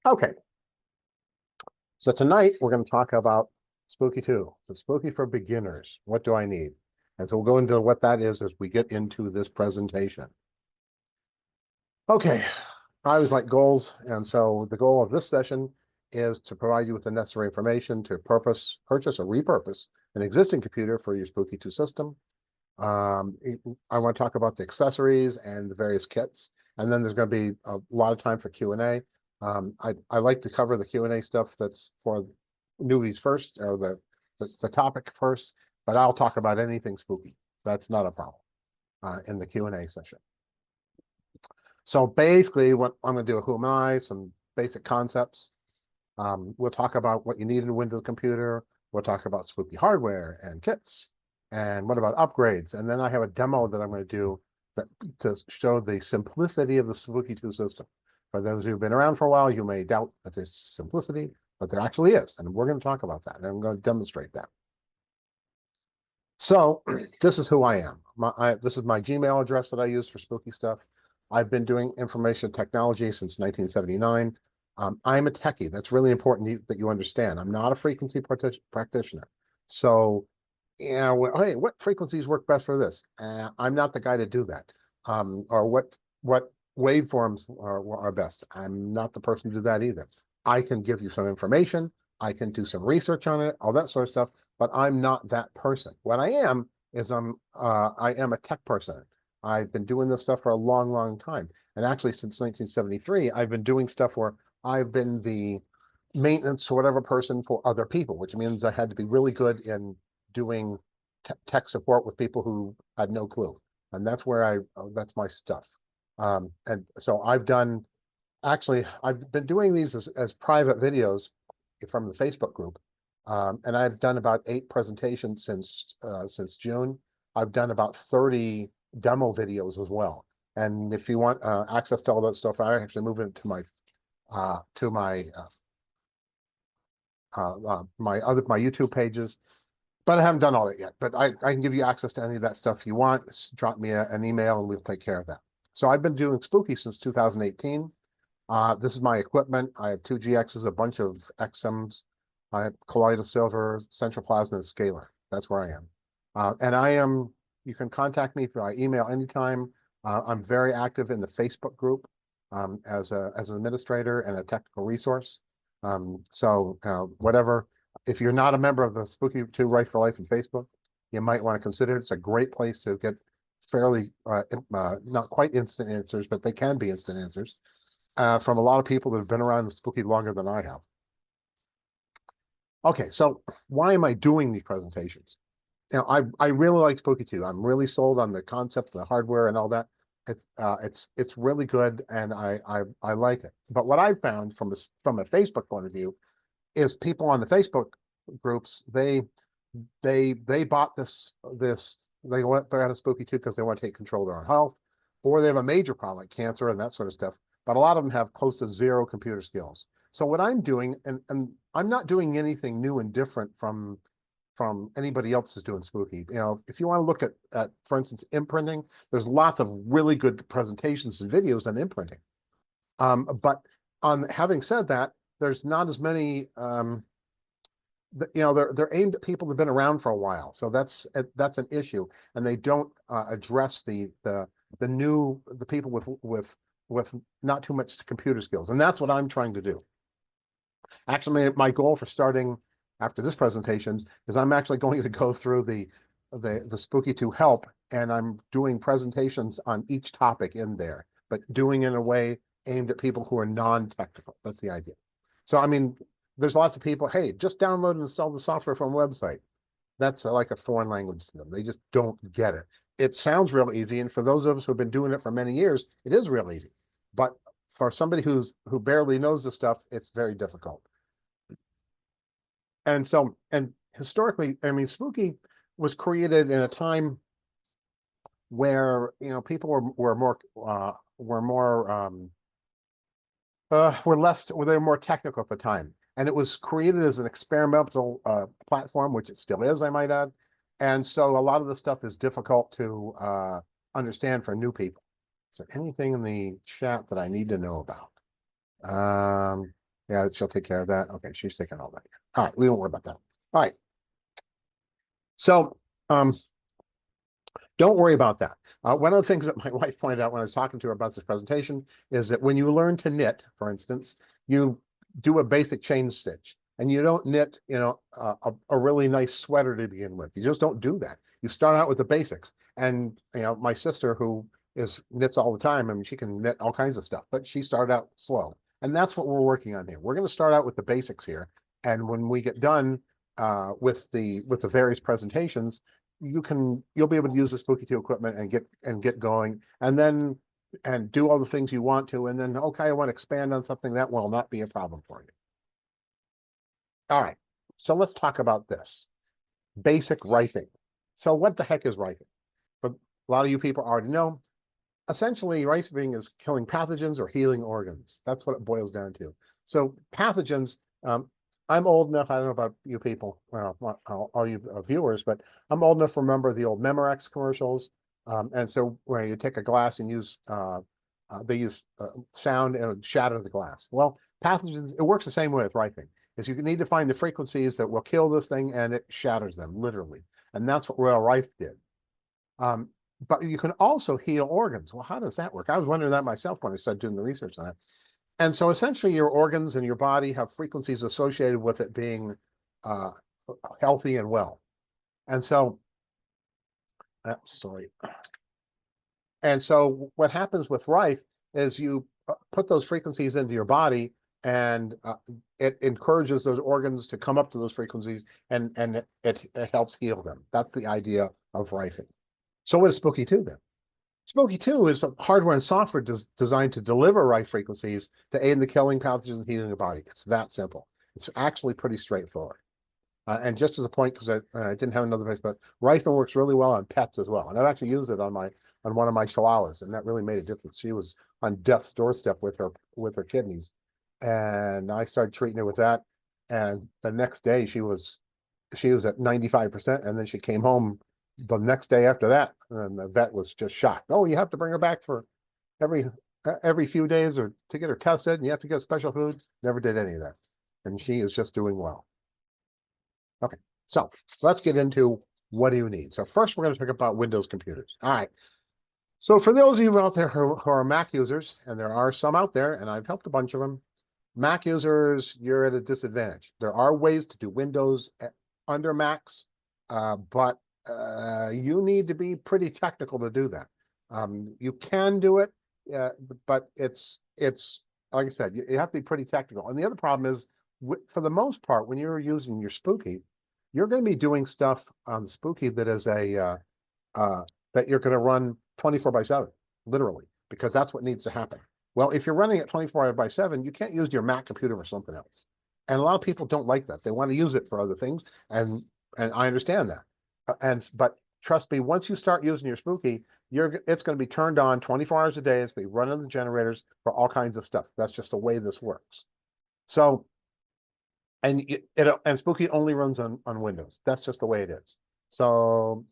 Okay, so tonight we're going to talk about Spooky 2. So Spooky for beginners. What do I need? And so we'll go into what that is as we get into this presentation. Okay, I always like goals, and so the goal of this session is to provide you with the necessary information to purchase or repurpose an existing computer for your Spooky 2 system. I want to talk about the accessories and the various kits, and then there's going to be a lot of time for Q&A. I like to cover the Q&A stuff that's for newbies first, or the topic first, but I'll talk about anything spooky. That's not a problem in the Q&A session. So basically, what I'm going to do, who am I, some basic concepts. We'll talk about what you need in a Windows computer. We'll talk about spooky hardware and kits. And what about upgrades? And then I have a demo that I'm going to do to show the simplicity of the Spooky 2 system. For those who've been around for a while, you may doubt that there's simplicity, but there actually is. And we're going to talk about that, and I'm going to demonstrate that. So this is who I am. This is my Gmail address that I use for spooky stuff. I've been doing information technology since 1979. I'm a techie. That's really important that you understand. I'm not a frequency practitioner. So, yeah, hey, what frequencies work best for this? I'm not the guy to do that. Or what waveforms are best? I'm not the person to do that either. I can give you some information. I can do some research on it, all that sort of stuff, but I'm not that person. What I am is I am a tech person. I've been doing this stuff for a long, long time. And actually, since 1973, I've been doing stuff where I've been the maintenance or whatever person for other people, which means I had to be really good in doing tech support with people who had no clue. And that's where that's my stuff. And so I've been doing these as private videos from the Facebook group. And I've done about 8 presentations since June. I've done about 30 demo videos as well. And if you want access to all that stuff, I actually move it to my my YouTube pages. But I haven't done all that yet. But I can give you access to any of that stuff you want. Just drop me an email and we'll take care of that. So I've been doing spooky since 2018. This is my equipment. I have 2 GXs, a bunch of XMs. I have Colloidal Silver, Central Plasma, and Scalar. That's where I am. And you can contact me by email anytime. I'm very active in the Facebook group as an administrator and a technical resource. So whatever, if you're not a member of the Spooky 2 Right for Life in Facebook, you might want to consider it. It's a great place to get fairly, not quite instant answers, but they can be instant answers from a lot of people that have been around with spooky longer than I have. Okay, so why am I doing these presentations? I really like Spooky 2. I'm really sold on the concepts, the hardware, and all that. It's really good, and I like it. But what I've found from a Facebook point of view is people on the Facebook groups, they bought they went out of Spooky 2 because they want to take control of their own health, or they have a major problem like cancer and that sort of stuff. But a lot of them have close to 0 computer skills. So what I'm doing, and I'm not doing anything new and different from anybody else is doing spooky. If you want to look at for instance, imprinting, there's lots of really good presentations and videos on imprinting. But having said that, there's not as many. They're aimed at people that've been around for a while, so that's an issue, and they don't address the people with not too much computer skills, and that's what I'm trying to do. Actually, my goal for starting after this presentation is I'm actually going to go through the Spooky 2 help, and I'm doing presentations on each topic in there, but doing it in a way aimed at people who are non-technical. That's the idea. So, I mean, there's lots of people, hey, just download and install the software from a website. That's like a foreign language to them. They just don't get it. It sounds real easy, and for those of us who've been doing it for many years, it is real easy. But for somebody who barely knows the stuff, it's very difficult. And so, and historically, I mean, spooky was created in a time where people were more technical at the time, and it was created as an experimental platform, which it still is, I might add. And so a lot of the stuff is difficult to understand for new people. Is there anything in the chat that I need to know about? Yeah, she'll take care of that. Okay, she's taking all that. All right, we don't worry about that. All right. So, don't worry about that. One of the things that my wife pointed out when I was talking to her about this presentation is that when you learn to knit, for instance, you do a basic chain stitch, and you don't knit, a really nice sweater to begin with. You just don't do that. You start out with the basics. And my sister, who is knits all the time, I mean, she can knit all kinds of stuff, but she started out slow, and that's what we're working on here. We're going to start out with the basics here, and when we get done with the various presentations, you'll be able to use the Spooky 2 equipment and get going, and do all the things you want to, and then okay, I want to expand on something. That will not be a problem for you. All right, so let's talk about this basic rifing. So what the heck is rifing? But a lot of you people already know. Essentially, rifing is killing pathogens or healing organs. That's what it boils down to. So pathogens, I'm old enough, I don't know about you people, well, not all you viewers, but I'm old enough to remember the old Memorex commercials. And so where you take a glass and they use sound and shatter the glass. Well, pathogens, it works the same way with rifing, is you need to find the frequencies that will kill this thing, and it shatters them, literally. And that's what Royal Rife did. But you can also heal organs. Well, how does that work? I was wondering that myself when I started doing the research on it. And so essentially your organs and your body have frequencies associated with it being healthy and well. And so, sorry. And so what happens with Rife is you put those frequencies into your body, and it encourages those organs to come up to those frequencies, and it helps heal them. That's the idea of Rifing. So what is Spooky 2 then? Spooky 2 is hardware and software designed to deliver Rife frequencies to aid in the killing pathogens and healing the body. It's that simple. It's actually pretty straightforward. And just as a point, because I didn't have another place, but Rifing works really well on pets as well. And I've actually used it on one of my chihuahuas, and that really made a difference. She was on death's doorstep with her kidneys, and I started treating her with that. And the next day she was at 95%, and then she came home the next day after that, and the vet was just shocked. Oh, you have to bring her back for every few days or to get her tested, and you have to get special food. Never did any of that, and she is just doing well. Okay, so let's get into what do you need. So first, we're going to talk about Windows computers. All right. So for those of you out there who are Mac users, and there are some out there, and I've helped a bunch of them, Mac users, you're at a disadvantage. There are ways to do Windows under Macs, but you need to be pretty technical to do that. You can do it, but it's like I said, you have to be pretty technical. And the other problem is, for the most part, when you're using your Spooky, you're going to be doing stuff on Spooky that is that you're going to run 24/7, literally, because that's what needs to happen. Well, if you're running it 24/7, you can't use your Mac computer for something else. And a lot of people don't like that. They want to use it for other things, and I understand that. But trust me, once you start using your Spooky, it's going to be turned on 24 hours a day. It's going to be running the generators for all kinds of stuff. That's just the way this works. So, and Spooky only runs on Windows. That's just the way it is. So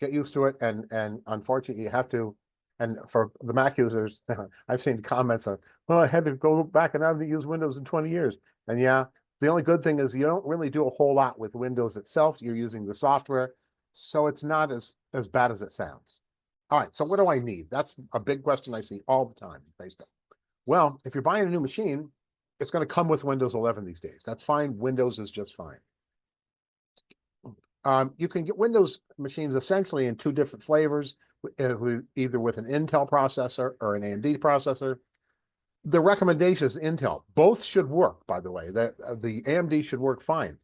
get used to it, and unfortunately you have to. And for the Mac users, I've seen comments of, "Oh, I had to go back and I haven't used Windows in 20 years." And yeah, the only good thing is you don't really do a whole lot with Windows itself. You're using the software, so it's not as bad as it sounds. All right, so what do I need? That's a big question I see all the time in Facebook. Well, if you're buying a new machine, it's going to come with Windows 11 these days. That's fine. Windows is just fine. You can get Windows machines essentially in two different flavors, either with an Intel processor or an AMD processor. The recommendation is Intel. Both should work, by the way. The AMD should work fine.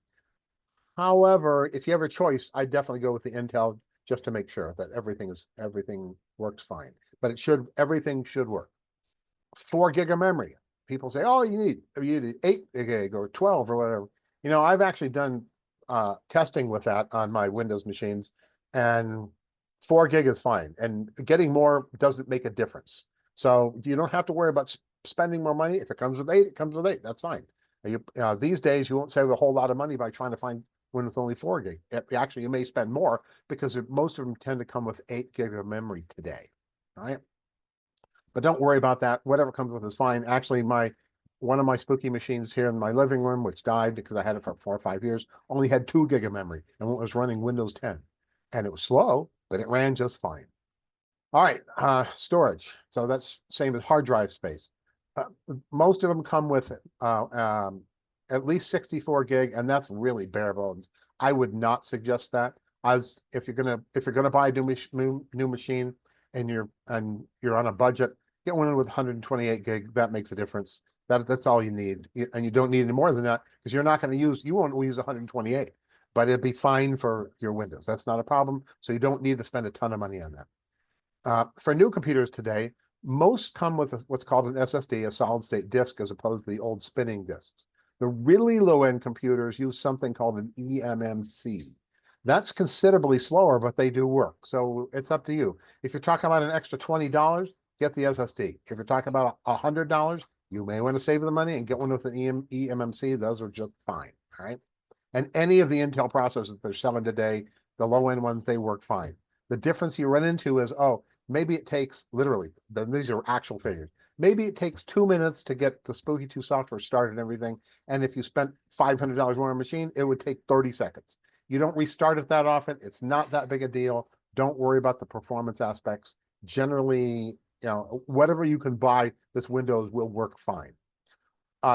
However, if you have a choice, I definitely go with the Intel just to make sure that everything works fine. But everything should work. 4 gig of memory. People say, "Oh, you need 8 gig or 12 or whatever." I've actually done testing with that on my Windows machines, and 4 gig is fine, and getting more doesn't make a difference. So you don't have to worry about spending more money. If it comes with 8, it comes with 8. That's fine. These days, you won't save a whole lot of money by trying to find one with only 4 gig. Actually, you may spend more because most of them tend to come with 8 gig of memory today. All right. But don't worry about that. Whatever comes with is fine. Actually, my one of my spooky machines here in my living room, which died because I had it for 4 or 5 years, only had 2 gig of memory and it was running Windows 10. And it was slow, but it ran just fine. All right, storage. So that's same as hard drive space. Uh, Most of them come with at least 64 gig, and that's really bare bones. I would not suggest that. As if you're gonna buy a new machine and you're on a budget, get one with 128 gig. That makes a difference. That's all you need, and you don't need any more than that because you won't use 128, but it'd be fine for your Windows. That's not a problem. So you don't need to spend a ton of money on that. For new computers today, most come with what's called an SSD, a solid state disk, as opposed to the old spinning disks. The really low end computers use something called an eMMC. That's considerably slower, but they do work. So it's up to you. If you're talking about an extra $20, get the SSD. If you're talking about $100, you may want to save the money and get one with an eMMC. Those are just fine. All right. And any of the Intel processors they're selling today, the low end ones, they work fine. The difference you run into is, oh, maybe it takes literally, these are actual figures. Maybe it takes 2 minutes to get the Spooky 2 software started and everything. And if you spent $500 more on a machine, it would take 30 seconds. You don't restart it that often. It's not that big a deal. Don't worry about the performance aspects. Generally, whatever you can buy, this Windows will work fine.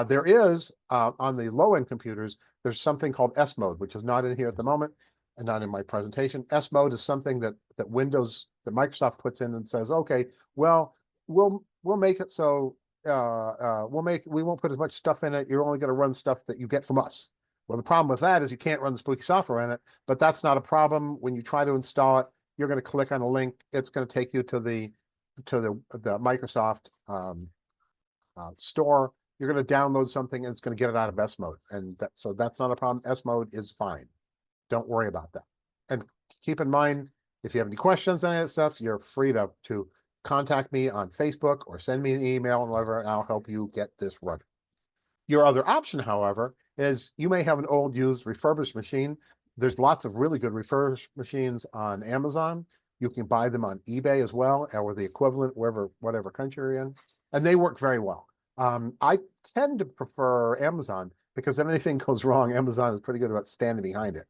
There is, on the low-end computers, there's something called S mode, which is not in here at the moment and not in my presentation. S mode is something that Microsoft puts in and says, okay, well, we'll make it so we won't put as much stuff in it. You're only going to run stuff that you get from us. Well, the problem with that is you can't run the spooky software in it, but that's not a problem. When you try to install it, you're going to click on a link. It's going to take you to the Microsoft store. You're going to download something and it's going to get it out of S mode. And so that's not a problem. S mode is fine. Don't worry about that. And keep in mind, if you have any questions on any of that stuff, you're free to contact me on Facebook or send me an email and whatever, and I'll help you get this running. Your other option, however, is you may have an old used refurbished machine. There's lots of really good refurbished machines on Amazon. You can buy them on eBay as well, or the equivalent whatever country you're in, and they work very well. I tend to prefer Amazon because if anything goes wrong, Amazon is pretty good about standing behind it.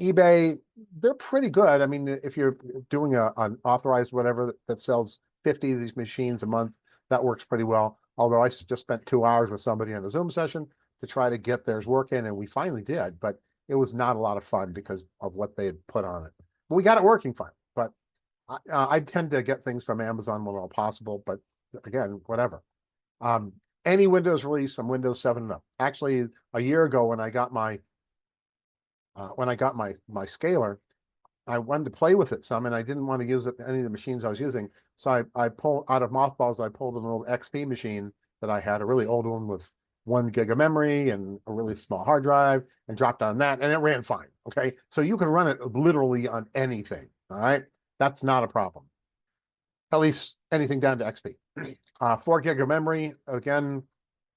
eBay, they're pretty good. I mean, if you're doing an authorized whatever that sells 50 of these machines a month, that works pretty well. Although I just spent 2 hours with somebody on a Zoom session to try to get theirs working, and we finally did, but it was not a lot of fun because of what they had put on it. But we got it working fine. But I tend to get things from Amazon when all possible, but again, whatever. Any Windows release, I'm Windows 7 and up. Actually, a year ago when I got my scaler, I wanted to play with it some, and I didn't want to use it any of the machines I was using. So I pulled out of mothballs. I pulled an old XP machine that I had, a really old one with 1 gig of memory and a really small hard drive, and dropped on that, and it ran fine. Okay, so you can run it literally on anything. All right, that's not a problem. At least anything down to XP. 4 gig of memory, again,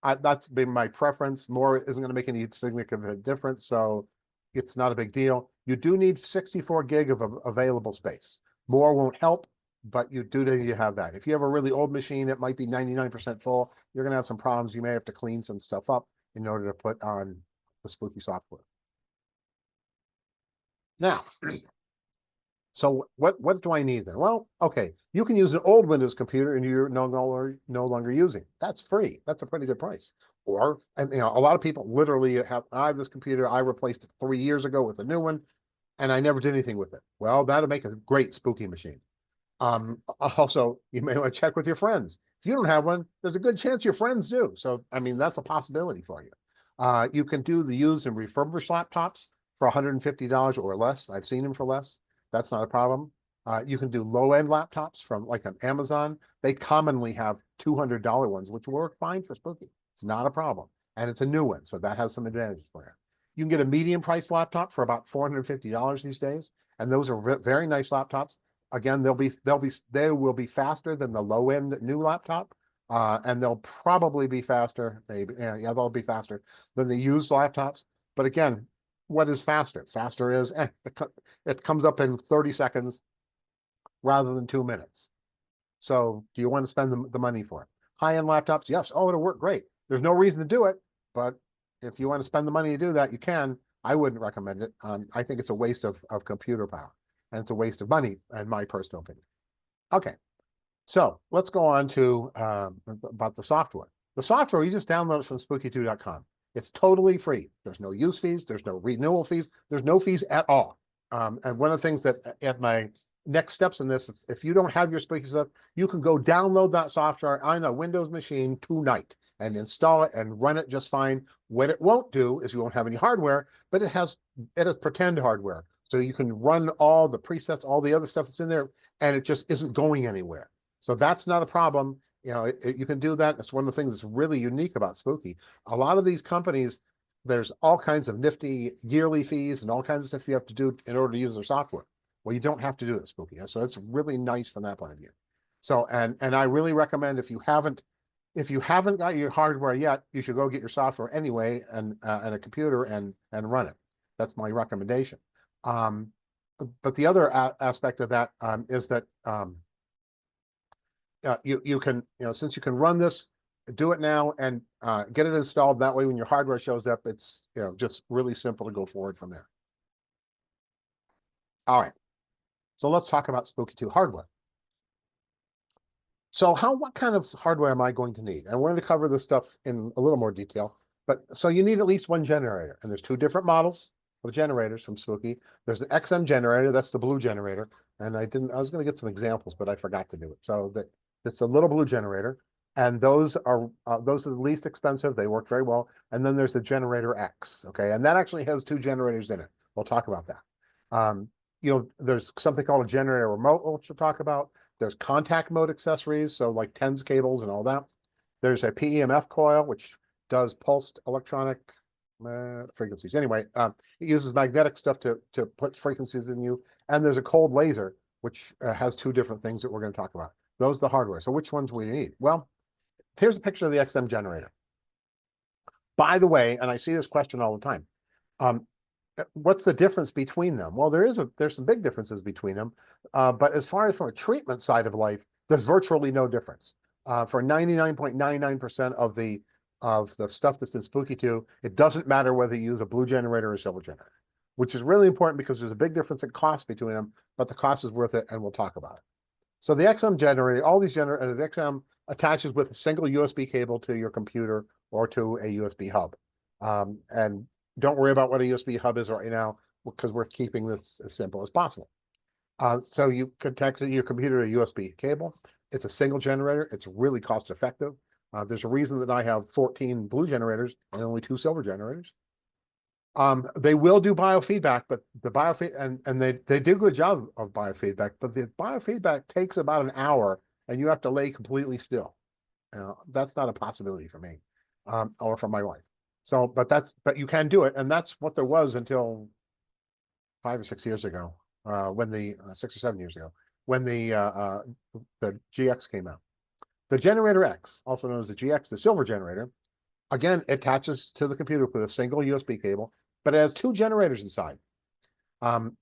that's been my preference. More isn't going to make any significant difference, so it's not a big deal. You do need 64 gig of available space. More won't help, but you do need to have that. If you have a really old machine, it might be 99% full. You're going to have some problems. You may have to clean some stuff up in order to put on the spooky software. Now, so what do I need then? Well, okay, you can use an old Windows computer and you're no longer using. That's free. That's a pretty good price. Or, and a lot of people literally I have this computer, I replaced it 3 years ago with a new one, and I never did anything with it. Well, that'll make a great spooky machine. Also, you may want to check with your friends. If you don't have one, there's a good chance your friends do. So, I mean, that's a possibility for you. You can do the used and refurbished laptops for $150 or less. I've seen them for less. That's not a problem. You can do low-end laptops from like on Amazon. They commonly have $200 ones, which work fine for spooky. It's not a problem. And it's a new one, so that has some advantages for you. You can get a medium-priced laptop for about $450 these days, and those are very nice laptops. Again, they will be faster than the low-end new laptop, and they'll probably be faster. They'll be faster than the used laptops. But again, what is faster? Faster is it comes up in 30 seconds rather than 2 minutes. So do you want to spend the money for it? High-end laptops, yes. Oh, it'll work great. There's no reason to do it, but if you want to spend the money to do that, you can. I wouldn't recommend it. I think it's a waste of computer power, and it's a waste of money, in my personal opinion. Okay, so let's go on to about the software. The software, you just download it from spooky2.com. It's totally free. There's no use fees. There's no renewal fees. There's no fees at all. And one of the things that at my next steps in this is if you don't have your spooky stuff, you can go download that software on a Windows machine tonight and install it and run it just fine. What it won't do is you won't have any hardware, but it has pretend hardware. So you can run all the presets, all the other stuff that's in there, and it just isn't going anywhere. So that's not a problem. You know, you can do that. It's one of the things that's really unique about Spooky. A lot of these companies, there's all kinds of nifty yearly fees and all kinds of stuff you have to do in order to use their software. Well, you don't have to do it, Spooky. So it's really nice from that point of view. So, and I really recommend if you haven't got your hardware yet, you should go get your software anyway and a computer and run it. That's my recommendation. But the other aspect of that is that you can, since you can run this, do it now and get it installed. That way, when your hardware shows up, it's just really simple to go forward from there. All right, so let's talk about Spooky 2 hardware. So what kind of hardware am I going to need? And we're going to cover this stuff in a little more detail. But so you need at least one generator, and there's two different models of generators from Spooky. There's the XM generator, that's the blue generator, and I was going to get some examples, but I forgot to do it. So it's a little blue generator, and those are the least expensive. They work very well. And then there's the Generator X, okay, and that actually has two generators in it. We'll talk about that. There's something called a generator remote, which we'll talk about. There's contact mode accessories, so like TENS cables and all that. There's a PEMF coil, which does pulsed electronic frequencies. Anyway, it uses magnetic stuff to put frequencies in you. And there's a cold laser, which has two different things that we're going to talk about. Those are the hardware. So which ones we need? Well, here's a picture of the XM generator. By the way, and I see this question all the time, what's the difference between them? Well, there's some big differences between them, but as far as from a treatment side of life, there's virtually no difference. For 99.99% of the stuff that's in Spooky 2, it doesn't matter whether you use a blue generator or a silver generator, which is really important because there's a big difference in cost between them, but the cost is worth it, and we'll talk about it. So the XM generator, all these generators, the XM attaches with a single USB cable to your computer or to a USB hub. And don't worry about what a USB hub is right now, because we're keeping this as simple as possible. So you connect your computer to a USB cable. It's a single generator. It's really cost effective. There's a reason that I have 14 blue generators and only 2 silver generators. They will do biofeedback, but the biofeedback, and they do a good job of biofeedback, but the biofeedback takes about an hour and you have to lay completely still. That's not a possibility for me, or for my wife. So, but you can do it. And that's what there was until 5 or 6 years ago, when 6 or 7 years ago, when the GX came out. The Generator X, also known as the GX, the silver generator, again, it attaches to the computer with a single USB cable, but it has 2 generators inside.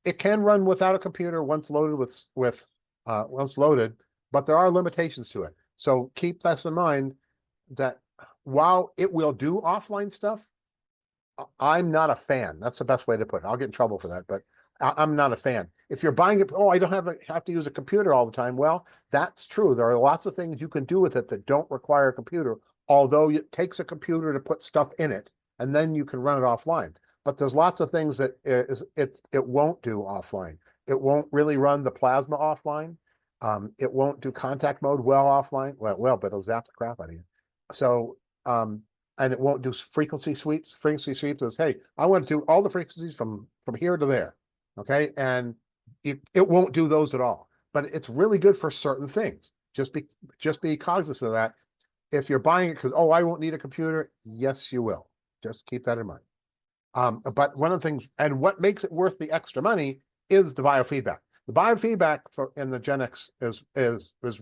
It can run without a computer once loaded once loaded, but there are limitations to it. So keep this in mind, that while it will do offline stuff, I'm not a fan. That's the best way to put it. I'll get in trouble for that, but I'm not a fan. If you're buying it, I don't have to use a computer all the time. Well, that's true. There are lots of things you can do with it that don't require a computer, although it takes a computer to put stuff in it, and then you can run it offline. But there's lots of things that it won't do offline. It won't really run the plasma offline. It won't do contact mode well offline. Well, but it'll zap the crap out of you. So, and it won't do frequency sweeps. Frequency sweeps is, hey, I want to do all the frequencies from here to there. Okay, and it won't do those at all. But it's really good for certain things. Just be cognizant of that. If you're buying it because, I won't need a computer, yes, you will. Just keep that in mind. But one of the things, and what makes it worth the extra money, is the biofeedback. The biofeedback in the Gen X is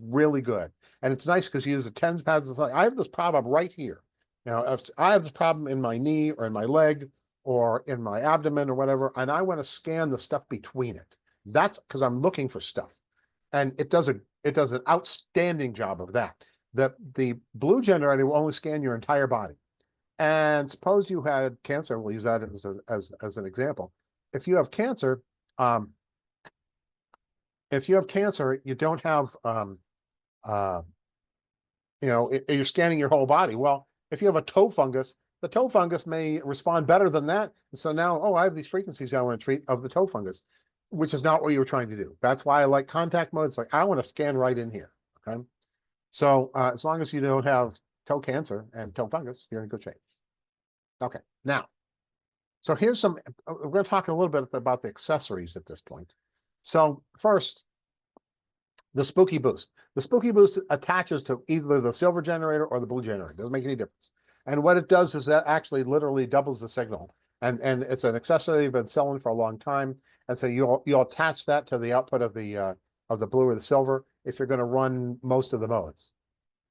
really good, and it's nice because you use the TENS pads. I have this problem right here. If I have this problem in my knee or in my leg or in my abdomen or whatever, and I want to scan the stuff between it. That's because I'm looking for stuff, and it does an outstanding job of that. The blue generator will only scan your entire body. And suppose you had cancer. We'll use that as an example. If you have cancer, um, you don't have uh, you're scanning your whole body. Well, if you have a toe fungus, the toe fungus may respond better than that. And so now, oh, I have these frequencies I want to treat of the toe fungus, which is not what you were trying to do. That's why I like contact mode. It's like, I want to scan right in here. Okay. So as long as you don't have toe cancer and toe fungus, you're in good shape. Okay. Now, so here's some, we're going to talk a little bit about the accessories at this point. So first, the Spooky Boost. The Spooky Boost attaches to either the silver generator or the blue generator. Doesn't make any difference. And what it does is that actually literally doubles the signal. And it's an accessory they've been selling for a long time. And so you'll attach that to the output of the blue or the silver if you're going to run most of the modes.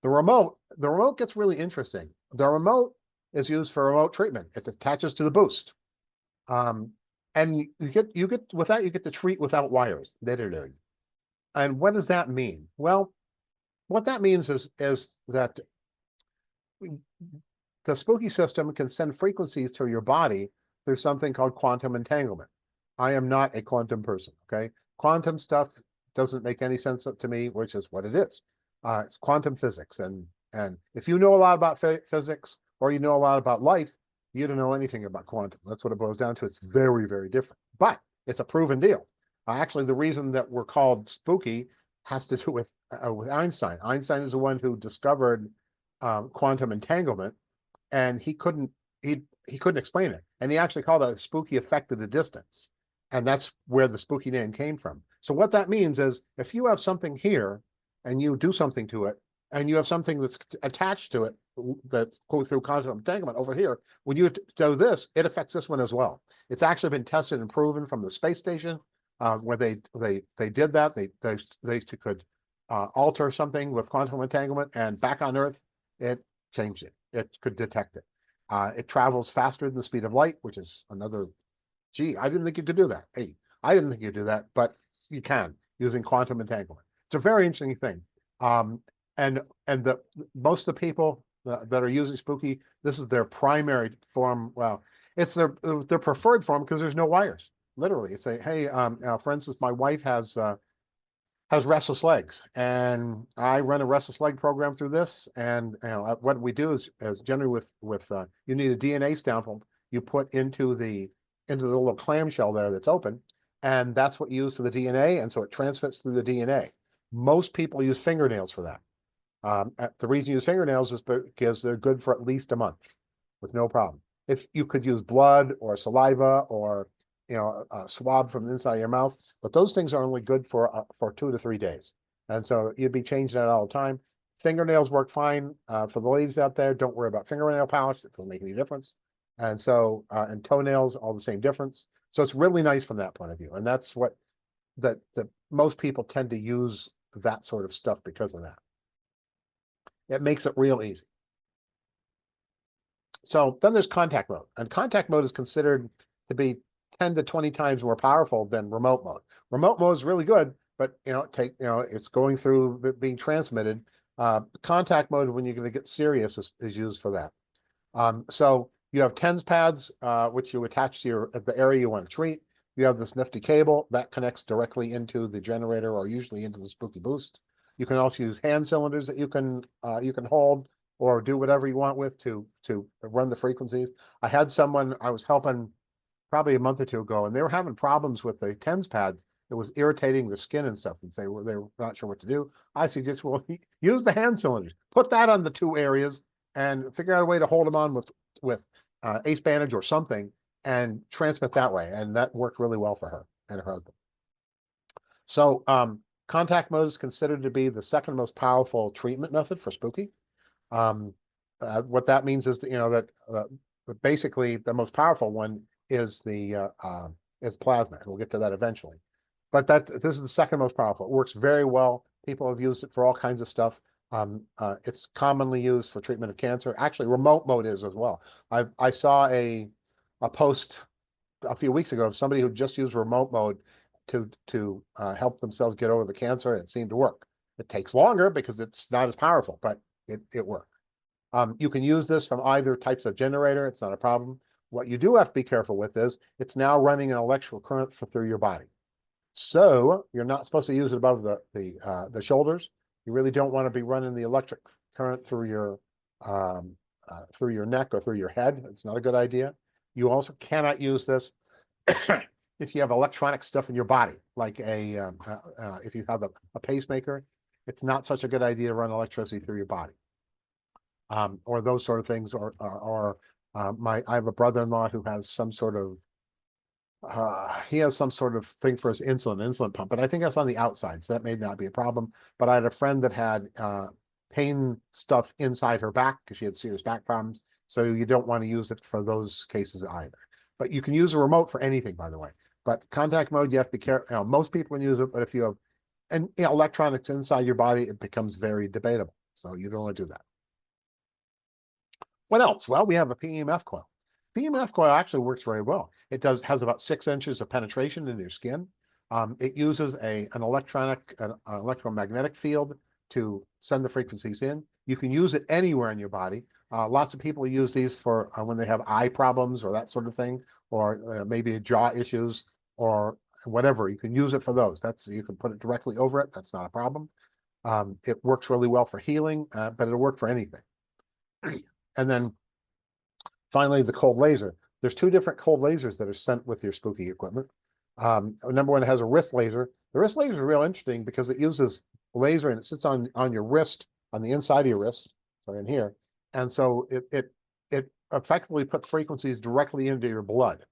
The remote gets really interesting. The remote is used for remote treatment. It attaches to the boost. And you get with that, you get to treat without wires. And what does that mean? Well, what that means is that the Spooky system can send frequencies to your body through something called quantum entanglement. I am not a quantum person, okay? Quantum stuff doesn't make any sense to me, which is what it is. It's quantum physics. And if you know a lot about physics or you know a lot about life, you don't know anything about quantum. That's what it boils down to. It's very, very different, but it's a proven deal. Actually, the reason that we're called spooky has to do with Einstein. Einstein is the one who discovered quantum entanglement, and he couldn't explain it. And he actually called it a spooky effect at a distance, and that's where the spooky name came from. So what that means is, if you have something here, and you do something to it, and you have something that's attached to it that goes through quantum entanglement over here, when you do this, it affects this one as well. It's actually been tested and proven from the space station. Where they did that, they could alter something with quantum entanglement, and back on Earth, it changed it. It could detect it. It travels faster than the speed of light, which is another. Gee, I didn't think you could do that. Hey, I didn't think you could do that, but you can using quantum entanglement. It's a very interesting thing. And most of the people that are using Spooky, this is their primary form. Well, it's their preferred form because there's no wires. Literally, say, hey, for instance, my wife has restless legs, and I run a restless leg program through this. And what we do is generally with you need a DNA sample you put into the little clamshell there that's open, and that's what you use for the DNA, and so it transmits through the DNA. Most people use fingernails for that. The reason you use fingernails is because they're good for at least a month with no problem. If you could use blood or saliva or a swab from the inside of your mouth, but those things are only good for 2 to 3 days. And so you'd be changing that all the time. Fingernails work fine. For the ladies out there, don't worry about fingernail polish. It doesn't make any difference. And so, and toenails, all the same difference. So it's really nice from that point of view. And that's what that most people tend to use that sort of stuff because of that. It makes it real easy. So then there's contact mode, and contact mode is considered to be 10 to 20 times more powerful than remote mode. Remote mode is really good, but it's going through being transmitted. Contact mode, when you're going to get serious, is used for that. So you have TENS pads, which you attach to the area you want to treat. You have this nifty cable that connects directly into the generator, or usually into the Spooky Boost. You can also use hand cylinders that you can hold or do whatever you want with to run the frequencies. I had someone I was helping probably a month or two ago, and they were having problems with the TENS pads. It was irritating their skin and stuff, and they were not sure what to do. I suggest, well, use the hand cylinders. Put that on the 2 areas and figure out a way to hold them on with ace bandage or something, and transmit that way. And that worked really well for her and her husband. So contact mode is considered to be the second most powerful treatment method for spooky. What that means is that basically the most powerful one is plasma, and we'll get to that eventually. But this is the second most powerful. It works very well. People have used it for all kinds of stuff. It's commonly used for treatment of cancer. Actually, remote mode is as well. I saw a post a few weeks ago of somebody who just used remote mode to help themselves get over the cancer, and it seemed to work. It takes longer because it's not as powerful, but it worked. You can use this from either types of generator. It's not a problem. What you do have to be careful with is it's now running an electrical current through your body. So you're not supposed to use it above the shoulders. You really don't want to be running the electric current through your neck or through your head. It's not a good idea. You also cannot use this if you have electronic stuff in your body, like if you have a pacemaker. It's not such a good idea to run electricity through your body, or those sort of things. I have a brother-in-law who has some sort of thing for his insulin pump, but I think that's on the outside, so that may not be a problem. But I had a friend that had pain stuff inside her back because she had serious back problems. So you don't want to use it for those cases either. But you can use a remote for anything, by the way. But contact mode, you have to be careful. Most people can use it, but if you have electronics inside your body, it becomes very debatable. So you don't want to do that. What else? Well, we have a PEMF coil. PEMF coil actually works very well. It has about 6 inches of penetration in your skin. It uses an electromagnetic field to send the frequencies in. You can use it anywhere in your body. Lots of people use these for when they have eye problems or that sort of thing, or maybe jaw issues or whatever. You can use it for those. You can put it directly over it. That's not a problem. It works really well for healing, but it'll work for anything. And then finally, the cold laser. There's 2 different cold lasers that are sent with your spooky equipment. Number one has a wrist laser. The wrist laser is real interesting because it uses laser and it sits on your wrist, on the inside of your wrist, so in here. And so it effectively puts frequencies directly into your blood.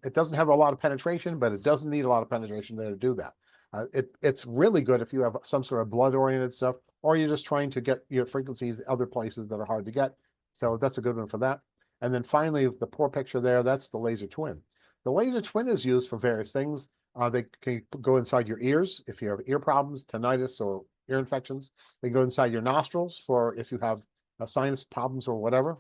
It doesn't have a lot of penetration, but it doesn't need a lot of penetration there to do that. It's really good if you have some sort of blood-oriented stuff, or you're just trying to get your frequencies other places that are hard to get. So that's a good one for that. And then finally, the poor picture there, that's the laser twin. The laser twin is used for various things. They can go inside your ears if you have ear problems, tinnitus, or ear infections. They go inside your nostrils for if you have sinus problems or whatever.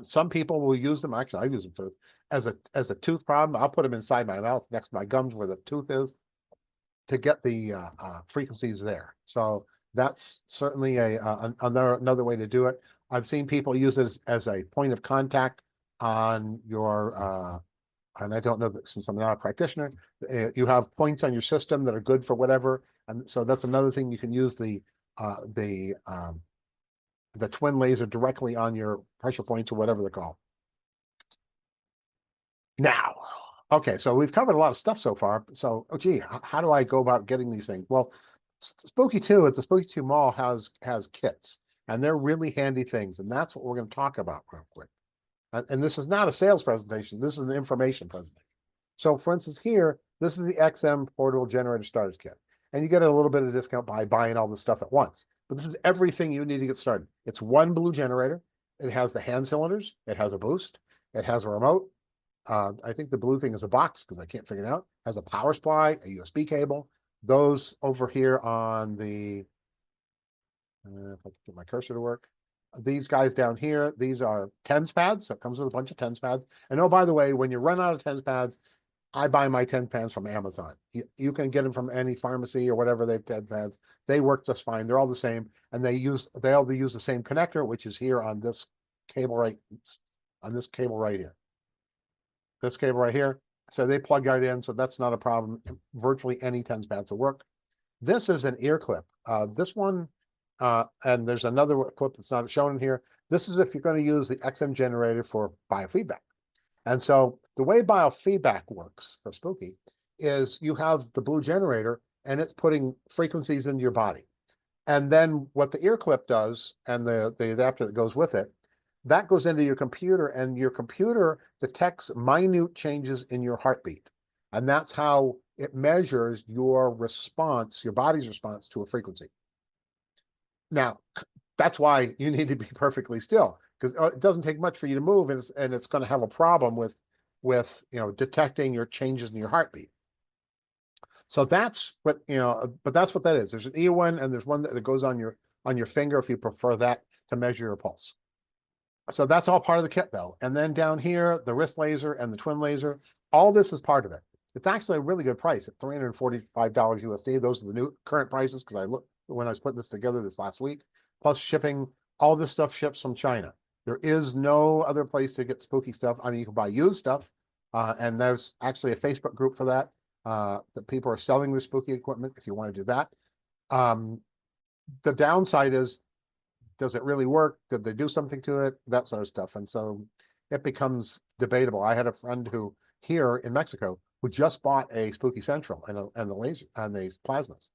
Some people will use them. Actually, I use them as a tooth problem. I'll put them inside my mouth next to my gums where the tooth is to get the frequencies there. So that's certainly another way to do it. I've seen people use it as a point of contact on your, and I don't know that since I'm not a practitioner, you have points on your system that are good for whatever. And so that's another thing. You can use the twin laser directly on your pressure points or whatever they're called. Now, okay, so we've covered a lot of stuff so far. So, oh gee, how do I go about getting these things? Well, Spooky 2 at the Spooky 2 Mall has kits, and they're really handy things, and that's what we're going to talk about real quick. And this is not a sales presentation. This is an information presentation. So, for instance, here, this is the XM Portable Generator Starters Kit, and you get a little bit of discount by buying all this stuff at once. But this is everything you need to get started. It's one blue generator. It has the hand cylinders. It has a boost. It has a remote. I think the blue thing is a box because I can't figure it out. It has a power supply, a USB cable. Those over here on the, if I can get my cursor to work, these guys down here, these are TENS pads. So it comes with a bunch of TENS pads. And oh, by the way, when you run out of TENS pads, I buy my TENS pads from Amazon. You can get them from any pharmacy or whatever. They've TENS pads. They work just fine. They're all the same, and they all use the same connector, which is here on this cable right here. This cable right here. So they plug right in, so that's not a problem. Virtually any TENS pads will work. This is an ear clip. This one, and there's another clip that's not shown in here. This is if you're going to use the XM generator for biofeedback. And so the way biofeedback works for Spooky is you have the blue generator, and it's putting frequencies into your body. And then what the ear clip does, and the adapter that goes with it, that goes into your computer, and your computer detects minute changes in your heartbeat. And that's how it measures your response, your body's response to a frequency. Now, that's why you need to be perfectly still, because it doesn't take much for you to move, and it's going to have a problem with detecting your changes in your heartbeat. So that's what, but that's what that is. There's an ear one, and there's one that goes on your finger if you prefer that to measure your pulse. So that's all part of the kit, though. And then down here, the wrist laser and the twin laser, all this is part of it. It's actually a really good price at $345 USD. Those are the new current prices because I looked when I was putting this together this last week, plus shipping All this stuff ships from China. There is no other place to get spooky stuff. I mean, you can buy used stuff, and there's actually a Facebook group for that. That people are selling the spooky equipment if you want to do that. Um, the downside is, does it really work? Did they do something to it? That sort of stuff. And so it becomes debatable. I had a friend who here in Mexico who just bought a Spooky Central and the laser and the plasmas.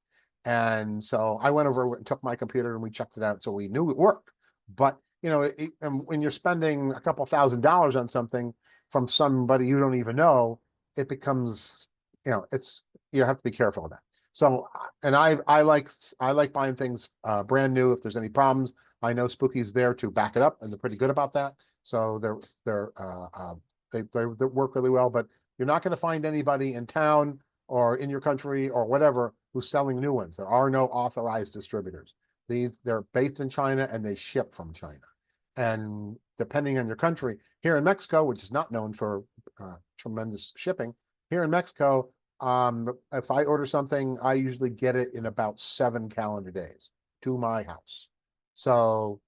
And so I went over and took my computer and we checked it out. So we knew it worked. But and when you're spending a couple $1,000s on something from somebody you don't even know, it becomes, it's, you have to be careful of that. So, and I like buying things brand new. If there's any problems, I know Spooky's there to back it up, and they're pretty good about that. So they work really well. But you're not going to find anybody in town or in your country or whatever who's selling new ones. There are no authorized distributors. They're based in China and they ship from China. And depending on your country, here in Mexico, which is not known for tremendous shipping, here in Mexico, if I order something, I usually get it in about 7 calendar days to my house. So,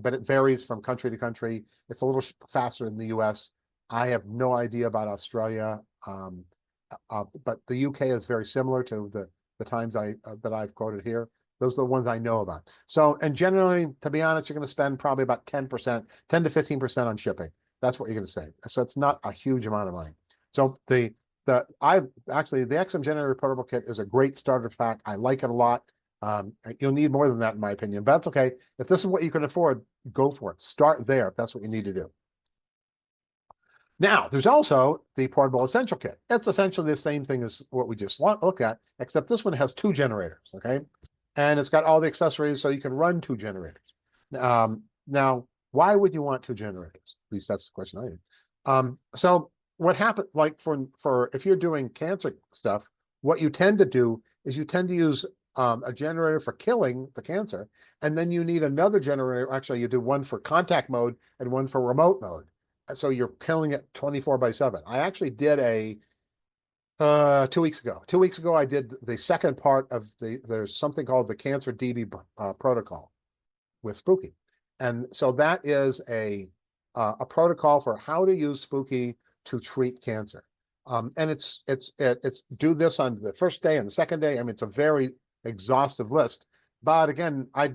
but it varies from country to country. It's a little faster in the US. I have no idea about Australia, but the UK is very similar to the times that I've quoted here. Those are the ones I know about. So, and generally, to be honest, you're going to spend probably about 10%, 10 to 15% on shipping. That's what you're going to save. So it's not a huge amount of money. So the XM Generator Portable Kit is a great starter pack. I like it a lot. You'll need more than that, in my opinion, but that's okay. If this is what you can afford, go for it. Start there if that's what you need to do. Now, there's also the Portable Essential Kit. It's essentially the same thing as what we just looked at, except this one has 2 generators, okay? And it's got all the accessories so you can run 2 generators. Now, why would you want 2 generators? At least that's the question I had. So what happens, like for if you're doing cancer stuff, what you tend to do is you tend to use a generator for killing the cancer, and then you need another generator. Actually, you do one for contact mode and one for remote mode. So you're killing it 24/7. I actually did 2 weeks ago. 2 weeks ago, I did the second part of there's something called the Cancer DB protocol with Spooky. And so that is a protocol for how to use Spooky to treat cancer. And it's do this on the first day and the second day. I mean, it's a very exhaustive list. But again, I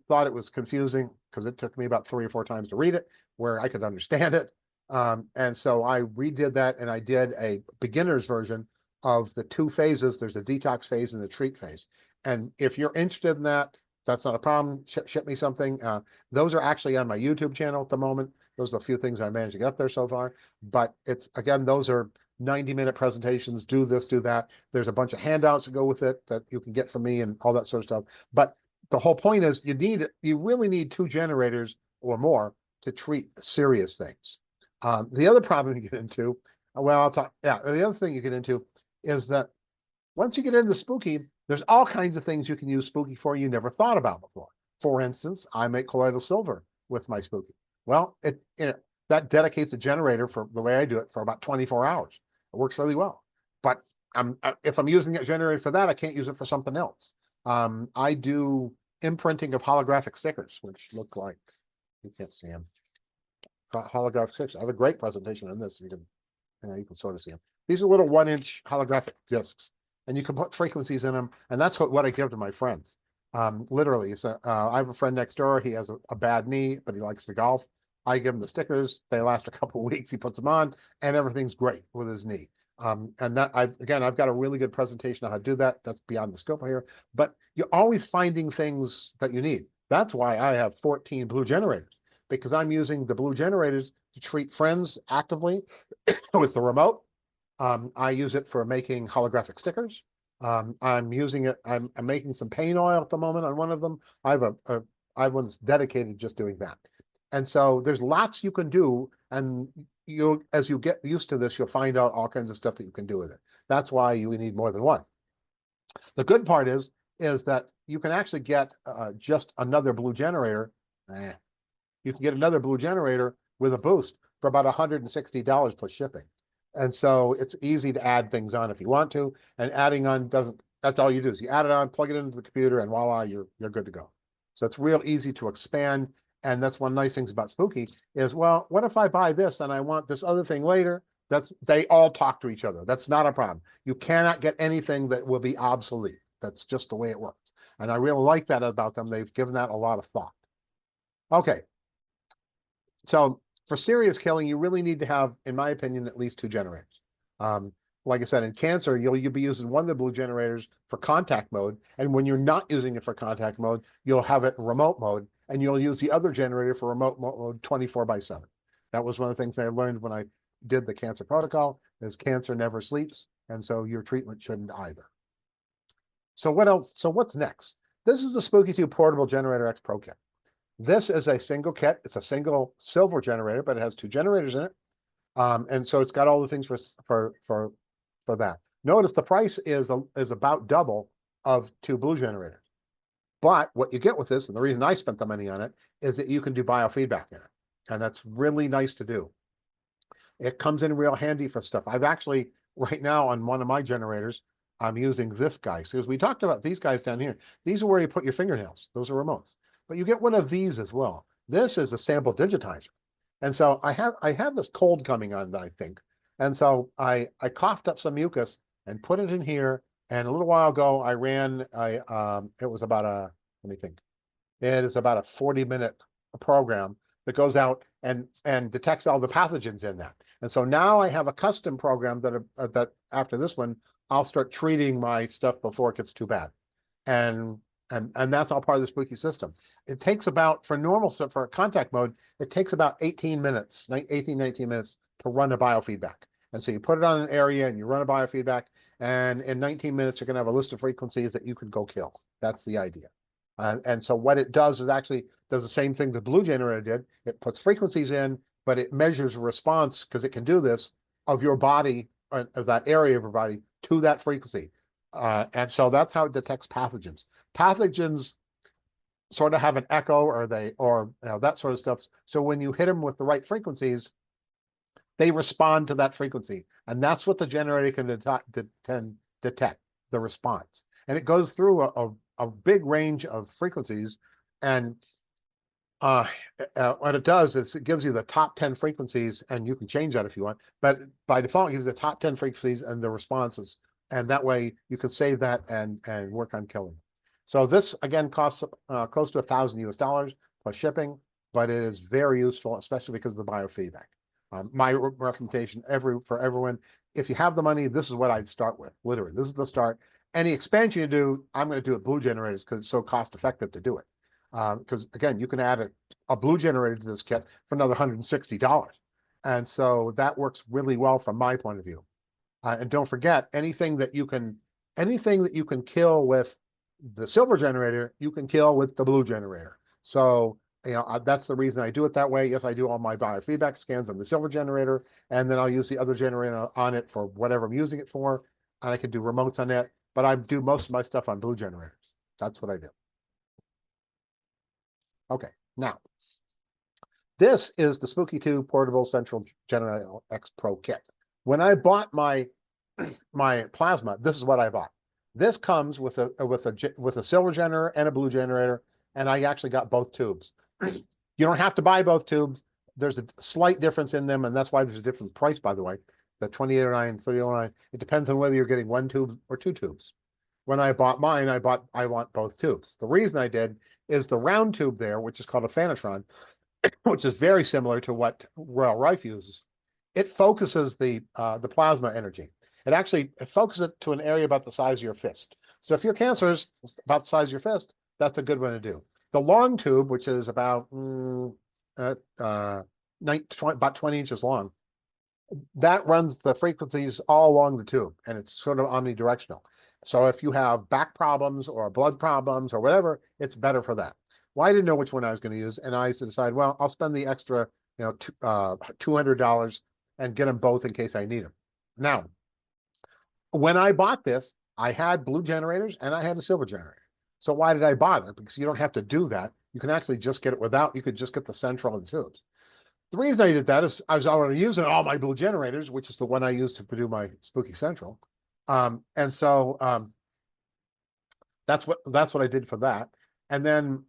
thought it was confusing because it took me about 3 or 4 times to read it where I could understand it. And so I redid that and I did a beginner's version of the 2 phases. There's a detox phase and the treat phase. And if you're interested in that, that's not a problem. Ship me something. Those are actually on my YouTube channel at the moment. Those are the few things I managed to get up there so far. But it's, again, those are 90-minute presentations. Do this, do that. There's a bunch of handouts that go with it that you can get from me and all that sort of stuff. But the whole point is you really need 2 generators or more to treat serious things. The other problem you get into, the other thing you get into is that once you get into Spooky, there's all kinds of things you can use Spooky for you never thought about before. For instance, I make colloidal silver with my Spooky. Well, that dedicates a generator for the way I do it for about 24 hours. It works really well. But if I'm using a generator for that, I can't use it for something else. I do imprinting of holographic stickers, which look like, you can't see them. Holographic stickers. I have a great presentation on this. You can sort of see them. These are little 1-inch holographic discs, and you can put frequencies in them, and that's what I give to my friends. Literally, so I have a friend next door. He has a bad knee, but he likes to golf. I give him the stickers. They last a couple of weeks. He puts them on, and everything's great with his knee. And that I've got a really good presentation on how to do that. That's beyond the scope here, but you're always finding things that you need. That's why I have 14 blue generators, because I'm using the blue generators to treat friends actively with the remote. I use it for making holographic stickers. I'm using it. I'm making some paint oil at the moment on one of them. I have one that's dedicated to just doing that. And so there's lots you can do, and as you get used to this, you'll find out all kinds of stuff that you can do with it. That's why you need more than one. The good part is that you can actually get just another blue generator. You can get another blue generator with a boost for about $160 plus shipping. And so it's easy to add things on if you want to, and adding on that's all you do is you add it on, plug it into the computer, and voila, you're good to go. So it's real easy to expand. And that's one nice things about Spooky is, well, what if I buy this and I want this other thing later? They all talk to each other. That's not a problem. You cannot get anything that will be obsolete. That's just the way it works. And I really like that about them. They've given that a lot of thought. Okay. So for serious killing, you really need to have, in my opinion, at least 2 generators. Like I said, in cancer, you'll be using one of the blue generators for contact mode. And when you're not using it for contact mode, you'll have it in remote mode, and you'll use the other generator for remote mode 24/7. That was one of the things I learned when I did the cancer protocol, is cancer never sleeps. And so your treatment shouldn't either. So what else? So what's next? This is a Spooky 2 Portable Generator X Pro Kit. This is a single kit. It's a single silver generator, but it has 2 generators in it. And so it's got all the things for that. Notice the price is about double of 2 blue generators. But what you get with this, and the reason I spent the money on it, is that you can do biofeedback in it. And that's really nice to do. It comes in real handy for stuff. I've actually, right now on one of my generators, I'm using this guy. So as we talked about these guys down here, these are where you put your fingernails. Those are remotes. But you get one of these as well. This is a sample digitizer. And so I have this cold coming on, I think. And so I coughed up some mucus and put it in here. And a little while ago, it was about let me think. It is about a 40-minute program that goes out and detects all the pathogens in that. And so now I have a custom program that after this one, I'll start treating my stuff before it gets too bad. And that's all part of the Spooky system. It takes about, for normal stuff, for contact mode, it takes about 18 minutes, 19 minutes to run a biofeedback. And so you put it on an area and you run a biofeedback, and in 19 minutes, you're going to have a list of frequencies that you can go kill. That's the idea. And so what it does is actually does the same thing the blue generator did. It puts frequencies in, but it measures a response, because it can do this, of your body, of that area of your body, to that frequency. And so that's how it detects pathogens. Pathogens sort of have an echo, or that sort of stuff. So when you hit them with the right frequencies, they respond to that frequency. And that's what the generator can detect, the response. And it goes through a big range of frequencies. And what it does is it gives you the top 10 frequencies, and you can change that if you want. But by default, it gives the top 10 frequencies and the responses. And that way you can save that and work on killing. So this, again, costs close to $1,000 US plus shipping, but it is very useful, especially because of the biofeedback. My recommendation for everyone, if you have the money, this is what I'd start with. Literally, this is the start. Any expansion you do, I'm going to do it blue generators because it's so cost effective to do it. Because again, you can add a blue generator to this kit for another $160. And so that works really well from my point of view. And don't forget, anything that you can kill with the silver generator, you can kill with the blue generator. So that's the reason I do it that way. Yes, I do all my biofeedback scans on the silver generator, and then I'll use the other generator on it for whatever I'm using it for, and I can do remotes on it, but I do most of my stuff on blue generators. That's what I do. Okay, now, this is the Spooky 2 Portable Central Generator X Pro Kit. When I bought my plasma, this is what I bought. This comes with a silver generator and a blue generator, and I actually got both tubes. You don't have to buy both tubes. There's a slight difference in them, and that's why there's a different price, by the way. The 2809, 3009. It depends on whether you're getting 1 tube or 2 tubes. When I bought mine, I want both tubes. The reason I did is the round tube there, which is called a Thanatron, which is very similar to what Royal Rife uses. It focuses the plasma energy. It focuses it to an area about the size of your fist. So if your cancer is about the size of your fist, that's a good one to do. The long tube, which is about 20 inches long, that runs the frequencies all along the tube, and it's sort of omnidirectional. So if you have back problems or blood problems or whatever, it's better for that. Well, I didn't know which one I was going to use, and I decided, well, I'll spend the extra, $200 and get them both in case I need them. Now, when I bought this, I had blue generators and I had a silver generator. So why did I bother? Because you don't have to do that. You can actually just get it without. You could just get the central and the tubes. The reason I did that is I was already using all my blue generators, which is the one I use to produce my Spooky Central. And so that's what I did for that. And then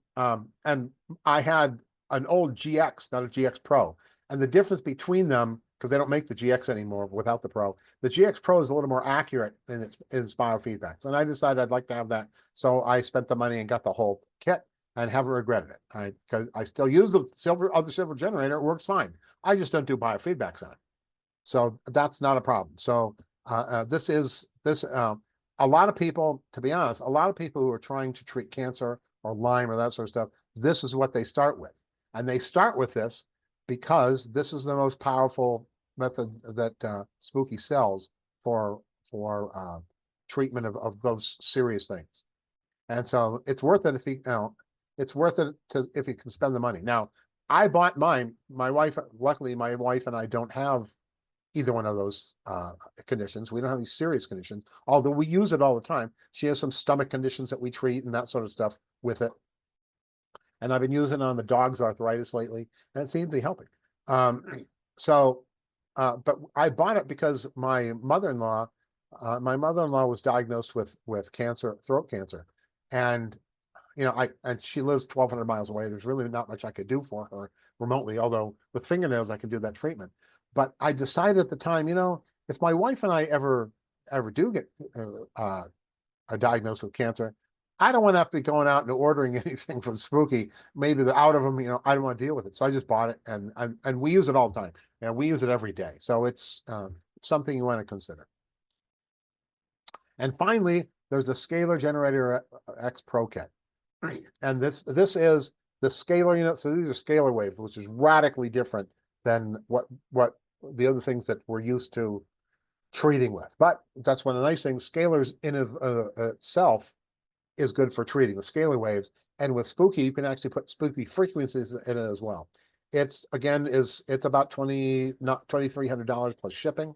And I had an old GX, not a GX Pro. And the difference between them, because they don't make the GX anymore without the Pro, the GX Pro is a little more accurate in its biofeedbacks. And I decided I'd like to have that. So I spent the money and got the whole kit and haven't regretted it. Because I still use the silver generator. It works fine. I just don't do biofeedbacks on it. So that's not a problem. So a lot of people, to be honest, a lot of people who are trying to treat cancer or Lyme or that sort of stuff, this is what they start with. And they start with this because this is the most powerful method that Spooky sells for treatment of those serious things. And so it's worth it it's worth it if you can spend the money. Now, I bought mine. Luckily, my wife and I don't have either one of those conditions. We don't have these serious conditions, although we use it all the time. She has some stomach conditions that we treat and that sort of stuff with it. And I've been using it on the dog's arthritis lately, and it seems to be helping. But I bought it because my mother-in-law was diagnosed with cancer, throat cancer. And and she lives 1,200 miles away. There's really not much I could do for her remotely, although with fingernails, I can do that treatment. But I decided at the time, if my wife and I ever do get diagnosed with cancer, I don't want to have to be going out and ordering anything from Spooky. Maybe they're out of them, I don't want to deal with it. So I just bought it, and we use it all the time. And we use it every day. So it's something you want to consider. And finally, there's the Scalar Generator X Pro Kit. And this is the scalar unit. So these are scalar waves, which is radically different than what the other things that we're used to treating with. But that's one of the nice things. Scalars in itself is good for treating the scalar waves. And with Spooky, you can actually put Spooky frequencies in it as well. It's about $2,300 plus shipping.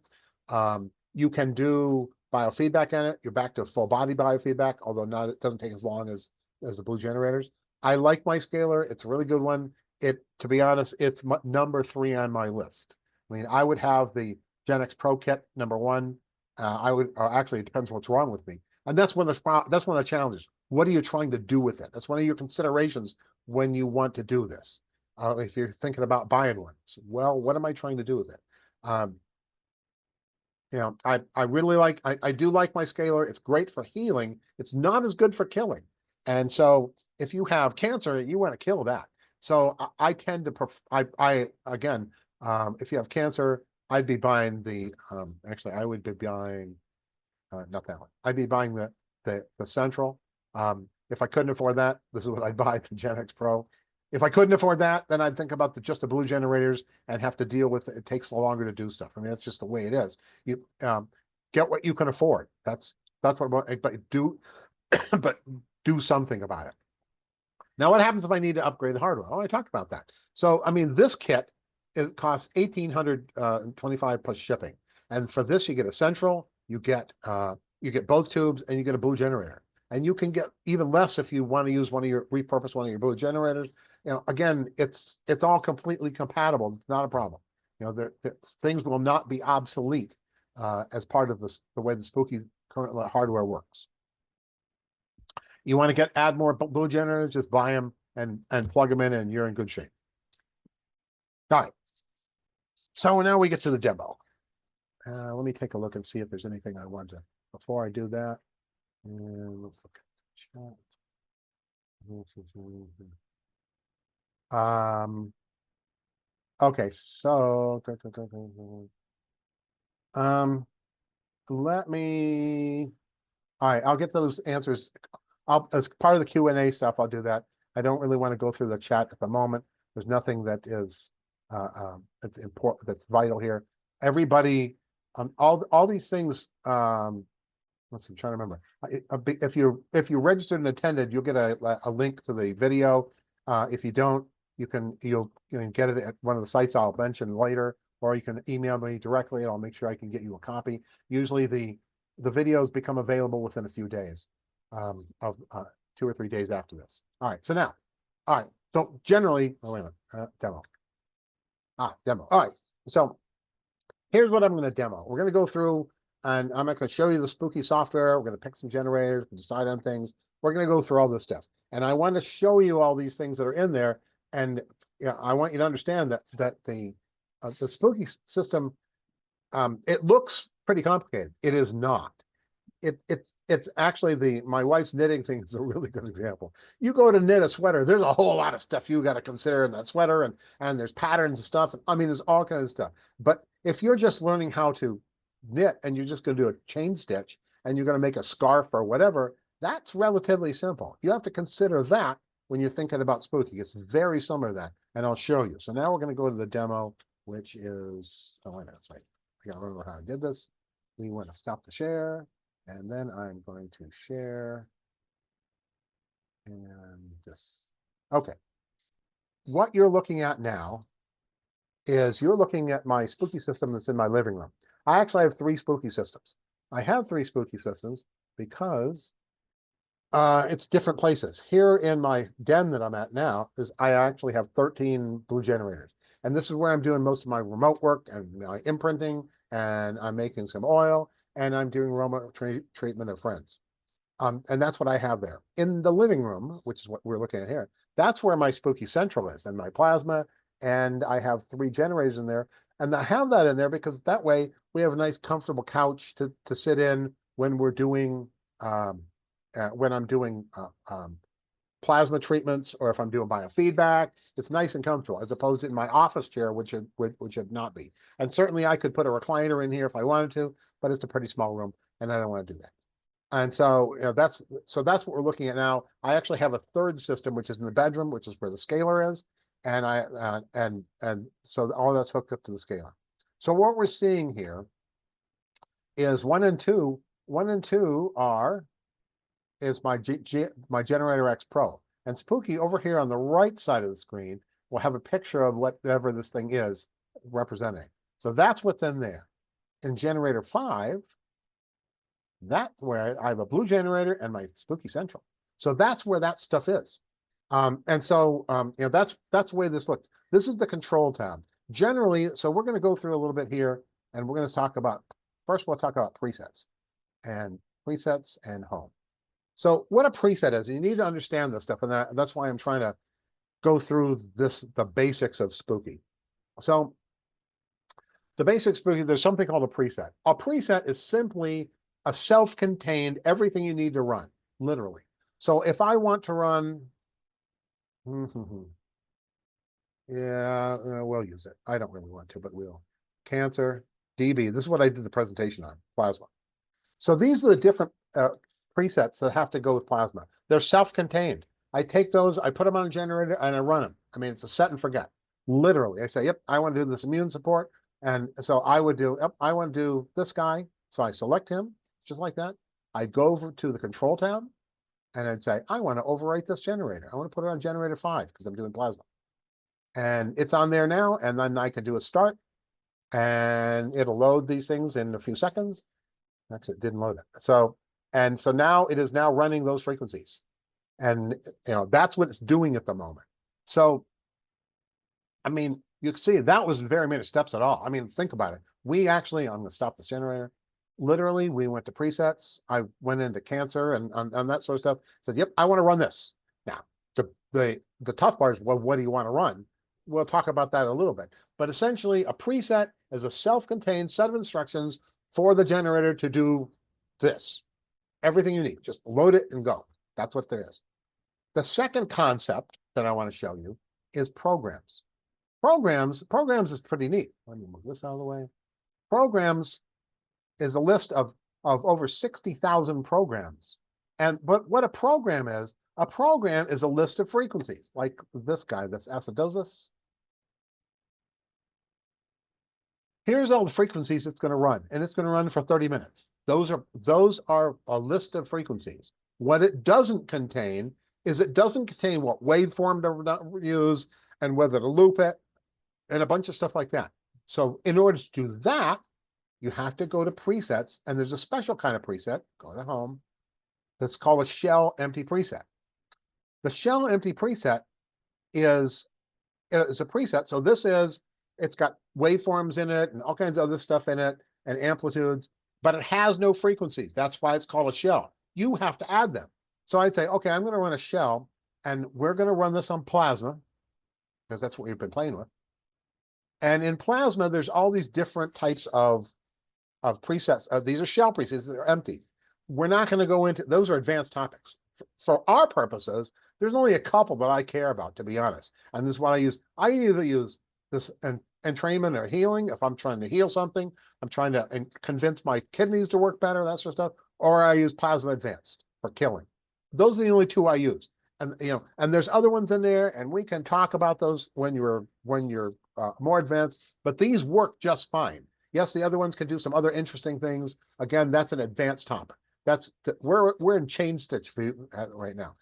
You can do biofeedback in it. You're back to full body biofeedback, although it doesn't take as long as the blue generators. I like my scalar. It's a really good one. To be honest, it's number 3 on my list. I mean, I would have the Gen X Pro Kit number 1. Actually, it depends what's wrong with me. And that's one of the challenges. What are you trying to do with it? That's one of your considerations when you want to do this. If you're thinking about buying one, well, what am I trying to do with it? I really I do like my scalar. It's great for healing. It's not as good for killing. And so if you have cancer, you want to kill that. So I tend to, if you have cancer, I'd be buying actually, I would be buying, not that one. I'd be buying the Central. If I couldn't afford that, this is what I'd buy, the Gen X Pro. If I couldn't afford that, then I'd think about just the blue generators and have to deal with it. It takes longer to do stuff. I mean, that's just the way it is. You get what you can afford. That's what, but do something about it. Now, what happens if I need to upgrade the hardware? Oh, I talked about that. So, I mean, this kit costs $1,825 plus shipping, and for this, you get a Central, you get both tubes, and you get a blue generator. And you can get even less if you want to repurpose one of your blue generators. Again, it's all completely compatible. It's not a problem. Things will not be obsolete as part of the way the Spooky current hardware works. You want to add more blue generators, just buy them and plug them in, and you're in good shape. All right. So now we get to the demo. Let me take a look and see if there's anything I want to. Before I do that, let's look at the chat. Okay, so let me. All right, I'll get those answers. As part of the Q&A stuff, I'll do that. I don't really want to go through the chat at the moment. There's nothing that is that's important, that's vital here. Everybody, all these things. Let's see, I'm trying to remember. If you registered and attended, you'll get a link to the video. If you don't, you can get it at one of the sites I'll mention later, or you can email me directly, and I'll make sure I can get you a copy. Usually, the videos become available within a few days. Of 2 or 3 days after this. All right, so now, all right, so generally, oh, wait a minute, demo. Demo. All right, so here's what I'm going to demo. We're going to go through, and I'm not going to show you the Spooky software. We're going to pick some generators, decide on things. We're going to go through all this stuff. And I want to show you all these things that are in there. And yeah, I want you to understand that the Spooky system, it looks pretty complicated. It is not. It's actually my wife's knitting thing is a really good example. You go to knit a sweater, there's a whole lot of stuff you got to consider in that sweater, and there's patterns and stuff. I mean, there's all kinds of stuff. But if you're just learning how to knit and you're just going to do a chain stitch and you're going to make a scarf or whatever, that's relatively simple. You have to consider that when you're thinking about Spooky. It's very similar to that, and I'll show you. So now we're going to go to the demo, which is, oh, wait a minute, that's right. I got to remember how I did this. We want to stop the share. And then I'm going to share and this. Okay. What you're looking at now is you're looking at my Spooky system that's in my living room. I actually have 3 Spooky systems. I have 3 Spooky systems because it's different places. Here in my den that I'm at now is I actually have 13 blue generators. And this is where I'm doing most of my remote work and my imprinting, and I'm making some oil, and I'm doing remote treatment of friends. And that's what I have there. In the living room, which is what we're looking at here, that's where my Spooky Central is, and my plasma, and I have 3 generators in there. And I have that in there because that way we have a nice comfortable couch to sit in when we're doing, when I'm doing plasma treatments, or if I'm doing biofeedback. It's nice and comfortable, as opposed to in my office chair, which should not be. And certainly I could put a recliner in here if I wanted to, but it's a pretty small room and I don't want to do that. And so, that's what we're looking at now. I actually have a 3rd system, which is in the bedroom, which is where the scaler is. And so all that's hooked up to the scaler. So what we're seeing here is 1 and 2. 1 and 2 is my Generator X Pro. And Spooky over here on the right side of the screen will have a picture of whatever this thing is representing. So that's what's in there. In Generator 5, that's where I have a blue generator and my Spooky Central. So that's where that stuff is. And so that's the way this looks. This is the control tab. Generally, so we're going to go through a little bit here, and we're going to talk about, first we'll talk about presets and home. So what a preset is, you need to understand this stuff, and that's why I'm trying to go through the basics of Spooky. So the basic Spooky, there's something called a preset. A preset is simply a self-contained everything you need to run, literally. So if I want to run, yeah, we'll use it. I don't really want to, but we'll. Cancer, DB, this is what I did the presentation on, plasma. So these are the different presets that have to go with plasma. They're self-contained. I take those, I put them on a generator, and I run them. I mean, it's a set and forget. Literally, I say, yep, I want to do this immune support. And so I would do, yep, I want to do this guy. So I select him, just like that. I go over to the control tab, and I'd say, I want to overwrite this generator. I want to put it on generator 5 because I'm doing plasma. And it's on there now, and then I can do a start, and it'll load these things in a few seconds. Actually, it didn't load it. So now it is now running those frequencies. And that's what it's doing at the moment. So, I mean, you can see that was very many steps at all. I mean, think about it. We actually, I'm going to stop this generator. Literally, we went to presets. I went into cancer and that sort of stuff. Said, yep, I want to run this. Now, the tough part is, well, what do you want to run? We'll talk about that a little bit. But essentially, a preset is a self-contained set of instructions for the generator to do this. Everything you need. Just load it and go. That's what there is. The second concept that I want to show you is programs. Programs is pretty neat. Let me move this out of the way. Programs is a list of over 60,000 programs. But what a program is a list of frequencies, like this guy, that's acidosis. Here's all the frequencies it's going to run, and it's going to run for 30 minutes. Those are a list of frequencies. What it doesn't contain is it doesn't contain what waveform to use and whether to loop it and a bunch of stuff like that. So in order to do that, you have to go to presets, and there's a special kind of preset, go to home, that's called a shell empty preset. The shell empty preset is a preset. So it's got waveforms in it and all kinds of other stuff in it and amplitudes, but it has no frequencies. That's why it's called a shell. You have to add them. So I'd say, okay, I'm going to run a shell, And we're going to run this on Plasma because that's what we've been playing with. And in Plasma, there's all these different types of presets. These are shell presets that are empty. We're not going to go into, those are advanced topics. For our purposes, there's only a couple that I care about, to be honest. And this is what I use. I either use this entrainment or healing if I'm trying to heal something, I'm trying to convince my kidneys to work better, that sort of stuff, or I use Plasma Advanced for killing. Those are the only two I use. And and there's other ones in there, and we can talk about those when you're more advanced. But these work just fine. Yes, the other ones can do some other interesting things. Again, that's an advanced topic. We're in chain stitch right now.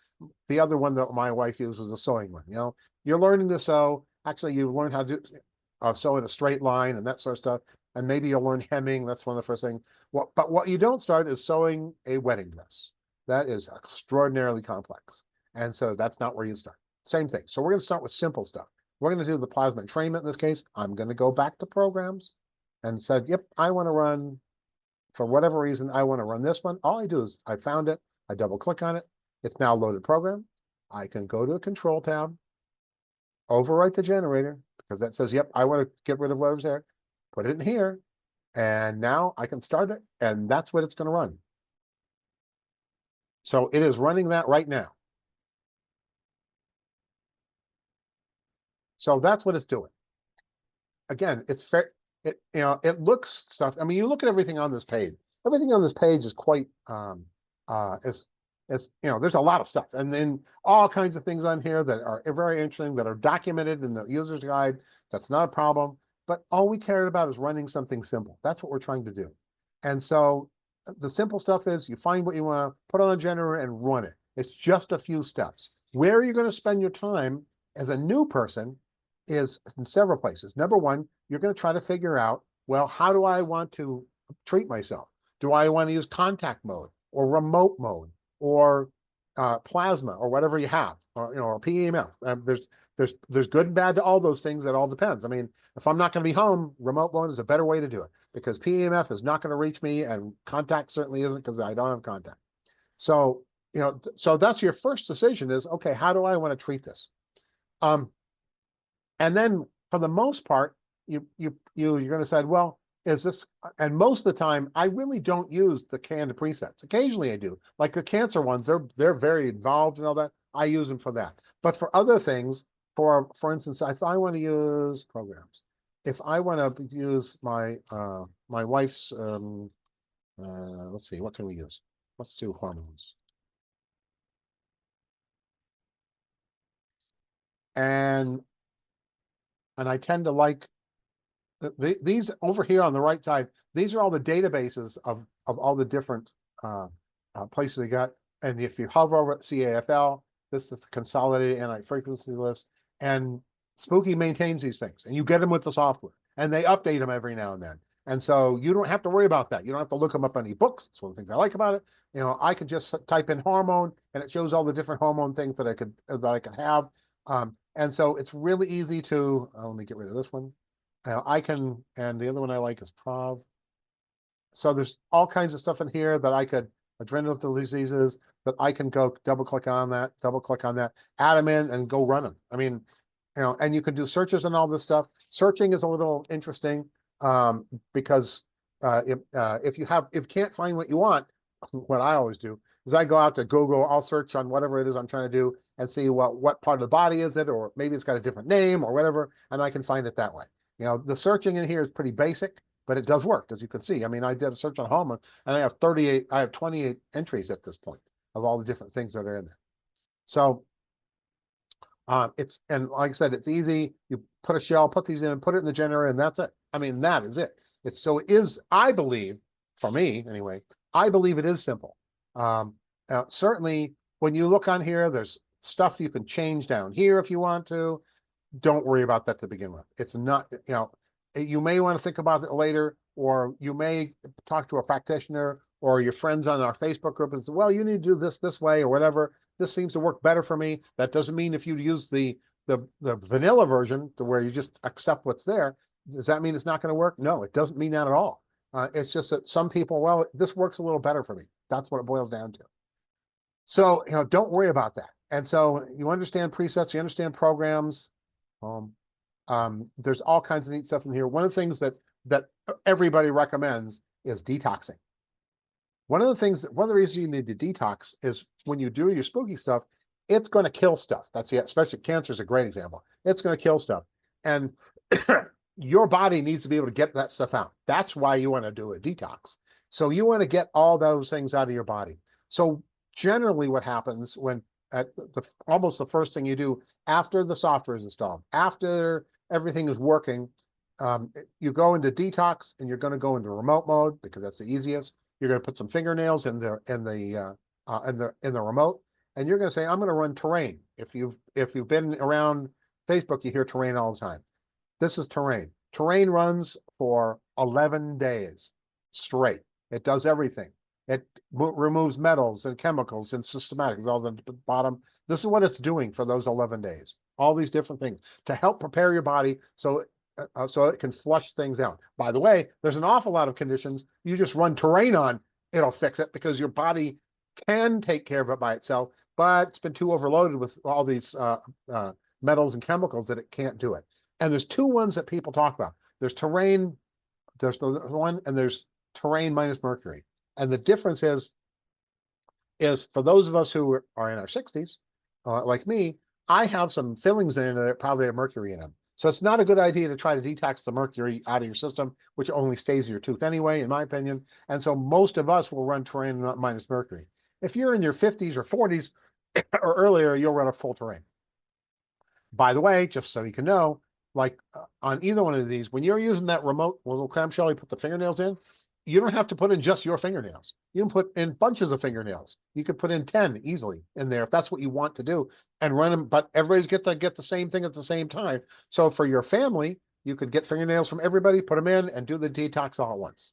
The other one that my wife used was a sewing one. You're learning to sew. Actually, you learn how to sew in a straight line and that sort of stuff. And maybe you'll learn hemming. That's one of the first things. But what you don't start is sewing a wedding dress. That is extraordinarily complex. And so that's not where you start. Same thing. So we're going to start with simple stuff. We're going to do the Plasma entrainment in this case. I'm going to go back to programs and said, yep, I want to run, for whatever reason, I want to run this one. All I do is I found it. I double click on it. It's now loaded program. I can go to the control tab, overwrite the generator, because that says, yep, I want to get rid of whatever's there, put it in here, and now I can start it, and that's what it's going to run. So it is running that right now. So that's what it's doing. Again, it's fair. It looks stuff. I mean, you look at everything on this page. Everything on this page is quite there's a lot of stuff, and then all kinds of things on here that are very interesting, that are documented in the user's guide. That's not a problem. But all we cared about is running something simple. That's what we're trying to do. And so the simple stuff is you find what you want to put on the generator and run it. It's just a few steps. Where are you going to spend your time as a new person is in several places. Number one, you're going to try to figure out, well, how do I want to treat myself? Do I want to use contact mode or remote mode or Plasma or whatever you have, or PEMF? There's good and bad to all those things. It all depends. I mean, if I'm not going to be home, remote mode is a better way to do it because PEMF is not going to reach me and contact certainly isn't because I don't have contact. So, so that's your first decision is, okay, how do I want to treat this? And then for the most part, you're going to say, well, is this, and most of the time, I really don't use the canned presets. Occasionally I do. Like the cancer ones, they're very involved and all that. I use them for that. But for other things, for instance, if I want to use programs, if I want to use my my wife's, let's see, what can we use? Let's do hormones. And I tend to like these over here on the right side. These are all the databases of all the different places they got. And if you hover over at CAFL, this is the consolidated anti-frequency list. And Spooky maintains these things, and you get them with the software, and they update them every now and then. And so you don't have to worry about that. You don't have to look them up in any books. It's one of the things I like about it. I could just type in hormone, and it shows all the different hormone things that I could have. And so it's really easy to, let me get rid of this one. And the other one I like is Prov. So there's all kinds of stuff in here that I could, adrenal diseases, that I can go double click on that, add them in and go run them. I mean, and you can do searches and all this stuff. Searching is a little interesting because if you can't find what you want, what I always do is I go out to Google, I'll search on whatever it is I'm trying to do and see what part of the body is it, or maybe it's got a different name or whatever, and I can find it that way. The searching in here is pretty basic, but it does work, as you can see. I mean, I did a search on home, and I have 28 entries at this point of all the different things that are in there. So and like I said, it's easy. You put a shell, put these in, and put it in the generator, and that's it. I mean, that is it. I believe, for me anyway, I believe it is simple. Certainly, when you look on here, there's stuff you can change down here if you want to. Don't worry about that to begin with. It's not, you may want to think about it later, or you may talk to a practitioner or your friends on our Facebook group and say, well, you need to do this way or whatever. This seems to work better for me. That doesn't mean if you use the vanilla version to where you just accept what's there, does that mean it's not going to work? No, it doesn't mean that at all. It's just that some people, well, this works a little better for me. That's what it boils down to. So, don't worry about that. And so you understand presets, you understand programs. There's all kinds of neat stuff in here. One of the things that everybody recommends is detoxing. One of the reasons you need to detox is when you do your spooky stuff, it's going to kill stuff. Especially cancer is a great example. It's going to kill stuff. And your body needs to be able to get that stuff out. That's why you want to do a detox. So you want to get all those things out of your body. So generally what happens when almost the first thing you do after the software is installed, after everything is working, you go into detox and you're going to go into remote mode because that's the easiest. You're going to put some fingernails in the remote, and you're going to say, I'm going to run terrain. If you've been around Facebook, you hear terrain all the time. This is terrain. Terrain runs for 11 days straight. It does everything. It removes metals and chemicals and systematics, all the bottom. This is what it's doing for those 11 days. All these different things to help prepare your body so it can flush things out. By the way, there's an awful lot of conditions you just run terrain on, it'll fix it because your body can take care of it by itself, but it's been too overloaded with all these metals and chemicals that it can't do it. And there's two ones that people talk about. There's terrain, there's the one, and there's terrain minus mercury. And the difference is for those of us who are in our 60s, like me, I have some fillings in there that probably have mercury in them. So it's not a good idea to try to detox the mercury out of your system, which only stays in your tooth anyway, in my opinion. And so most of us will run terrain minus mercury. If you're in your 50s or 40s or earlier, you'll run a full terrain. By the way, just so you can know, like on either one of these, when you're using that remote little clamshell you put the fingernails in, you don't have to put in just your fingernails. You can put in bunches of fingernails. You could put in 10 easily in there if that's what you want to do and run them, but everybody's get the same thing at the same time. So for your family, you could get fingernails from everybody, put them in and do the detox all at once.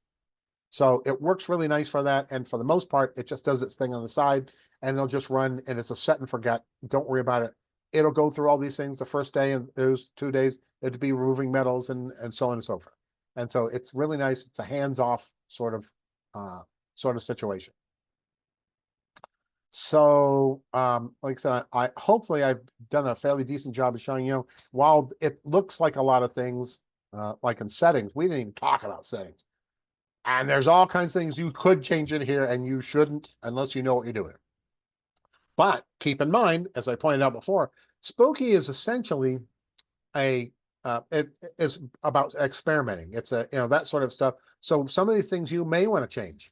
So it works really nice for that. And for the most part, it just does its thing on the side and it'll just run and it's a set and forget. Don't worry about it. It'll go through all these things the first day and there's 2 days. It'd be removing metals and so on and so forth. And so it's really nice. It's a hands-off sort of situation. So like I said, I hopefully I've done a fairly decent job of showing you, while it looks like a lot of things, like in settings, we didn't even talk about settings. And there's all kinds of things you could change in here and you shouldn't unless you know what you're doing. But keep in mind, as I pointed out before, Spooky is essentially it is about experimenting. It's that sort of stuff. So some of these things you may want to change.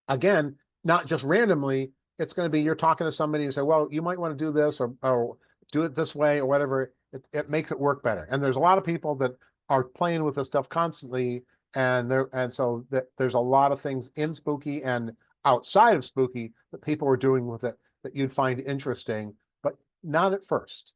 Again, not just randomly. It's going to be you're talking to somebody and say, well, you might want to do this or do it this way or whatever. It makes it work better. And there's a lot of people that are playing with this stuff constantly, and so there's a lot of things in Spooky and outside of Spooky that people are doing with it that you'd find interesting, but not at first.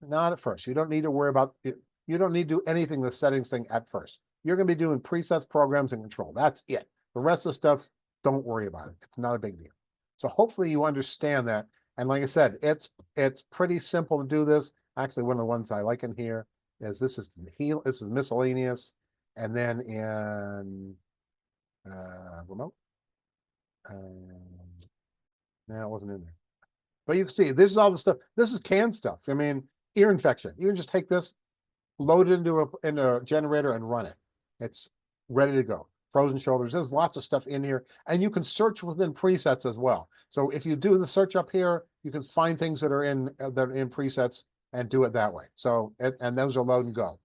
Not at first. You don't need to worry about it. You don't need to do anything the settings thing at first. You're going to be doing presets, programs, and control. That's it. The rest of the stuff, don't worry about it. It's not a big deal. So hopefully you understand that. And like I said, it's pretty simple to do this. Actually, one of the ones I like in here is this is miscellaneous, and then in remote. No, it wasn't in there. But you can see this is all the stuff. This is canned stuff. I mean, ear infection. You can just take this, load it into a generator and run it. It's ready to go. Frozen shoulders. There's lots of stuff in here, and you can search within presets as well. So if you do the search up here, you can find things that are in presets and do it that way. So and those are load and go.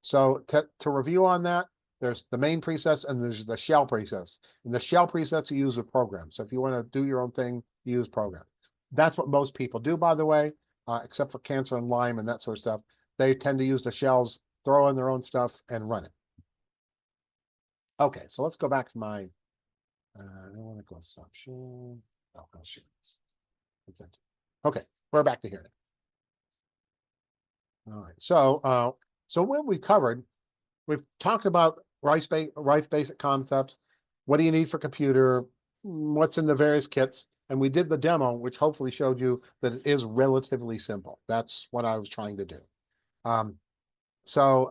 So to review on that, there's the main presets and there's the shell presets. And the shell presets you use with programs. So if you want to do your own thing, you use programs. That's what most people do, by the way, except for cancer and Lyme and that sort of stuff. They tend to use the shells, throw in their own stuff, and run it. Okay, so let's go back to my. I want to go stop sharing. Oh, I'll share this. Okay, we're back to here now. All right, so what we covered, we've talked about Rife basic concepts. What do you need for computer? What's in the various kits? And we did the demo, which hopefully showed you that it is relatively simple. That's what I was trying to do. So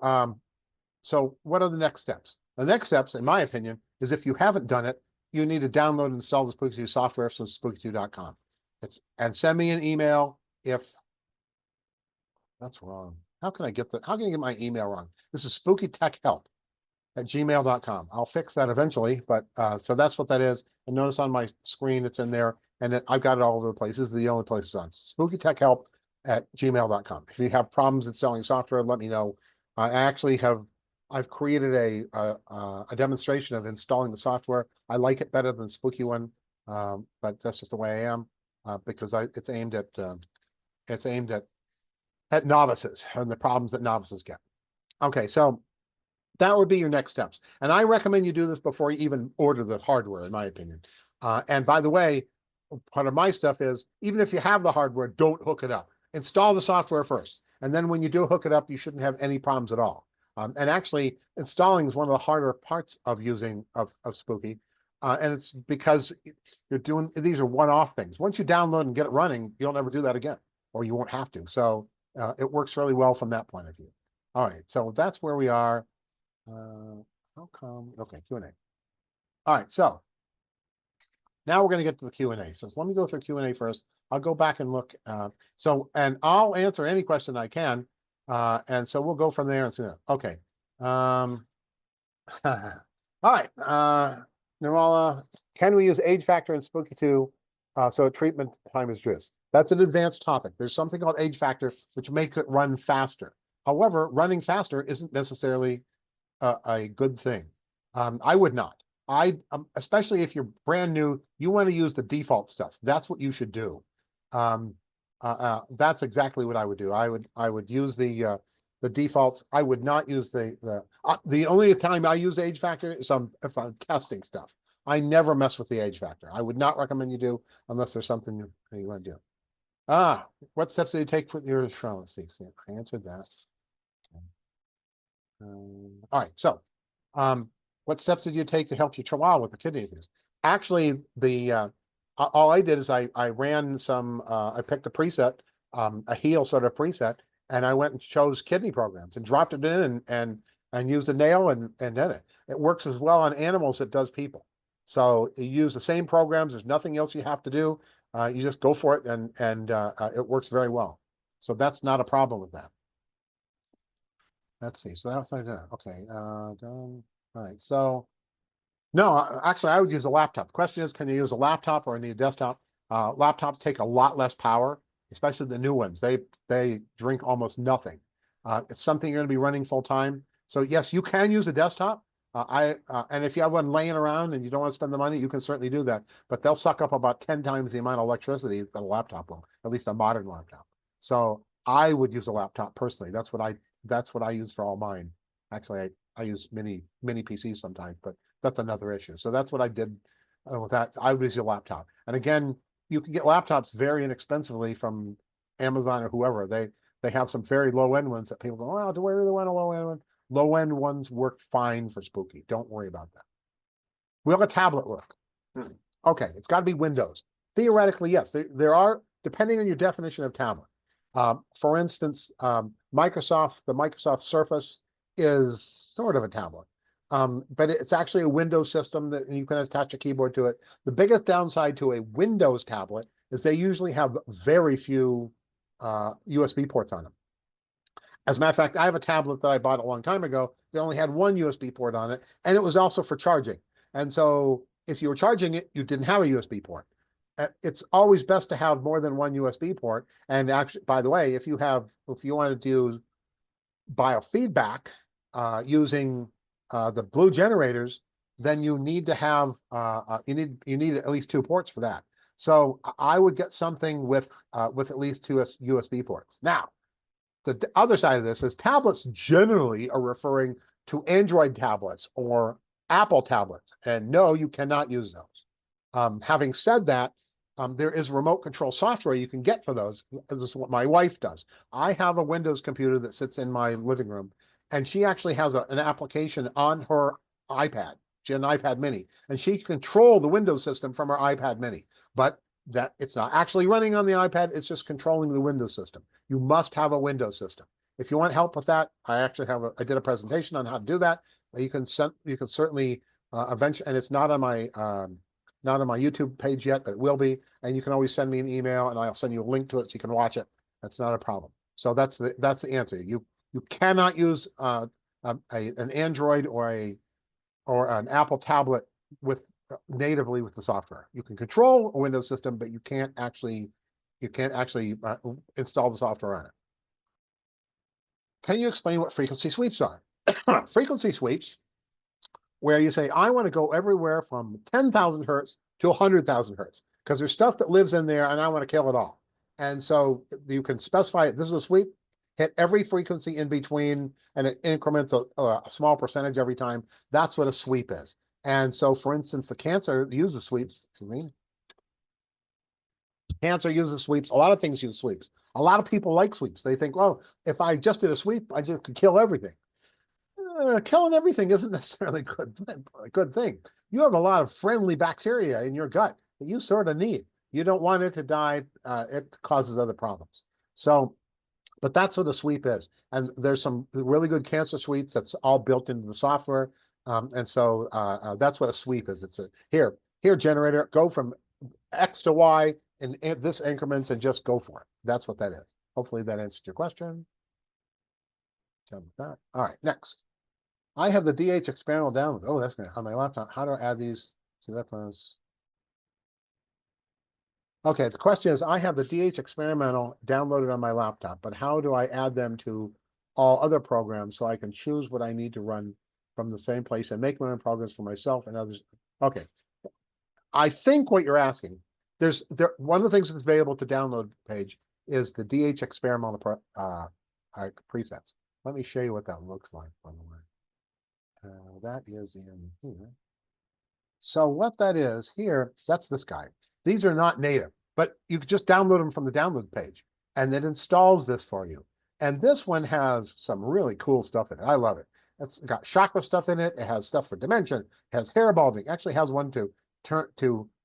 what are the next steps? The next steps, in my opinion, is if you haven't done it, you need to download and install the SpookyTube software from spooky2.com. And send me an email if that's wrong. How can I get my email wrong? This is spookytechhelp@gmail.com. I'll fix that eventually, but so that's what that is. And notice on my screen it's in there, and I've got it all over the place. This is the only place it's on. spookytechhelp@gmail.com. If you have problems installing software, let me know. I've created a demonstration of installing the software. I like it better than Spooky one, but that's just the way I am, because it's aimed at novices and the problems that novices get. Okay, so that would be your next steps. And I recommend you do this before you even order the hardware, in my opinion. And by the way, part of my stuff is, even if you have the hardware, don't hook it up. Install the software first. And then when you do hook it up, you shouldn't have any problems at all. And actually, installing is one of the harder parts of using of Spooky. And it's because these are one-off things. Once you download and get it running, you'll never do that again, or you won't have to. So it works really well from that point of view. All right, so that's where we are. How come? Okay, Q&A. All right, so now we're going to get to the Q&A. So let me go through Q&A first. I'll go back and look. And I'll answer any question I can. And so we'll go from there. And so, okay. All right. Nirmala, can we use age factor in Spooky 2 so treatment time is reduced? That's an advanced topic. There's something called age factor, which makes it run faster. However, running faster isn't necessarily a good thing. I would not. Especially if you're brand new, you want to use the default stuff. That's what you should do. That's exactly what I would do. I would use the defaults. I would not use the only time I use age factor is if I'm testing stuff. I never mess with the age factor. I would not recommend you do unless there's something you want to do. What steps do you take with your trial? Let's see. I answered that. All right. So, what steps did you take to help your chihuahua with the kidney issues? Actually, all I did is I ran some. I picked a preset, a heel sort of preset, and I went and chose kidney programs and dropped it in and used a nail and did it. It works as well on animals as it does people. So you use the same programs. There's nothing else you have to do. You just go for it, and it works very well. So that's not a problem with that. Let's see. So that's like that. Okay. Done. All right. So no, actually, I would use a laptop. The question is, can you use a laptop or need a desktop? Laptops take a lot less power, especially the new ones. They drink almost nothing. It's something you're going to be running full time. So yes, you can use a desktop. And if you have one laying around and you don't want to spend the money, you can certainly do that. But they'll suck up about 10 times the amount of electricity that a laptop will, at least a modern laptop. So I would use a laptop personally. That's what I use for all mine. Actually, I use mini PCs sometimes, but that's another issue. So that's what I did with that. I would use a laptop. And again, you can get laptops very inexpensively from Amazon or whoever. They have some very low end ones that people go, oh, do I really want a low end one? Low end ones work fine for Spooky. Don't worry about that. Will a tablet work? Okay, it's got to be Windows. Theoretically, yes. There are, depending on your definition of tablet. For instance, the Microsoft Surface is sort of a tablet, but it's actually a Windows system that you can attach a keyboard to it. The biggest downside to a Windows tablet is they usually have very few USB ports on them. As a matter of fact, I have a tablet that I bought a long time ago that only had one USB port on it, and it was also for charging. And so if you were charging it, you didn't have a USB port. It's always best to have more than one USB port. And actually, by the way, if you wanted to use biofeedback using the Blue generators, then you need to have you need at least 2 ports for that. So I would get something with at least 2 USB ports. Now, the other side of this is tablets generally are referring to Android tablets or Apple tablets, and no, you cannot use those. Having said that, there is remote control software you can get for those. This is what my wife does. I have a Windows computer that sits in my living room, and she actually has an application on her iPad. She has an iPad mini, and she can control the Windows system from her iPad mini. But that it's not actually running on the iPad, it's just controlling the Windows system. You must have a Windows system. If you want help with that, I did a presentation on how to do that. You can certainly eventually, and it's not on my not on my YouTube page yet, but it will be. And you can always send me an email and I'll send you a link to it so you can watch it. That's not a problem. So that's the answer. You cannot use an Android or an Apple tablet with natively with the software. You can control a Windows system, but you can't actually install the software on it. Can you explain what frequency sweeps are? Frequency sweeps, where you say, I want to go everywhere from 10,000 hertz to 100,000 hertz, because there's stuff that lives in there and I want to kill it all. And so you can specify it. This is a sweep, hit every frequency in between, and it increments a small percentage every time. That's what a sweep is. And so, for instance, the Cancer uses sweeps. Cancer uses sweeps. A lot of things use sweeps. A lot of people like sweeps. They think, well, if I just did a sweep, I just could kill everything. Killing everything isn't necessarily a good thing. You have a lot of friendly bacteria in your gut that you sort of need. You don't want it to die. It causes other problems. So, but that's what a sweep is. And there's some really good cancer sweeps that's all built into the software. And so that's what a sweep is. It's here generator, go from X to Y in this increments and just go for it. That's what that is. Hopefully that answered your question. Done with that. All right, next. I have the DH experimental download. Oh, that's great. On my laptop. How do I add these to that plans? Okay, the question is, I have the DH experimental downloaded on my laptop, but how do I add them to all other programs so I can choose what I need to run from the same place and make my own programs for myself and others? Okay. I think what you're asking, one of the things that's available to download page is the DH experimental presets. Let me show you what that looks like, by the way. That is in here. So what that is here, that's this guy. These are not native, but you can just download them from the download page, and it installs this for you. And this one has some really cool stuff in it. I love it. It's got chakra stuff in it. It has stuff for dimension. It has hair balding. Actually has one to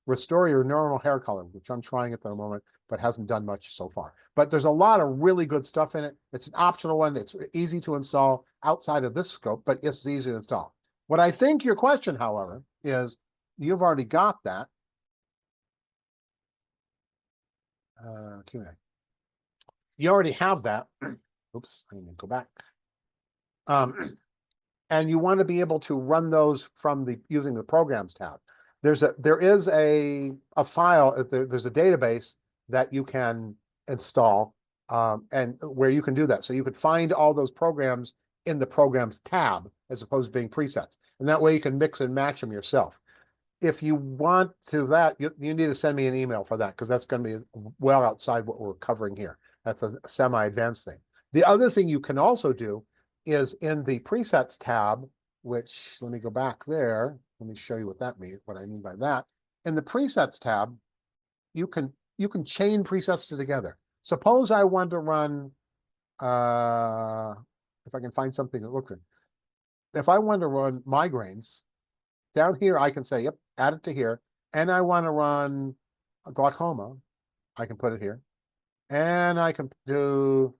restore your normal hair color, which I'm trying at the moment, but hasn't done much so far. But there's a lot of really good stuff in it. It's an optional one. It's easy to install outside of this scope, but it's easy to install. What I think your question, however, is you've already got that. Q&A. You already have that. Oops, I need to go back. And you want to be able to run those from using the Programs tab. There is a file. There's a database that you can install, and where you can do that. So you could find all those programs in the Programs tab as opposed to being presets, and that way you can mix and match them yourself. If you want to that, you need to send me an email for that, because that's going to be well outside what we're covering here. That's a semi-advanced thing. The other thing you can also do is in the presets tab, which, let me go back there. Let me show you what I mean by that. In the presets tab, you can chain presets together. Suppose I want to run, if I can find something that looks good. If I want to run migraines, down here I can say, yep, add it to here. And I want to run a glaucoma, I can put it here. And I can do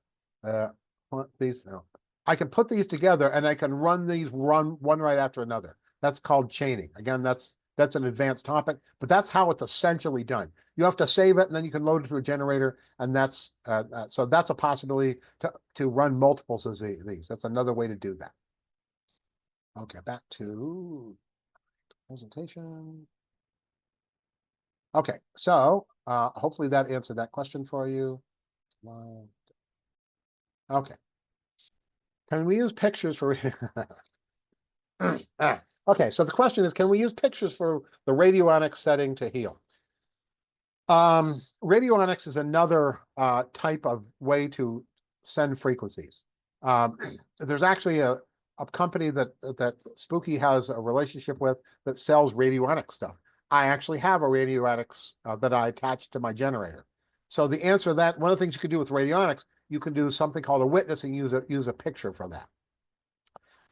these. No. I can put these together and I can run these one right after another. That's called chaining. Again, that's an advanced topic, but that's how it's essentially done. You have to save it and then you can load it to a generator, and that's so that's a possibility to run multiples of these. That's another way to do that. Okay, back to presentation. Okay, so hopefully that answered that question for you. Okay. Can we use pictures for okay, so the question is, can we use pictures for the radionics setting to heal? Radionics is another type of way to send frequencies. There's actually a company that Spooky has a relationship with that sells radionic stuff. I actually have a radionics that I attached to my generator. So the answer to that, one of the things you can do with radionics, you can do something called a witness and use a picture for that.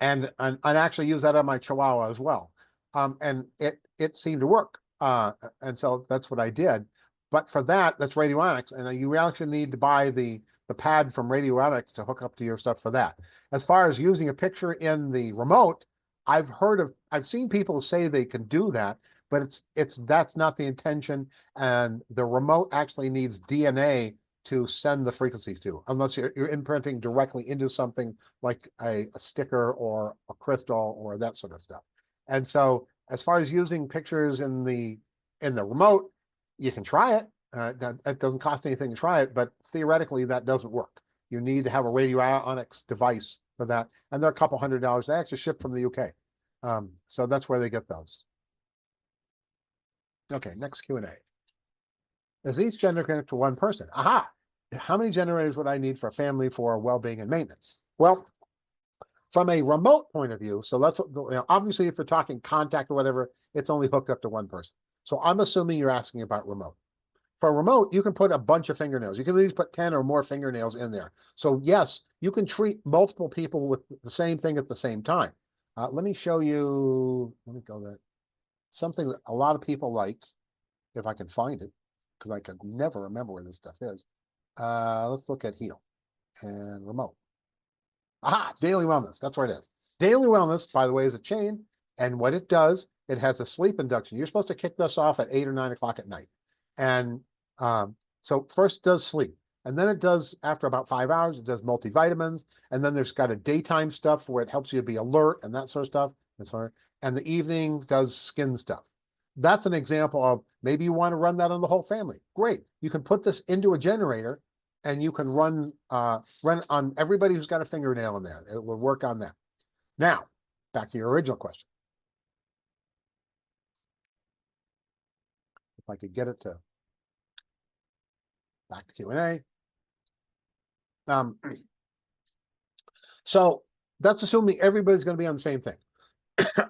And actually use that on my Chihuahua as well. And it seemed to work. And so that's what I did. But for that's radionics, and you actually need to buy the pad from Radionics to hook up to your stuff for that. As far as using a picture in the remote, I've seen people say they can do that, but that's not the intention. And the remote actually needs DNA to send the frequencies to, unless you're imprinting directly into something like a sticker or a crystal or that sort of stuff. And so as far as using pictures in the remote, you can try it. It doesn't cost anything to try it, but theoretically that doesn't work. You need to have a radionics device for that, and they're a couple $100. They actually ship from the UK, so that's where they get those. Okay, next Q&A. Is each generator to one person? Aha! How many generators would I need for a family for well-being and maintenance? Well, from a remote point of view, so let's, obviously if you're talking contact or whatever, it's only hooked up to one person. So I'm assuming you're asking about remote. For a remote, you can put a bunch of fingernails. You can at least put 10 or more fingernails in there. So yes, you can treat multiple people with the same thing at the same time. Let me show you, let me go there. Something that a lot of people like, if I can find it, because I can never remember where this stuff is. Let's look at Heal and remote. Aha, Daily Wellness, that's where it is. Daily Wellness, by the way, is a chain, and what it does, it has a sleep induction. You're supposed to kick this off at 8 or 9 o'clock at night. And so first does sleep, and then it does, after about 5 hours, it does multivitamins, and then there's got a daytime stuff where it helps you to be alert and that sort of stuff. And the evening does skin stuff. That's an example of maybe you want to run that on the whole family. Great. You can put this into a generator and you can run on everybody who's got a fingernail in there. It will work on that. Now, back to your original question. If I could get it to back to Q&A. So that's assuming everybody's going to be on the same thing.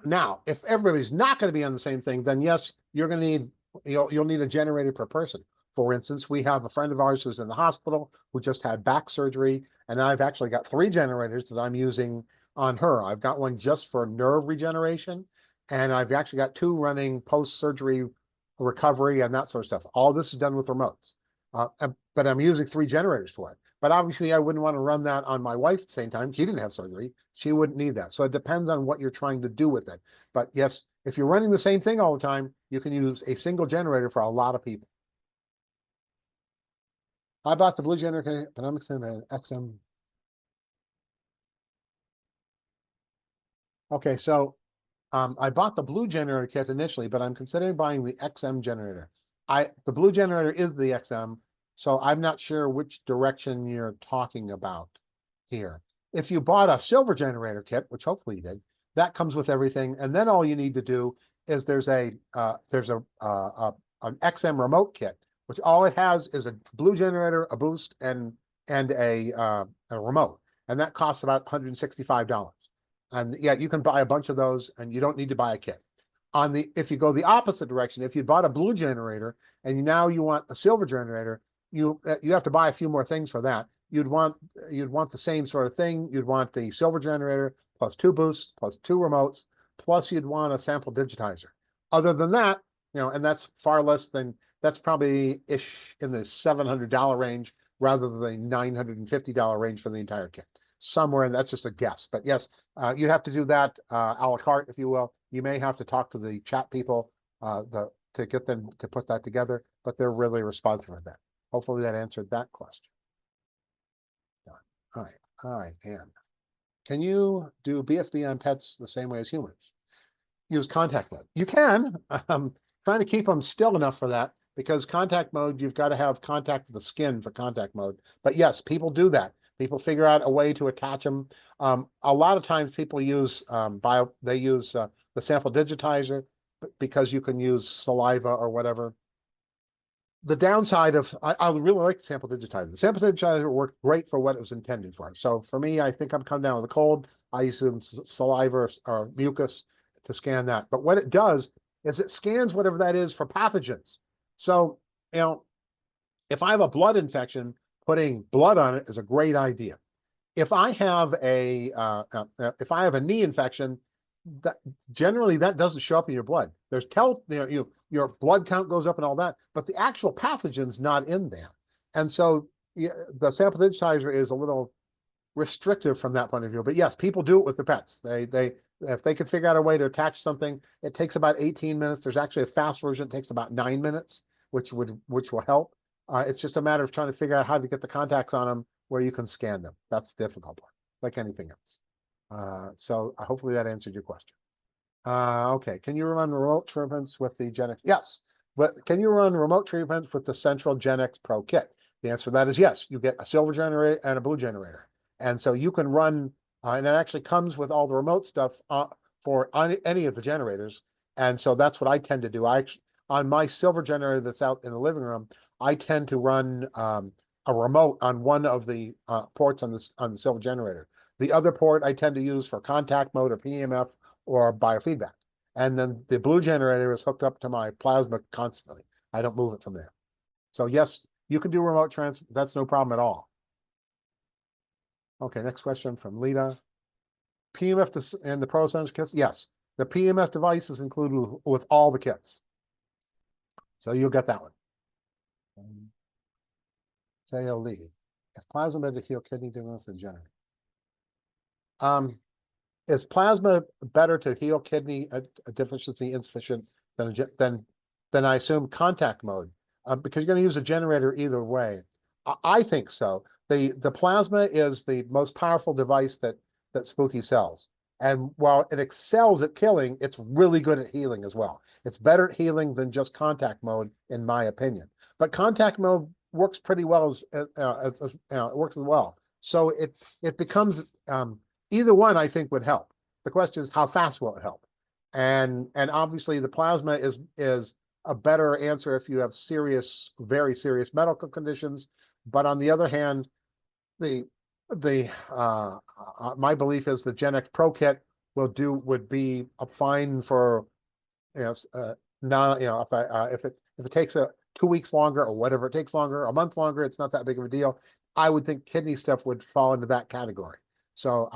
Now, if everybody's not going to be on the same thing, then yes, you're going to need, you'll need a generator per person. For instance, we have a friend of ours who's in the hospital who just had back surgery, and I've actually got 3 generators that I'm using on her. I've got one just for nerve regeneration, and I've actually got 2 running post-surgery recovery and that sort of stuff. All this is done with remotes, but I'm using 3 generators for it. But obviously, I wouldn't want to run that on my wife at the same time. She didn't have surgery. She wouldn't need that. So it depends on what you're trying to do with it. But yes, if you're running the same thing all the time, you can use a single generator for a lot of people. I bought the blue generator, and I'm an XM. Okay, so I bought the blue generator kit initially, but I'm considering buying the XM generator. The blue generator is the XM, so I'm not sure which direction you're talking about here. If you bought a silver generator kit, which hopefully you did, that comes with everything, and then all you need to do is there's an XM remote kit, which all it has is a blue generator, a boost, and a remote, and that costs about $165. And yeah, you can buy a bunch of those, and you don't need to buy a kit. If you go the opposite direction, if you bought a blue generator and now you want a silver generator, you have to buy a few more things for that. You'd want the same sort of thing. You'd want the silver generator plus 2 boosts plus 2 remotes, plus you'd want a sample digitizer. Other than that, and that's far less than, that's probably ish in the $700 range rather than the $950 range for the entire kit. Somewhere, and that's just a guess. But yes, you'd have to do that a la carte, if you will. You may have to talk to the chat people to get them to put that together, but they're really responsive for that. Hopefully that answered that question. Done. All right, and can you do BFB on pets the same way as humans? Use contact mode. You can. Trying to keep them still enough for that, because contact mode, you've got to have contact with the skin for contact mode. But yes, people do that. People figure out a way to attach them. A lot of times people use the sample digitizer because you can use saliva or whatever. The downside of, I really like the sample digitizer. The sample digitizer worked great for what it was intended for. So for me, I think I'm coming down with a cold. I use some saliva or mucus to scan that. But what it does is it scans whatever that is for pathogens. So, if I have a blood infection, putting blood on it is a great idea. If I have a knee infection, generally that doesn't show up in your blood. There's your blood count goes up and all that, but the actual pathogen's not in there. And so the sample digitizer is a little restrictive from that point of view. But yes, people do it with their pets. If they could figure out a way to attach something, it takes about 18 minutes. There's actually a fast version that takes about 9 minutes, which will help. It's just a matter of trying to figure out how to get the contacts on them where you can scan them. That's the difficult part, like anything else. So hopefully that answered your question. Okay, can you run remote treatments with the GenX? Yes, but can you run remote treatments with the central GenX Pro kit? The answer to that is yes. You get a silver generator and a blue generator. And so you can run, and it actually comes with all the remote stuff for any of the generators. And so that's what I tend to do. On my silver generator that's out in the living room, I tend to run a remote on one of the ports on the silver generator. The other port I tend to use for contact mode or PEMF or biofeedback. And then the blue generator is hooked up to my plasma constantly. I don't move it from there. So yes, you can do remote transfer. That's no problem at all. Okay, next question from Lita. PEMF and the Pro Essential kits? Yes, the PEMF device is included with all the kits. So you'll get that one. Theo Lee. Is plasma better to heal kidney disease than generator? Is plasma better to heal kidney deficiency insufficient than I assume contact mode? Because you're going to use a generator either way. I think so. The plasma is the most powerful device that Spooky sells. And while it excels at killing, it's really good at healing as well. It's better at healing than just contact mode, in my opinion. But contact mode works pretty well it works well. So it becomes either one, I think, would help. The question is, how fast will it help? And obviously, the plasma is a better answer if you have very serious medical conditions. But on the other hand, my belief is the GenX Pro kit would be fine for if it takes 2 weeks longer or whatever it takes longer, a month longer, it's not that big of a deal. I would think kidney stuff would fall into that category. So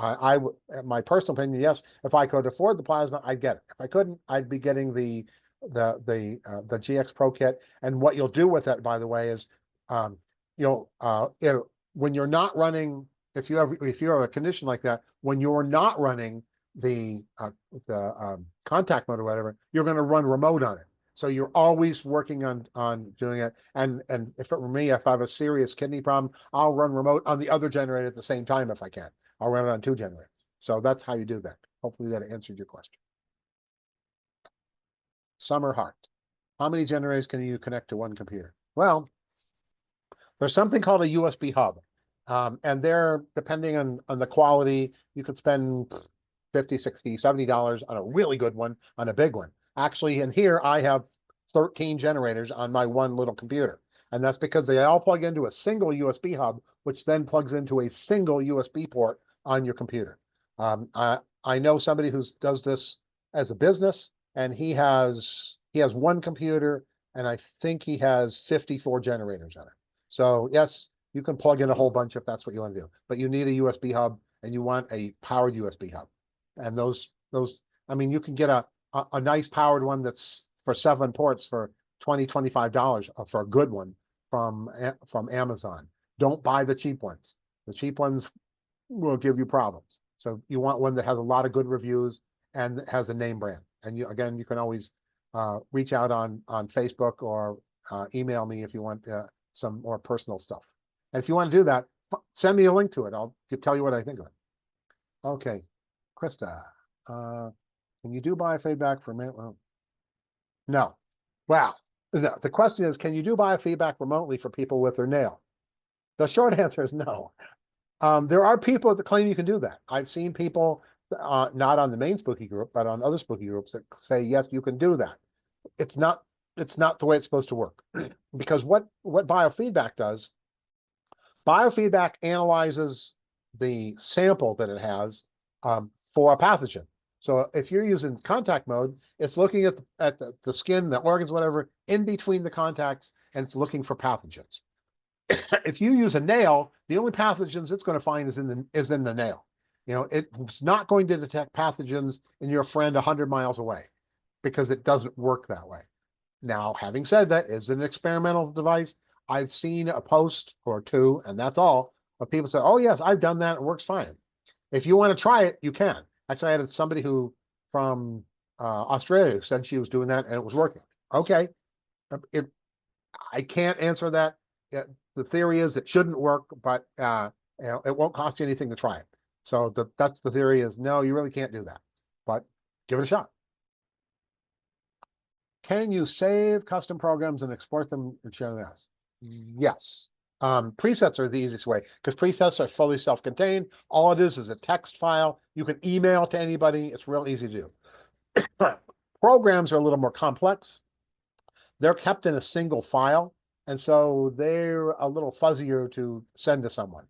my personal opinion, yes, if I could afford the plasma, I'd get it. If I couldn't, I'd be getting the GX Pro kit. And what you'll do with it, by the way, is when you're not running, if you have a condition like that, when you're not running the contact mode or whatever, you're going to run remote on it. So you're always working on doing it. And if it were me, if I have a serious kidney problem, I'll run remote on the other generator at the same time if I can. I'll run it on 2 generators. So that's how you do that. Hopefully that answered your question. Summer Hart. How many generators can you connect to one computer? Well, there's something called a USB hub. And they're, depending on the quality, you could spend $50, $60, $70 on a really good one, on a big one. Actually, in here, I have 13 generators on my one little computer. And that's because they all plug into a single USB hub, which then plugs into a single USB port on your computer. I know somebody who does this as a business, and he has one computer, and I think he has 54 generators on it. So yes, you can plug in a whole bunch if that's what you want to do, but you need a USB hub, and you want a powered USB hub. And those, I mean, you can get a nice powered one that's for 7 ports for $20, $25 for a good one from Amazon. Don't buy the cheap ones. The cheap ones will give you problems. So you want one that has a lot of good reviews and has a name brand. And you can always reach out on Facebook or email me if you want some more personal stuff. And if you want to do that, send me a link to it. I'll tell you what I think of it. Okay, Krista, can you do biofeedback for me? Well, no. Wow. The question is, can you do biofeedback remotely for people with their nail? The short answer is no. There are people that claim you can do that. I've seen people, not on the main Spooky group, but on other Spooky groups that say, yes, you can do that. It's not the way it's supposed to work. Because what biofeedback does, biofeedback analyzes the sample that it has for a pathogen. So if you're using contact mode, it's looking at the skin, the organs, whatever, in between the contacts, and it's looking for pathogens. If you use a nail, the only pathogens it's going to find is in the nail. It's not going to detect pathogens in your friend 100 miles away, because it doesn't work that way. Now, having said that, it's an experimental device. I've seen a post or 2, and that's all, but people say, oh yes, I've done that, it works fine. If you want to try it, you can. Actually, I had somebody who from Australia said she was doing that and it was working. Okay, it I can't answer that. The theory is it shouldn't work, but it won't cost you anything to try it. So that's the theory is no, you really can't do that, but give it a shot. Can you save custom programs and export them and share them as? Yes. Presets are the easiest way because presets are fully self-contained. All it is a text file. You can email to anybody. It's real easy to do. Programs are a little more complex. They're kept in a single file, and so they're a little fuzzier to send to someone.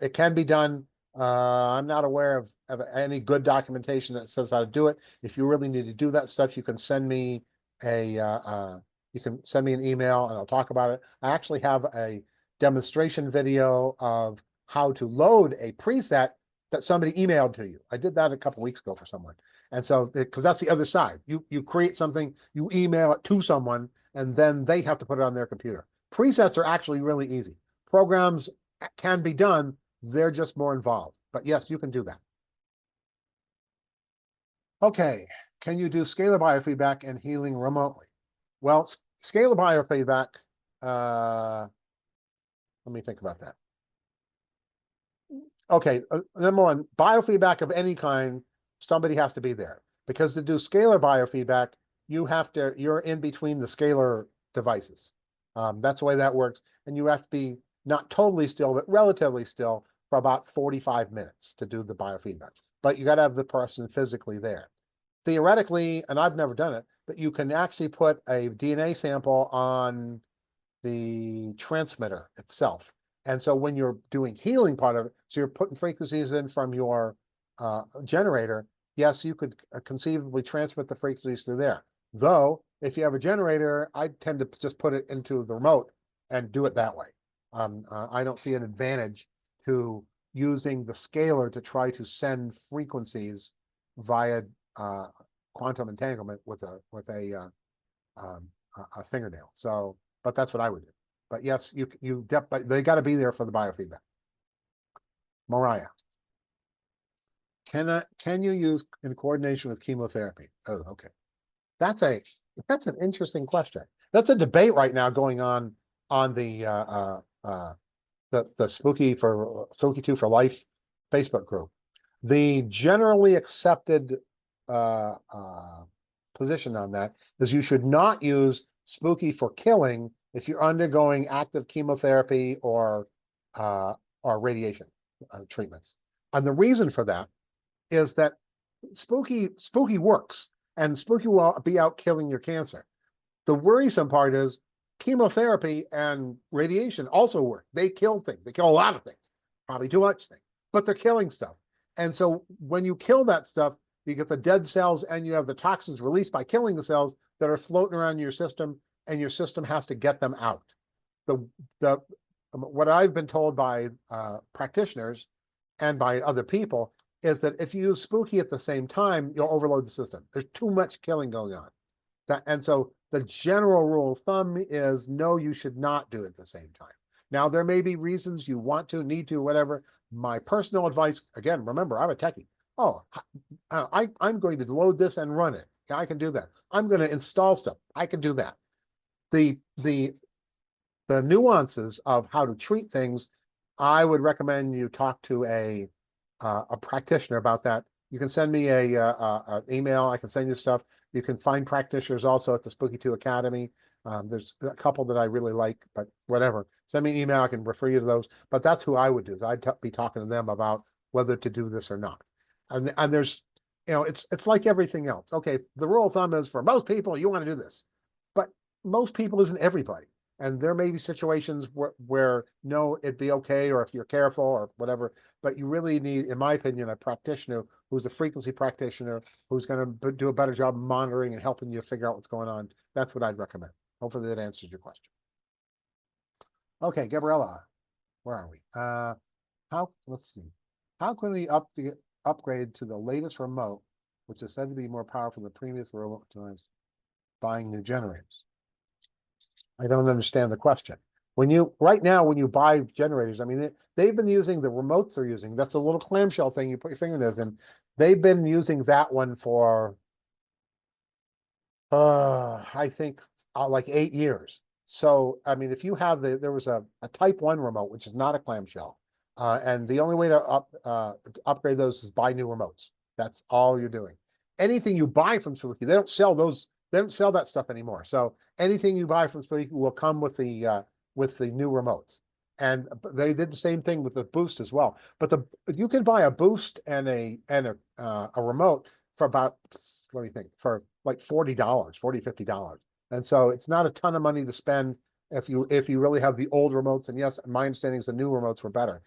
It can be done. I'm not aware of any good documentation that says how to do it. If you really need to do that stuff, you can send me an email and I'll talk about it. I actually have a demonstration video of how to load a preset that somebody emailed to you. I did that a couple weeks ago for someone. And so, because that's the other side, you create something, you email it to someone, and then they have to put it on their computer. Presets are actually really easy. Programs can be done, they're just more involved. But yes, you can do that. Okay, can you do scalar biofeedback and healing remotely? Well, scalar biofeedback, let me think about that. Okay, number one, biofeedback of any kind, somebody has to be there. Because to do scalar biofeedback, you're in between the scalar devices. That's the way that works. And you have to be not totally still, but relatively still for about 45 minutes to do the biofeedback. But you got to have the person physically there. Theoretically, and I've never done it, but you can actually put a DNA sample on the transmitter itself. And so when you're doing healing part of it, so you're putting frequencies in from your generator, yes, you could conceivably transmit the frequencies through there. Though, if you have a generator, I tend to just put it into the remote and do it that way. I don't see an advantage to using the scalar to try to send frequencies via quantum entanglement with a fingernail. So, but that's what I would do. But yes, they got to be there for the biofeedback. Mariah, can you use in coordination with chemotherapy? Oh, okay. That's an interesting question. That's a debate right now going on the Spooky 2 for Life Facebook group. The generally accepted position on that is you should not use Spooky for killing if you're undergoing active chemotherapy or radiation treatments. And the reason for that is that Spooky works, and Spooky will be out killing your cancer. The worrisome part is chemotherapy and radiation also work. They kill things. They kill a lot of things, probably too much things, but they're killing stuff. And so when you kill that stuff, you get the dead cells and you have the toxins released by killing the cells that are floating around your system, and your system has to get them out. What I've been told by practitioners and by other people is that if you use Spooky at the same time, you'll overload the system. There's too much killing going on. And so the general rule of thumb is no, you should not do it at the same time. Now, there may be reasons you want to, need to, whatever. My personal advice, again, remember, I'm a techie. Oh, I'm going to load this and run it. I can do that. I'm going to install stuff. I can do that. The nuances of how to treat things, I would recommend you talk to a practitioner about that. You can send me an email. I can send you stuff. You can find practitioners also at the Spooky 2 Academy. There's a couple that I really like, but whatever. Send me an email. I can refer you to those. But that's who I would do. I'd be talking to them about whether to do this or not. And there's, it's like everything else. Okay, the rule of thumb is for most people, you want to do this. But most people isn't everybody. And there may be situations where no, it'd be okay, or if you're careful or whatever, but you really need, in my opinion, a practitioner who's a frequency practitioner who's going to do a better job of monitoring and helping you figure out what's going on. That's what I'd recommend. Hopefully that answers your question. Okay, Gabriella, where are we? Let's see. How can we upgrade to the latest remote, which is said to be more powerful than previous remote times, buying new generators? I don't understand the question. Right now, when you buy generators, I mean, they've been using the remotes they're using. That's a little clamshell thing you put your fingernails in. They've been using that one for, I think, like 8 years. So, I mean, if you have there was a Type 1 remote, which is not a clamshell. And the only way to upgrade those is buy new remotes. That's all you're doing. Anything you buy from Spooky, they don't sell those, they don't sell that stuff anymore. So anything you buy from Spooky will come with the new remotes. And they did the same thing with the Boost as well. But you can buy a Boost and a remote for about, let me think, for like $40, $50. And so it's not a ton of money to spend if you really have the old remotes. And yes, my understanding is the new remotes were better.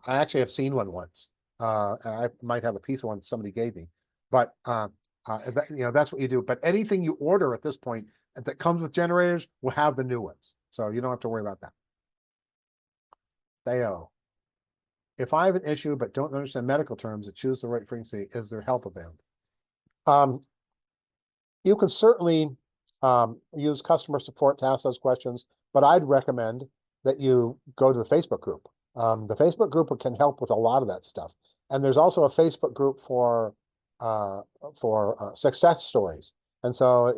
I actually have seen one once. I might have a piece of one somebody gave me, but that's what you do. But anything you order at this point that comes with generators will have the new ones, so you don't have to worry about that. Theo, if I have an issue but don't understand medical terms and choose the right frequency, is there help available? You can certainly use customer support to ask those questions, but I'd recommend that you go to the Facebook group. The Facebook group can help with a lot of that stuff. And there's also a Facebook group for success stories. And so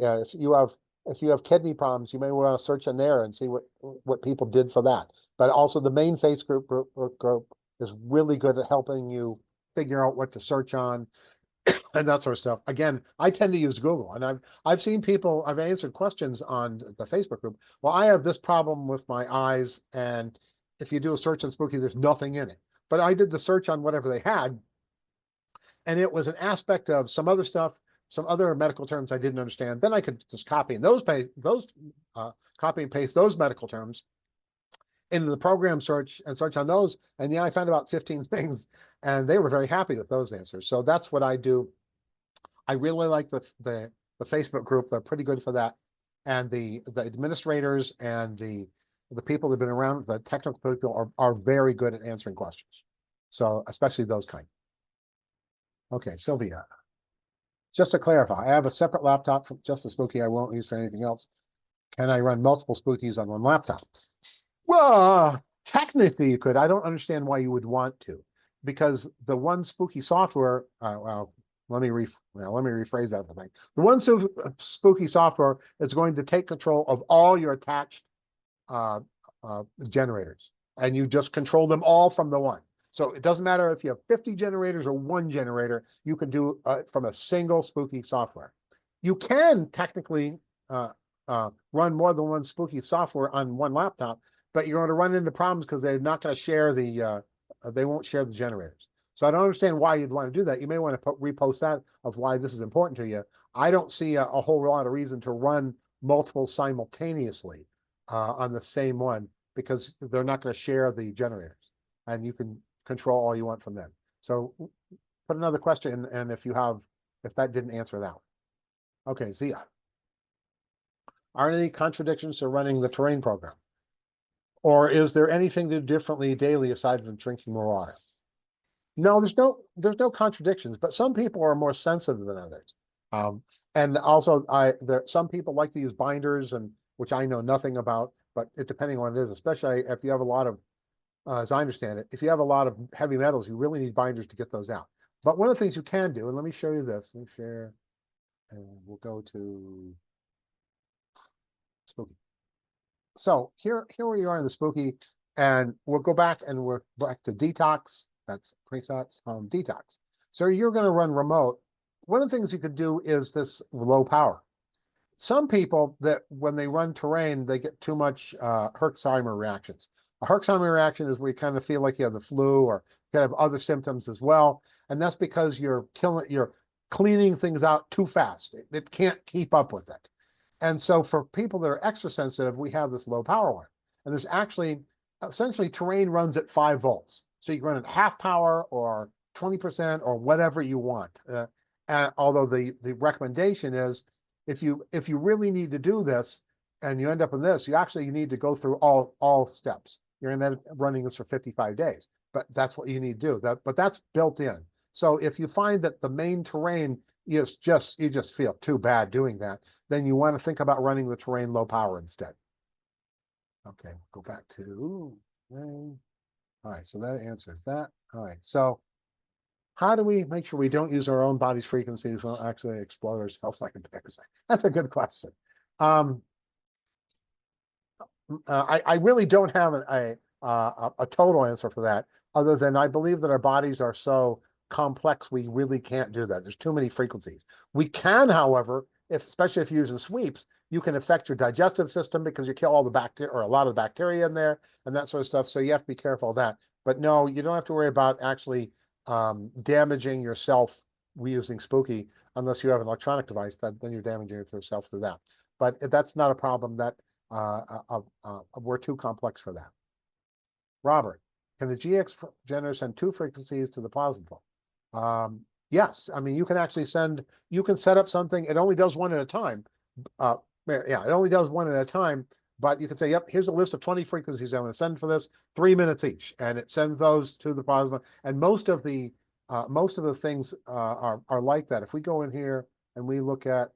if you have kidney problems, you may want to search in there and see what people did for that. But also the main Facebook group is really good at helping you figure out what to search on and that sort of stuff. Again, I tend to use Google, and I've seen people, I've answered questions on the Facebook group. Well, I have this problem with my eyes, and if you do a search on Spooky, there's nothing in it. But I did the search on whatever they had, and it was an aspect of some other stuff, some other medical terms I didn't understand. Then I could just copy and copy and paste those medical terms into the program search and search on those. And yeah, I found about 15 things, and they were very happy with those answers. So that's what I do. I really like the Facebook group. They're pretty good for that. And the administrators and the people that have been around, the technical people are very good at answering questions. So especially those kind. Okay, Sylvia. Just to clarify, I have a separate laptop for just for Spooky. I won't use for anything else. Can I run multiple Spookies on one laptop? Well, technically you could. I don't understand why you would want to, because the one Spooky software, well, let me rephrase that thing. The one Spooky software is going to take control of all your attached generators, and you just control them all from the one. So it doesn't matter if you have 50 generators or one generator, you can do from a single Spooky software. You can technically run more than one Spooky software on one laptop, but you're going to run into problems because they're not going to share they won't share the generators. So I don't understand why you'd want to do that. You may want to repost that of why this is important to you. I don't see a whole lot of reason to run multiple simultaneously on the same one, because they're not going to share the generators, and you can control all you want from them. So put another question, and if that didn't answer that one. Okay, Zia. Are there any contradictions to running the terrain program? Or is there anything to do differently daily aside from drinking more water? No, there's no contradictions, but some people are more sensitive than others. And also some people like to use binders, and which I know nothing about, but depending on what it is, especially if you have a lot of, as I understand it, if you have a lot of heavy metals, you really need binders to get those out. But one of the things you can do, and let me show you this, let me share, and we'll go to Spooky. So here we are in the Spooky, and we'll go back and we're back to detox. That's presets, detox. So you're going to run remote. One of the things you could do is this low power. Some people that when they run terrain, they get too much Herxheimer reactions. A Herxheimer reaction is where you kind of feel like you have the flu, or you have other symptoms as well. And that's because you're cleaning things out too fast. It can't keep up with it. And so for people that are extra sensitive, we have this low power one. And there's actually, essentially terrain runs at 5 volts. So you can run at half power or 20% or whatever you want. And although the recommendation is, if you really need to do this and you end up in this, you need to go through all steps. You're going to end up running this for 55 days, but that's what you need to do. But that's built in. So if you find that the main terrain you just feel too bad doing that, then you want to think about running the terrain low power instead. Okay, go back to, all right, so that answers that. All right, so how do we make sure we don't use our own body's frequencies when actually explode ourselves like a parasite? That's a good question. Um, I really don't have a total answer for that, other than I believe that our bodies are so complex, we really can't do that. There's too many frequencies. We can, however, especially if you're using sweeps, you can affect your digestive system because you kill all the bacteria or a lot of the bacteria in there and that sort of stuff. So you have to be careful of that. But no, you don't have to worry about actually damaging yourself using Spooky unless you have an electronic device. Then you're damaging yourself through that. But that's not a problem that we're too complex for that. Robert, can the GX generator send two frequencies to the plasma flow? Yes, I mean, you can actually send, you can set up something, it only does one at a time. Yeah, it only does one at a time, but you can say, yep, here's a list of 20 frequencies I'm going to send for this, 3 minutes each, and it sends those to the plasma. And most of the things are like that. If we go in here and we look at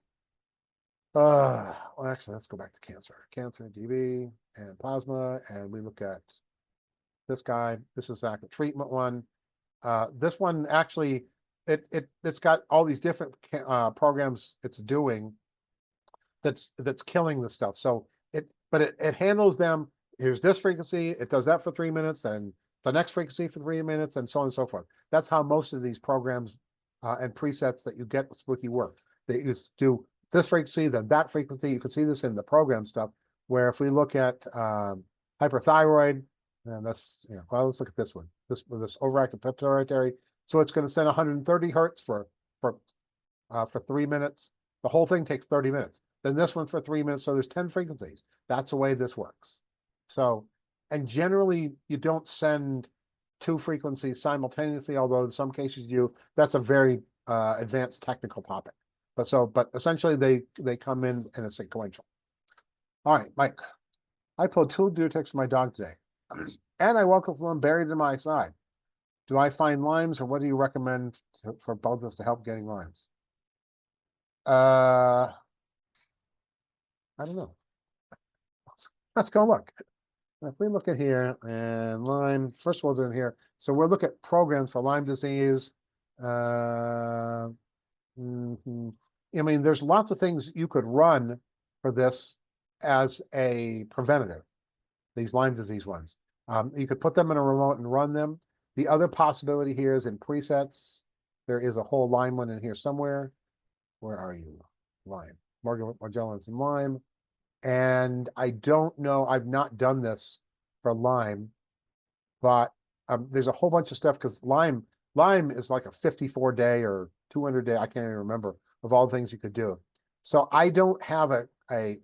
well, actually, let's go back to cancer, DB, and plasma, and we look at this guy. This is active treatment one. This one actually, it's got all these different programs it's doing that's killing the stuff. So it handles them. Here's this frequency. It does that for 3 minutes, and the next frequency for 3 minutes, and so on and so forth. That's how most of these programs and presets that you get with Spooky work. They used to do this frequency, then that frequency. You can see this in the program stuff, where if we look at hyperthyroid, and that's, well, let's look at this one. This overactive pituitary. So it's going to send 130 hertz for 3 minutes. The whole thing takes 30 minutes. Then this one for 3 minutes. So there's 10 frequencies. That's the way this works. So, and generally you don't send two frequencies simultaneously, although in some cases you, that's a very advanced technical topic. But essentially they come in a sequential. All right, Mike, I pulled 2 Durtex for my dog today, and I woke up with one buried in my side. Do I find limes, or what do you recommend for both of us to help getting limes? I don't know. Let's go look. If we look at here and Lyme, first of all, in here. So we'll look at programs for Lyme disease. I mean, there's lots of things you could run for this as a preventative, these Lyme disease ones. You could put them in a remote and run them. The other possibility here is in presets. There is a whole Lyme one in here somewhere. Where are you? Lyme. Morgellons and Lyme. And I don't know, I've not done this for Lyme, but there's a whole bunch of stuff because Lyme is like a 54-day or 200-day, I can't even remember, of all the things you could do. So I don't have a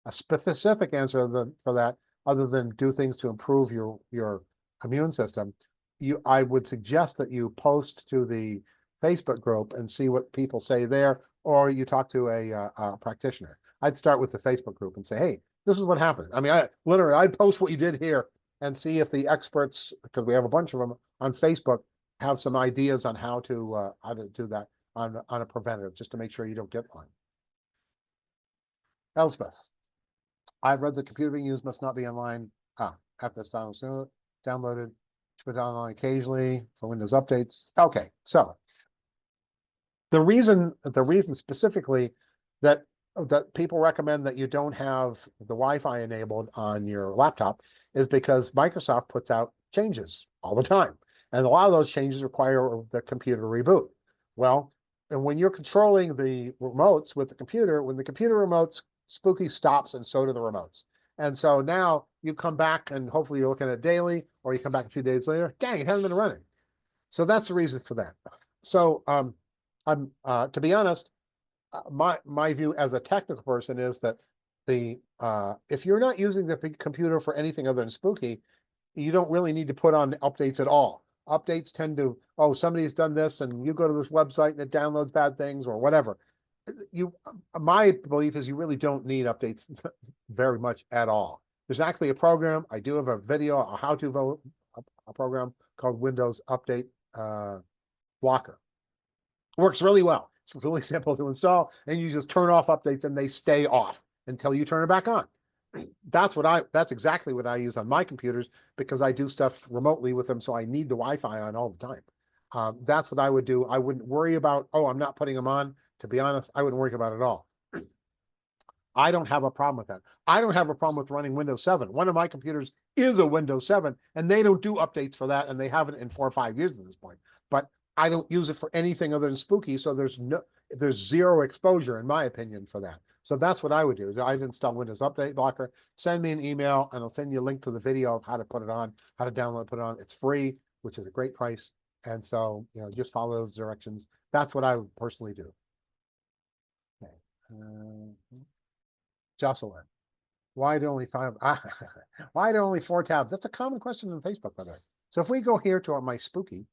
specific answer for that, other than do things to improve your immune system. I would suggest that you post to the Facebook group and see what people say there, or you talk to a practitioner. I'd start with the Facebook group and say, hey, this is what happened. I mean, I'd post what you did here and see if the experts, because we have a bunch of them on Facebook, have some ideas on how to do that on a preventative, just to make sure you don't get Lyme. Elspeth, I've read the computer being used must not be online. After this downloaded, put online occasionally for Windows updates. Okay, so the reason specifically that people recommend that you don't have the Wi-Fi enabled on your laptop is because Microsoft puts out changes all the time. And a lot of those changes require the computer to reboot. Well, and when you're controlling the remotes with the computer, when the computer remotes, Spooky stops and so do the remotes. And so now you come back and hopefully you're looking at it daily, or you come back a few days later, dang, it hasn't been running. So that's the reason for that. So I'm to be honest, my view as a technical person is that if you're not using the computer for anything other than Spooky, you don't really need to put on updates at all. Updates tend to, oh, somebody's done this and you go to this website and it downloads bad things or whatever. My belief is you really don't need updates very much at all. There's actually a program. I do have a video, a how-to a program called Windows Update Blocker. Works really well. It's really simple to install, and you just turn off updates and they stay off until you turn it back on. That's exactly what I use on my computers because I do stuff remotely with them, so I need the Wi-Fi on all the time. That's what I would do. I wouldn't worry about, oh, I'm not putting them on. To be honest, I wouldn't worry about it at all. I don't have a problem with that. I don't have a problem with running Windows 7. One of my computers is a Windows 7, and they don't do updates for that, and they haven't in 4 or 5 years at this point. But I don't use it for anything other than Spooky, so there's zero exposure, in my opinion, for that. So that's what I would do. Is I'd install Windows Update Blocker, send me an email, and I'll send you a link to the video of how to put it on, how to download, put it on. It's free, which is a great price. And so, just follow those directions. That's what I would personally do. Okay. Jocelyn, why do only five? Why do only 4 tabs? That's a common question on Facebook, by the way. So if we go here to my Spooky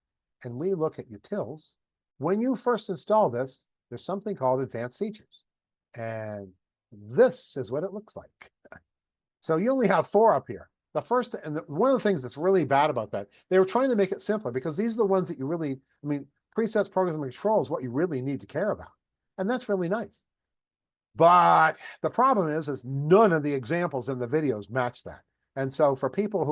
and we look at utils, when you first install this, there's something called advanced features. And this is what it looks like. So you only have 4 up here. The first, and one of the things that's really bad about that, they were trying to make it simpler because these are the ones that you really, presets, programs, and controls, what you really need to care about. And that's really nice. But the problem is none of the examples in the videos match that. And so for people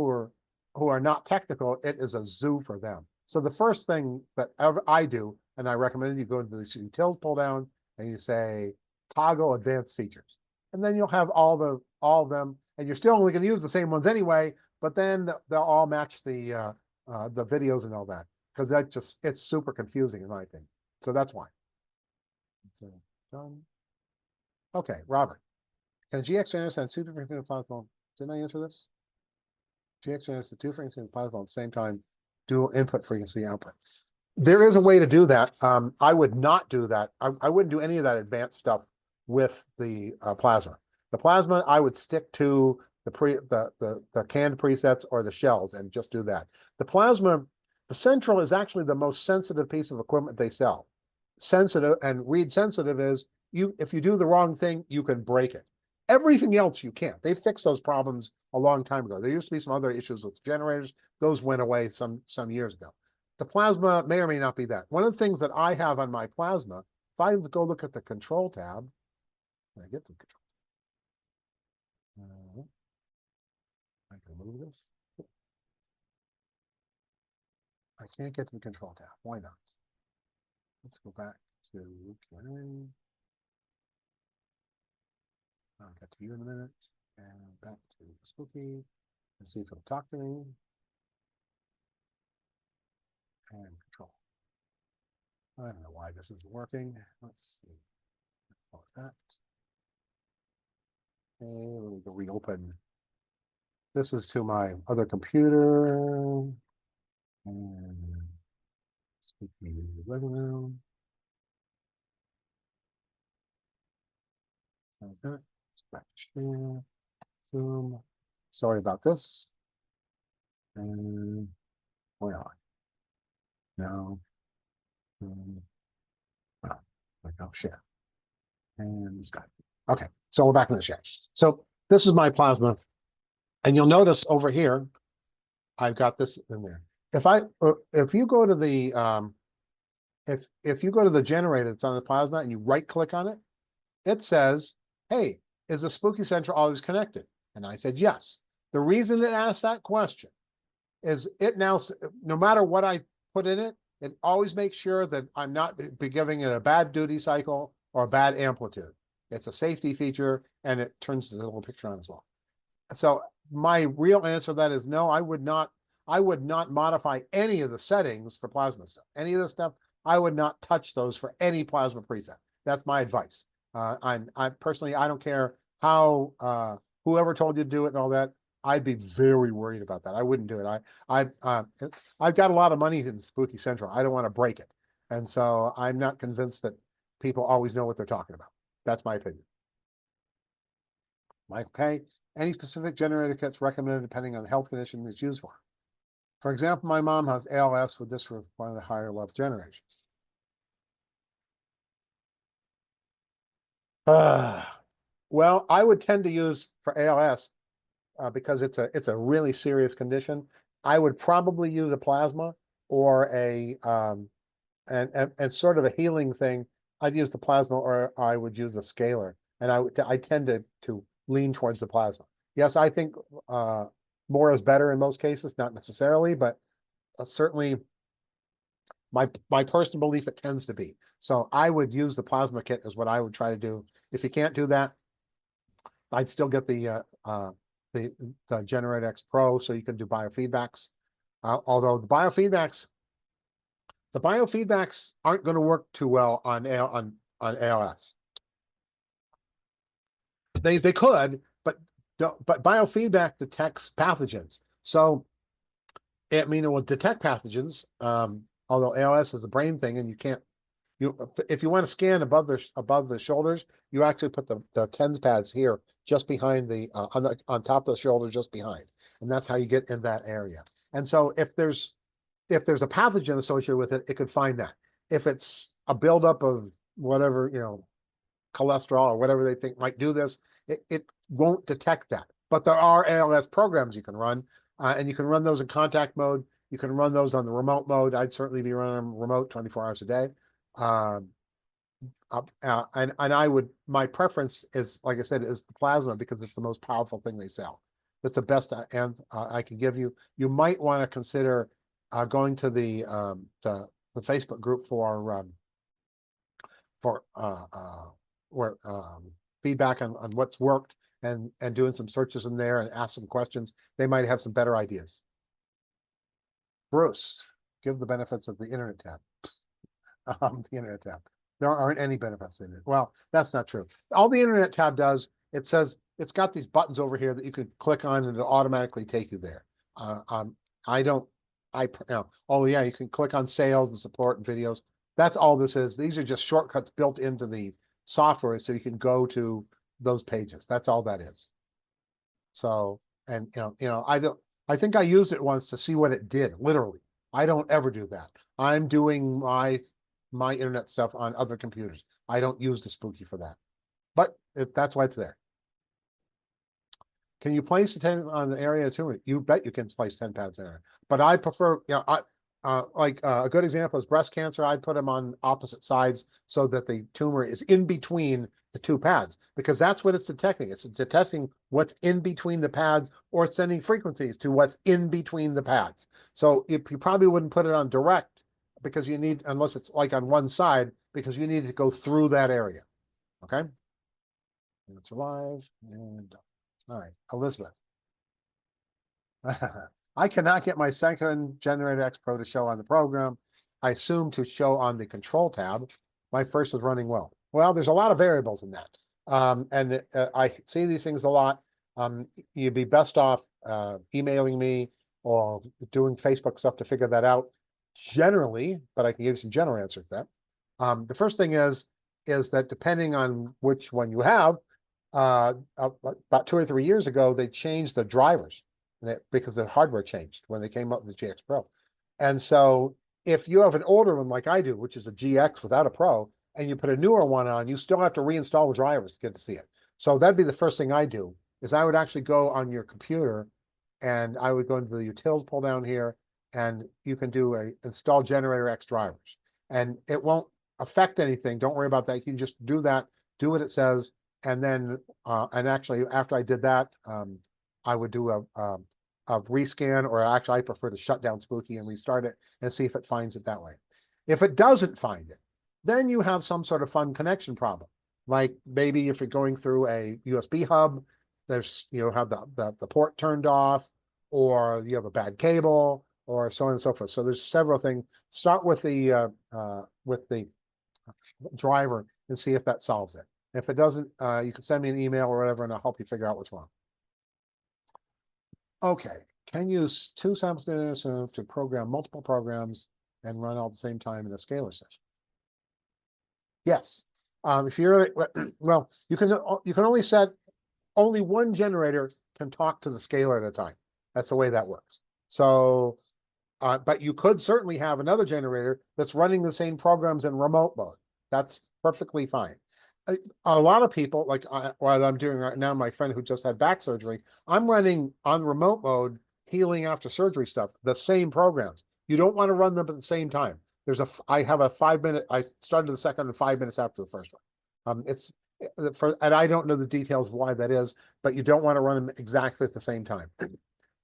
who are not technical, it is a zoo for them. So the first thing that I do, and I recommend you go into the utils pull down and you say toggle advanced features. And then you'll have all of them, and you're still only going to use the same ones anyway, but then they'll all match the videos and all that. Because it's super confusing in my opinion. So that's why. So done. Okay, Robert. Can GX generators have 2 different things plasma? Didn't I answer this? GX generators have 2 frequencies of plasma at the same time, dual input frequency output. There is a way to do that. I would not do that. I wouldn't do any of that advanced stuff with the plasma. The plasma, I would stick to the canned presets or the shells and just do that. The plasma, the central is actually the most sensitive piece of equipment they sell. Sensitive and read sensitive is if you do the wrong thing, you can break it. Everything else you can't. They fixed those problems a long time ago. There used to be some other issues with generators. Those went away some years ago. The plasma may or may not be that. One of the things that I have on my plasma, if I go look at the control tab, I get to the control. I can move this. I can't get to the control tab. Why not? Let's go back to Q&A. I'll get to you in a minute. And back to Spooky and see if it'll talk to me. And control. I don't know why this isn't working. Let's see. What's that? Okay, let me go reopen. This is to my other computer. And Spooky living room. How's that? Let's back to share. Zoom. Sorry about this. And where are I? Now. Like I'll share. And this guy. Okay, so we're back in the share. So this is my plasma. And you'll notice over here, I've got this in there. If you go to the if you go to the generator that's on the plasma and you right click on it, it says, hey, is the Spooky Central always connected? And I said, yes. The reason it asked that question is it now, no matter what I put in it, it always makes sure that I'm not giving it a bad duty cycle or a bad amplitude. It's a safety feature, and it turns the little picture on as well. So my real answer to that is no, I would not modify any of the settings for plasma stuff. Any of this stuff, I would not touch those for any plasma preset. That's my advice. I personally, I don't care how whoever told you to do it and all that. I'd be very worried about that. I wouldn't do it. I've got a lot of money in Spooky Central. I don't want to break it, and so I'm not convinced that people always know what they're talking about. That's my opinion. Mike, okay. Any specific generator kits recommended depending on the health condition it's used for? For example, my mom has ALS with this for one of the higher level generations. Well, I would tend to use for ALS because it's a really serious condition. I would probably use a plasma or and sort of a healing thing. I'd use the plasma or I would use a scalar, and I tend to lean towards the plasma. Yes, I think more is better in most cases, not necessarily, but certainly my personal belief, it tends to be. So I would use the plasma kit is what I would try to do. If you can't do that, I'd still get the Generate X Pro, so you can do biofeedbacks. Although the biofeedbacks aren't going to work too well on ALS. They could, but biofeedback detects pathogens. So I mean, it will detect pathogens. Although ALS is a brain thing, and you can't. If you want to scan above the shoulders, you actually put the TENS pads here, just behind on top of the shoulder, just behind, and that's how you get in that area. And so if there's a pathogen associated with it, it could find that. If it's a buildup of whatever, cholesterol or whatever they think might do this, it won't detect that. But there are ALS programs you can run, and you can run those in contact mode. You can run those on the remote mode. I'd certainly be running them remote 24 hours a day. And my preference is, like I said, is the plasma, because it's the most powerful thing they sell. That's the best I can give you. You might want to consider going to the Facebook group for where feedback on what's worked, and doing some searches in there and ask some questions. They might have some better ideas. Bruce, give the benefits of the internet tab. The internet tab. There aren't any benefits in it. Well, that's not true. All the internet tab does, it says it's got these buttons over here that you can click on and it'll automatically take you there. Oh yeah, you can click on sales and support and videos. That's all this is. These are just shortcuts built into the software so you can go to those pages. That's all that is. So, and I think I used it once to see what it did, literally. I don't ever do that. I'm doing my internet stuff on other computers. I don't use the Spooky for that. But that's why it's there. Can you place a 10 on the area tumor? You bet you can place 10 pads in there. But I prefer, a good example is breast cancer. I'd put them on opposite sides so that the tumor is in between the two pads, because that's what it's detecting. It's detecting what's in between the pads, or sending frequencies to what's in between the pads. So you probably wouldn't put it on direct, because you need, unless it's like on one side, because you need to go through that area. Okay. And it's alive and all right, Elizabeth. I cannot get my second Generator X Pro to show on the program. I assume to show on the control tab. My first is running well. Well, there's a lot of variables in that. And I see these things a lot. You'd be best off emailing me or doing Facebook stuff to figure that out generally, but I can give you some general answers to that. The first thing is that depending on which one you have, about 2 or 3 years ago, they changed the drivers because the hardware changed when they came up with the GX Pro. And so if you have an older one like I do, which is a GX without a Pro, and you put a newer one on, you still have to reinstall the drivers to get to see it. So that'd be the first thing I do, is I would actually go on your computer and I would go into the utils pull down here, and you can do a install Generator X drivers. And it won't affect anything. Don't worry about that. You can just do that, do what it says. And then, and actually after I did that, I would do a rescan, or actually I prefer to shut down Spooky and restart it and see if it finds it that way. If it doesn't find it, then you have some sort of fun connection problem. Like maybe if you're going through a USB hub, there's, have the port turned off, or you have a bad cable, or so on and so forth. So there's several things. Start with the driver and see if that solves it. If it doesn't, you can send me an email or whatever, and I'll help you figure out what's wrong. Okay, can use 2 samples to program multiple programs and run all at the same time in a scalar session? Yes. If you're well, you can only set only one generator can talk to the scalar at a time. That's the way that works. So, but you could certainly have another generator that's running the same programs in remote mode. That's perfectly fine. A lot of people, like what I'm doing right now, my friend who just had back surgery, I'm running on remote mode, healing after surgery stuff, the same programs. You don't want to run them at the same time. I have a 5 minute, I started the second and 5 minutes after the first one. and I don't know the details of why that is, but you don't want to run them exactly at the same time.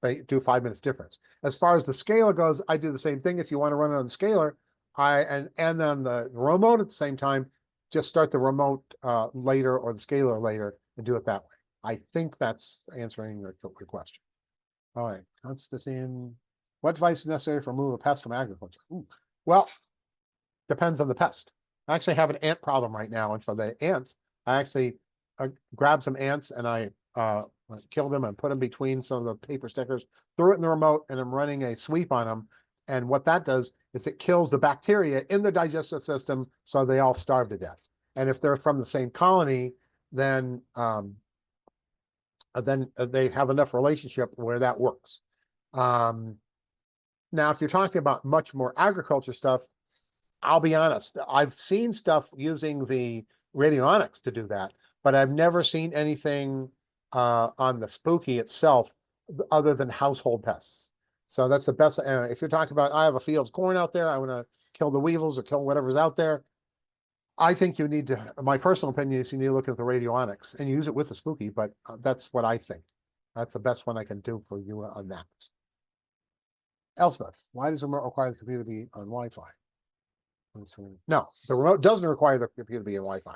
They do 5 minutes difference. As far as the scaler goes, I do the same thing. If you want to run it on the scaler, and then the remote at the same time, just start the remote later or the scaler later and do it that way. I think that's answering your question. All right, Constantine, what device is necessary for remove a pest from agriculture? Ooh. Well, depends on the pest. I actually have an ant problem right now, and for the ants, I actually grabbed some ants and I killed them and put them between some of the paper stickers, threw it in the remote, and I'm running a sweep on them. And what that does is it kills the bacteria in the digestive system, so they all starve to death. And if they're from the same colony, then they have enough relationship where that works. Now, if you're talking about much more agriculture stuff, I'll be honest, I've seen stuff using the radionics to do that, but I've never seen anything on the Spooky itself other than household pests. So that's the best. If you're talking about, I have a field of corn out there, I want to kill the weevils or kill whatever's out there, I think you need to, my personal opinion is you need to look at the radionics and use it with the Spooky, but that's what I think. That's the best one I can do for you on that. Elspeth, why does the remote require the computer to be on Wi-Fi? No, the remote doesn't require the computer to be on Wi-Fi.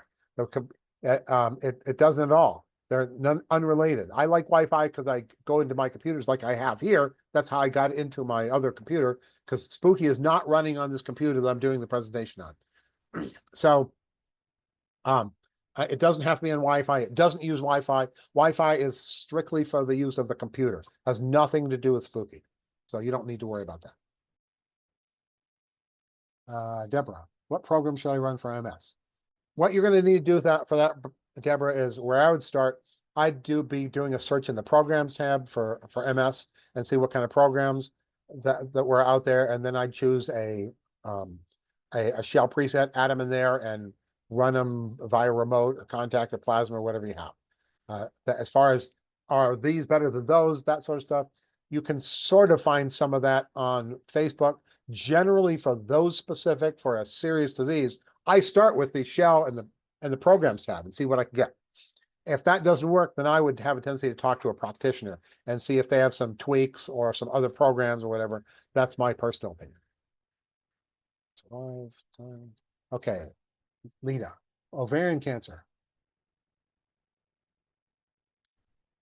It doesn't at all. They're unrelated. I like Wi-Fi because I go into my computers like I have here. That's how I got into my other computer, because Spooky is not running on this computer that I'm doing the presentation on. So it doesn't have to be on Wi-Fi. It doesn't use Wi-Fi. Wi-Fi is strictly for the use of the computer. It has nothing to do with Spooky. So you don't need to worry about that. Deborah, what program should I run for MS? What you're going to need to do for that, Deborah, is where I would start. I'd be doing a search in the programs tab for MS and see what kind of programs that were out there, and then I'd choose a shell preset, add them in there, and run them via remote or contact or plasma or whatever you have. As far as are these better than those, that sort of stuff, you can sort of find some of that on Facebook. Generally, for those specific for a serious disease, I start with the shell and the programs tab and see what I can get. If that doesn't work, then I would have a tendency to talk to a practitioner and see if they have some tweaks or some other programs or whatever. That's my personal opinion. Okay, Lena, ovarian cancer.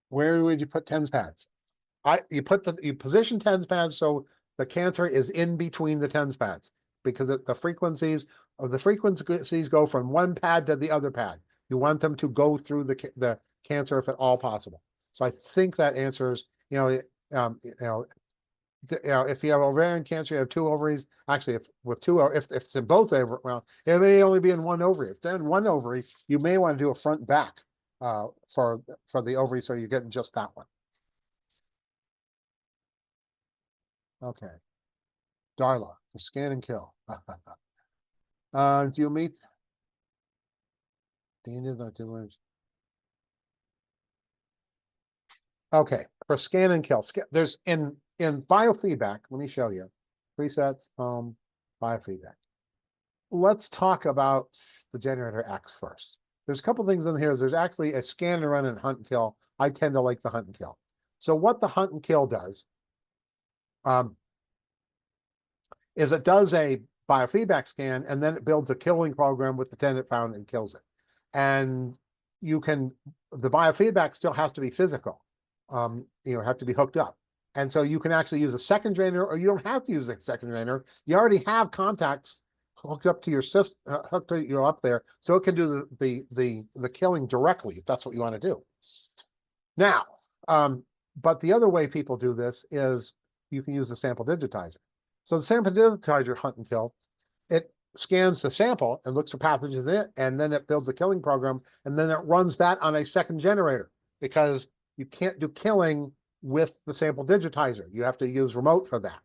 Where would you put TENS pads? You position TENS pads so the cancer is in between the TENS pads, because the frequencies go from one pad to the other pad. You want them to go through the cancer if at all possible. So I think that answers, if you have ovarian cancer, you have two ovaries. Actually, if it's in both ovaries, well, it may only be in one ovary. If they're in one ovary, you may want to do a front and back for the ovary, so you're getting just that one. Okay. Darla, for scan and kill. Do you meet the Okay, for scan and kill. There's in biofeedback, let me show you. Presets, biofeedback. Let's talk about the generator X first. There's a couple things in here. There's actually a scan and run and hunt and kill. I tend to like the hunt and kill. So what the hunt and kill does is it does a biofeedback scan, and then it builds a killing program with the tenant found and kills it. And the biofeedback still has to be physical. Have to be hooked up. And so you can actually use a second drainer, or you don't have to use a second drainer. You already have contacts hooked up to your system, hooked to you up there, so it can do the killing directly if that's what you want to do. Now, but the other way people do this is you can use the sample digitizer. So the sample digitizer hunt and kill, it scans the sample and looks for pathogens in it, and then it builds a killing program, and then it runs that on a second generator, because you can't do killing with the sample digitizer. You have to use remote for that.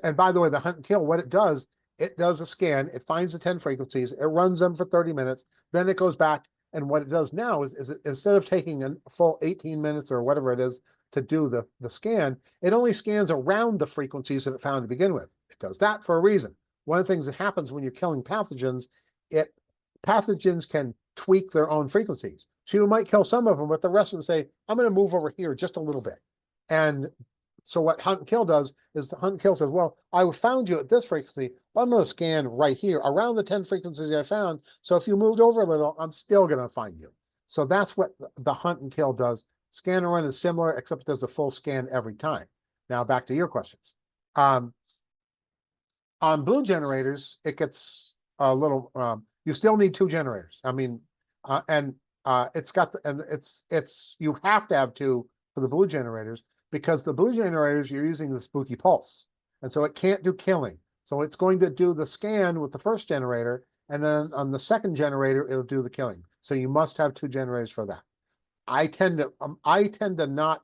And by the way, the hunt and kill, what it does a scan, it finds the 10 frequencies, it runs them for 30 minutes, then it goes back, and what it does now is instead of taking a full 18 minutes or whatever it is to do the scan, it only scans around the frequencies that it found to begin with. It does that for a reason. One of the things that happens when you're killing pathogens, pathogens can tweak their own frequencies. So you might kill some of them, but the rest of them say, I'm going to move over here just a little bit. And so what hunt and kill does is the hunt and kill says, well, I found you at this frequency, but I'm going to scan right here around the 10 frequencies I found. So if you moved over a little, I'm still going to find you. So that's what the hunt and kill does. Scan and run is similar, except it does the full scan every time. Now back to your questions. On blue generators, it gets a little, you still need 2 generators. I mean, it's got, you have to have 2 for the blue generators, because the blue generators, you're using the Spooky Pulse. And so it can't do killing. So it's going to do the scan with the first generator, and then on the second generator, it'll do the killing. So you must have 2 generators for that. I tend to not,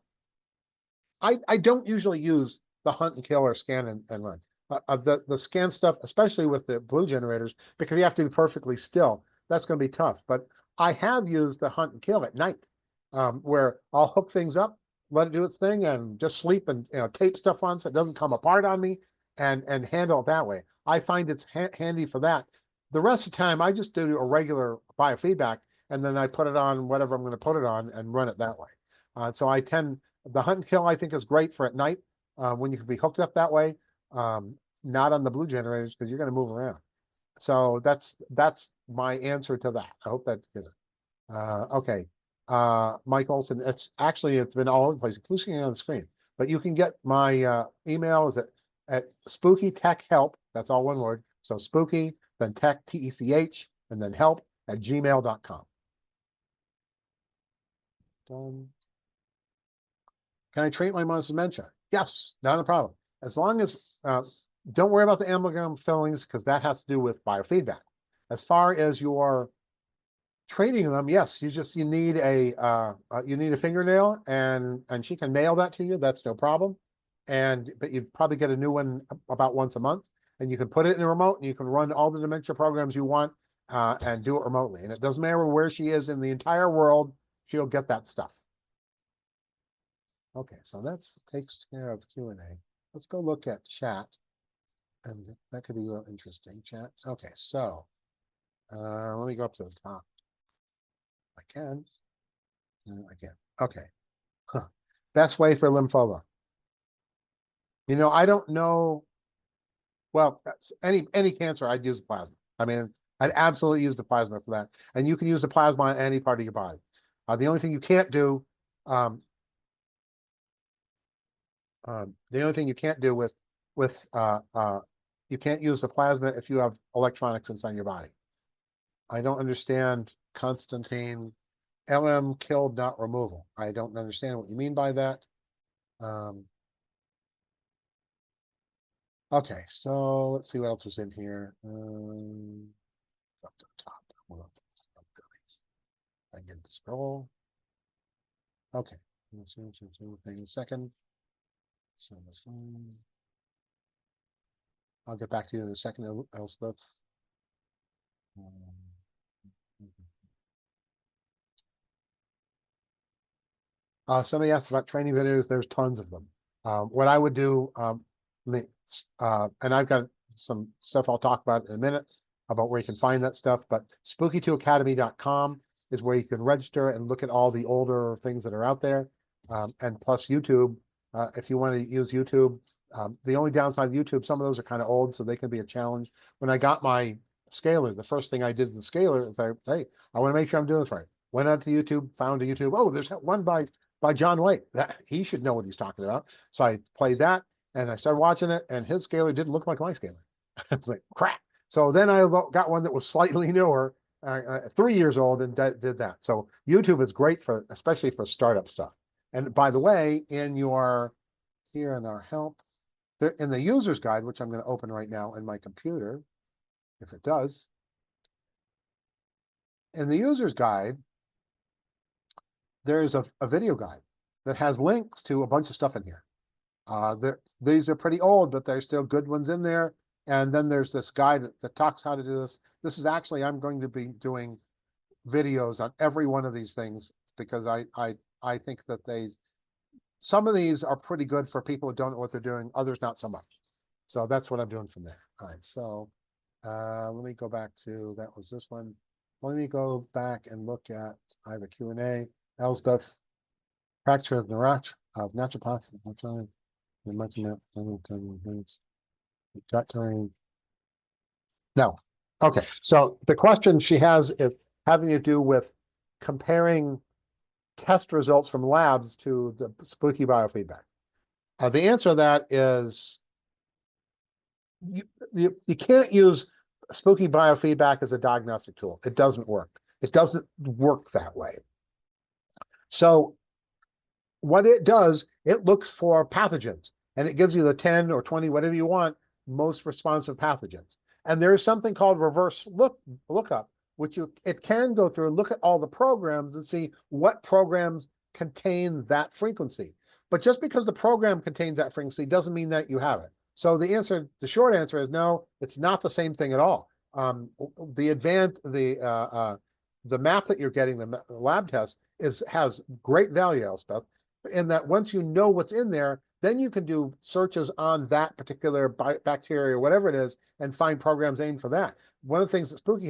I don't usually use the hunt and kill or scan and run. The scan stuff, especially with the blue generators, because you have to be perfectly still. That's going to be tough. But I have used the hunt and kill at night, where I'll hook things up, let it do its thing, and just sleep and tape stuff on so it doesn't come apart on me, and handle it that way. I find it's handy for that. The rest of the time, I just do a regular biofeedback, and then I put it on whatever I'm going to put it on and run it that way. So the hunt and kill I think is great for at night, when you can be hooked up that way. Not on the blue generators, because you're going to move around. So that's my answer to that. I hope that gives it. Okay. Mike Olson, it's been all over the place, including on the screen. But you can get my email is at Spooky Tech Help. That's all one word. So spooky, then tech, TECH, and then help at gmail.com. Done. Can I treat my mom's dementia? Yes, not a problem. As long as, don't worry about the amalgam fillings, because that has to do with biofeedback. As far as your training them, yes, you need a fingernail, and she can mail that to you. That's no problem. But you'd probably get a new one about once a month, and you can put it in a remote, and you can run all the dementia programs you want, and do it remotely. And it doesn't matter where she is in the entire world, she'll get that stuff. Okay, so that takes care of Q&A. Let's go look at chat, and that could be real interesting. Chat. Okay, so let me go up to the top. I can. I can. Okay. Huh. Best way for lymphoma. I don't know. Well, any cancer, I'd use the plasma. I mean, I'd absolutely use the plasma for that. And you can use the plasma on any part of your body. The only thing you can't do, you can't use the plasma if you have electronics inside your body. I don't understand Constantine. LM killed, not removal. I don't understand what you mean by that. Okay, so let's see what else is in here. Up to the top. I get to scroll. Okay, let's see in a second. So that's fine. I'll get back to you in a second, Elspeth. Somebody asked about training videos. There's tons of them. What I would do, and I've got some stuff I'll talk about in a minute about where you can find that stuff, but spooky2academy.com is where you can register and look at all the older things that are out there. And plus YouTube, if you want to use YouTube. The only downside of YouTube, some of those are kind of old, so they can be a challenge. When I got my scaler, the first thing I did with the scaler is hey, I want to make sure I'm doing this right. Went out to YouTube, found a YouTube. Oh, there's one by John White. That he should know what he's talking about. So I played that, and I started watching it, and his scaler didn't look like my scaler. It's like crap. So then I got one that was slightly newer, 3 years old, and did that. So YouTube is great especially for startup stuff. And by the way, here in our help, in the user's guide, which I'm going to open right now in my computer, if it does, in the user's guide, there's a video guide that has links to a bunch of stuff in here. These are pretty old, but there's still good ones in there. And then there's this guide that talks how to do this. This is actually, I'm going to be doing videos on every one of these things, because I think that some of these are pretty good for people who don't know what they're doing, others not so much. So that's what I'm doing from there. All right, so let me go back to, that was this one. let me go back and look at, I have a Q&A. Elsbeth, practitioner of naturopathy. I'm trying to mention that. Gut terrain. No. Okay. So the question she has is having to do with comparing test results from labs to the spooky biofeedback. The answer to that is you can't use spooky biofeedback as a diagnostic tool. It doesn't work. It doesn't work that way. So what it does, it looks for pathogens and it gives you the 10 or 20, whatever you want, most responsive pathogens. And there is something called reverse lookup, which it can go through and look at all the programs and see what programs contain that frequency. But just because the program contains that frequency doesn't mean that you have it. So the short answer is no, it's not the same thing at all. The map that you're getting, the lab test, has great value, Elspeth, in that once you know what's in there, then you can do searches on that particular bacteria or whatever it is and find programs aimed for that. One of the things that Spooky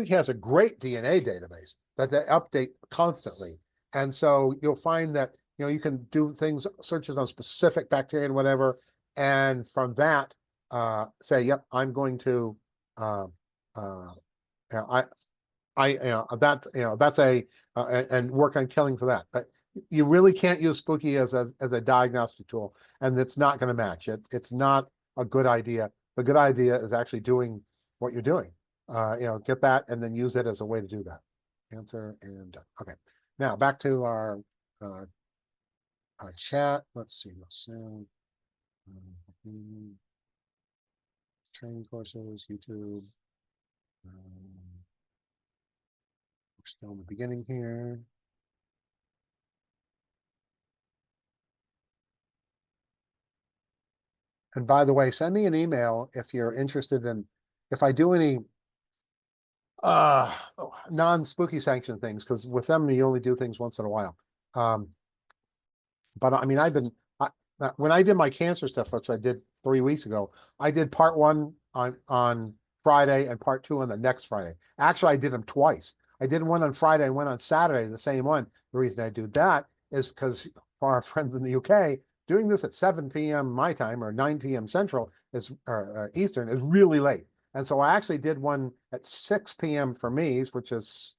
has a great DNA database that they update constantly. And so you'll find that, you can do searches on specific bacteria and whatever, and from that, say, yep, I'm going to, that's and work on killing for that. But you really can't use Spooky as a diagnostic tool, and it's not going to match it. It's not a good idea. The good idea is actually doing what you're doing. Get that and then use it as a way to do that. Answer and done. Okay. Now back to our chat. Let's see. Training courses, YouTube. We're still in the beginning here. And by the way, send me an email if you're interested in, if I do any non-spooky sanction things, because with them you only do things once in a while. But I mean, when I did my cancer stuff, which I did 3 weeks ago, I did part 1 on Friday and part 2 on the next Friday. Actually, I did them twice. I did one on Friday and one on Saturday, the same one. The reason I do that is because for our friends in the UK, doing this at 7 p.m. my time or 9 p.m. Central or Eastern is really late. And so I actually did one at 6 p.m. for me, which is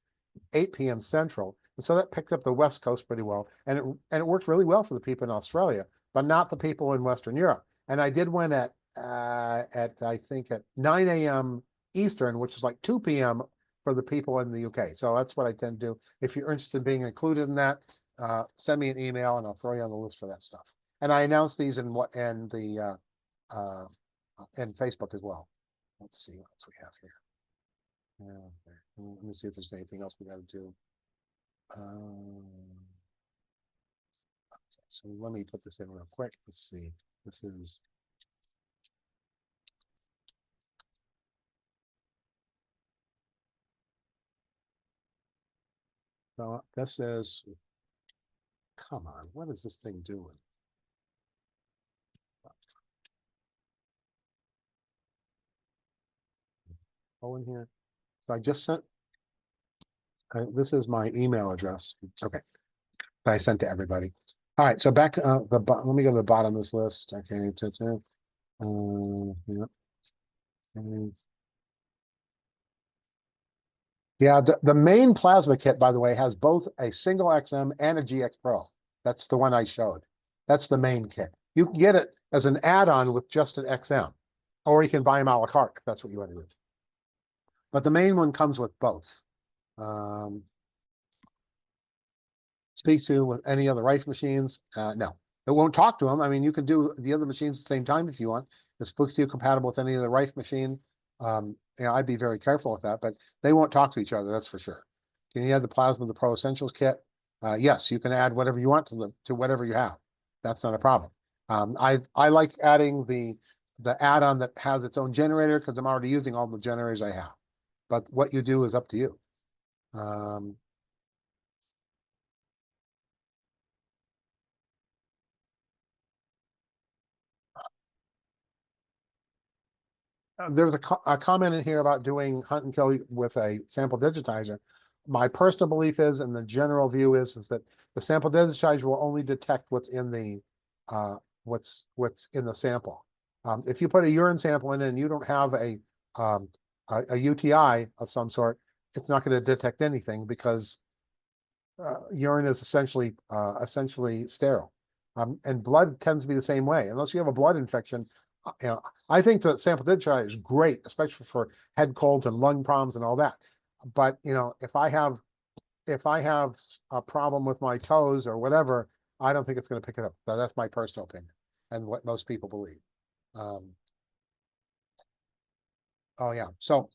8 p.m. Central. And so that picked up the West Coast pretty well. And it worked really well for the people in Australia, but not the people in Western Europe. And I did one at I think at 9 a.m. Eastern, which is like 2 p.m. for the people in the UK. So that's what I tend to do. If you're interested in being included in that, send me an email and I'll throw you on the list for that stuff. And I announce these in Facebook as well. Let's see what else we have here. Okay. Let me see if there's anything else we got to do. So let me put this in real quick. Let's see. This is this is, come on, what is this thing doing? Oh, in here. So I just sent, this is my email address. Okay. That I sent to everybody. All right. So back to let me go to the bottom of this list. Okay. Yeah. Yeah, the main plasma kit, by the way, has both a single XM and a GX Pro. That's the one I showed. That's the main kit. You can get it as an add-on with just an XM, or you can buy them a la carte if that's what you want to do. But the main one comes with both. Speak to with any other Rife machines? No, it won't talk to them. I mean, you can do the other machines at the same time if you want. If Spooky compatible with any of the Rife machine, I'd be very careful with that, but they won't talk to each other, that's for sure. Can you add the Plasma, the Pro Essentials kit? Yes, you can add whatever you want to whatever you have. That's not a problem. I like adding the add-on that has its own generator because I'm already using all the generators I have. But what you do is up to you. There was a comment in here about doing hunt and kill with a sample digitizer. My personal belief is, and the general view is that the sample digitizer will only detect what's in the what's in the sample. If you put a urine sample in and you don't have um, a UTI of some sort, it's not going to detect anything because urine is essentially sterile. And blood tends to be the same way. Unless you have a blood infection, I think the sample digitizer is great, especially for head colds and lung problems and all that. But if I have a problem with my toes or whatever, I don't think it's going to pick it up. That's my personal opinion and what most people believe. Oh yeah. So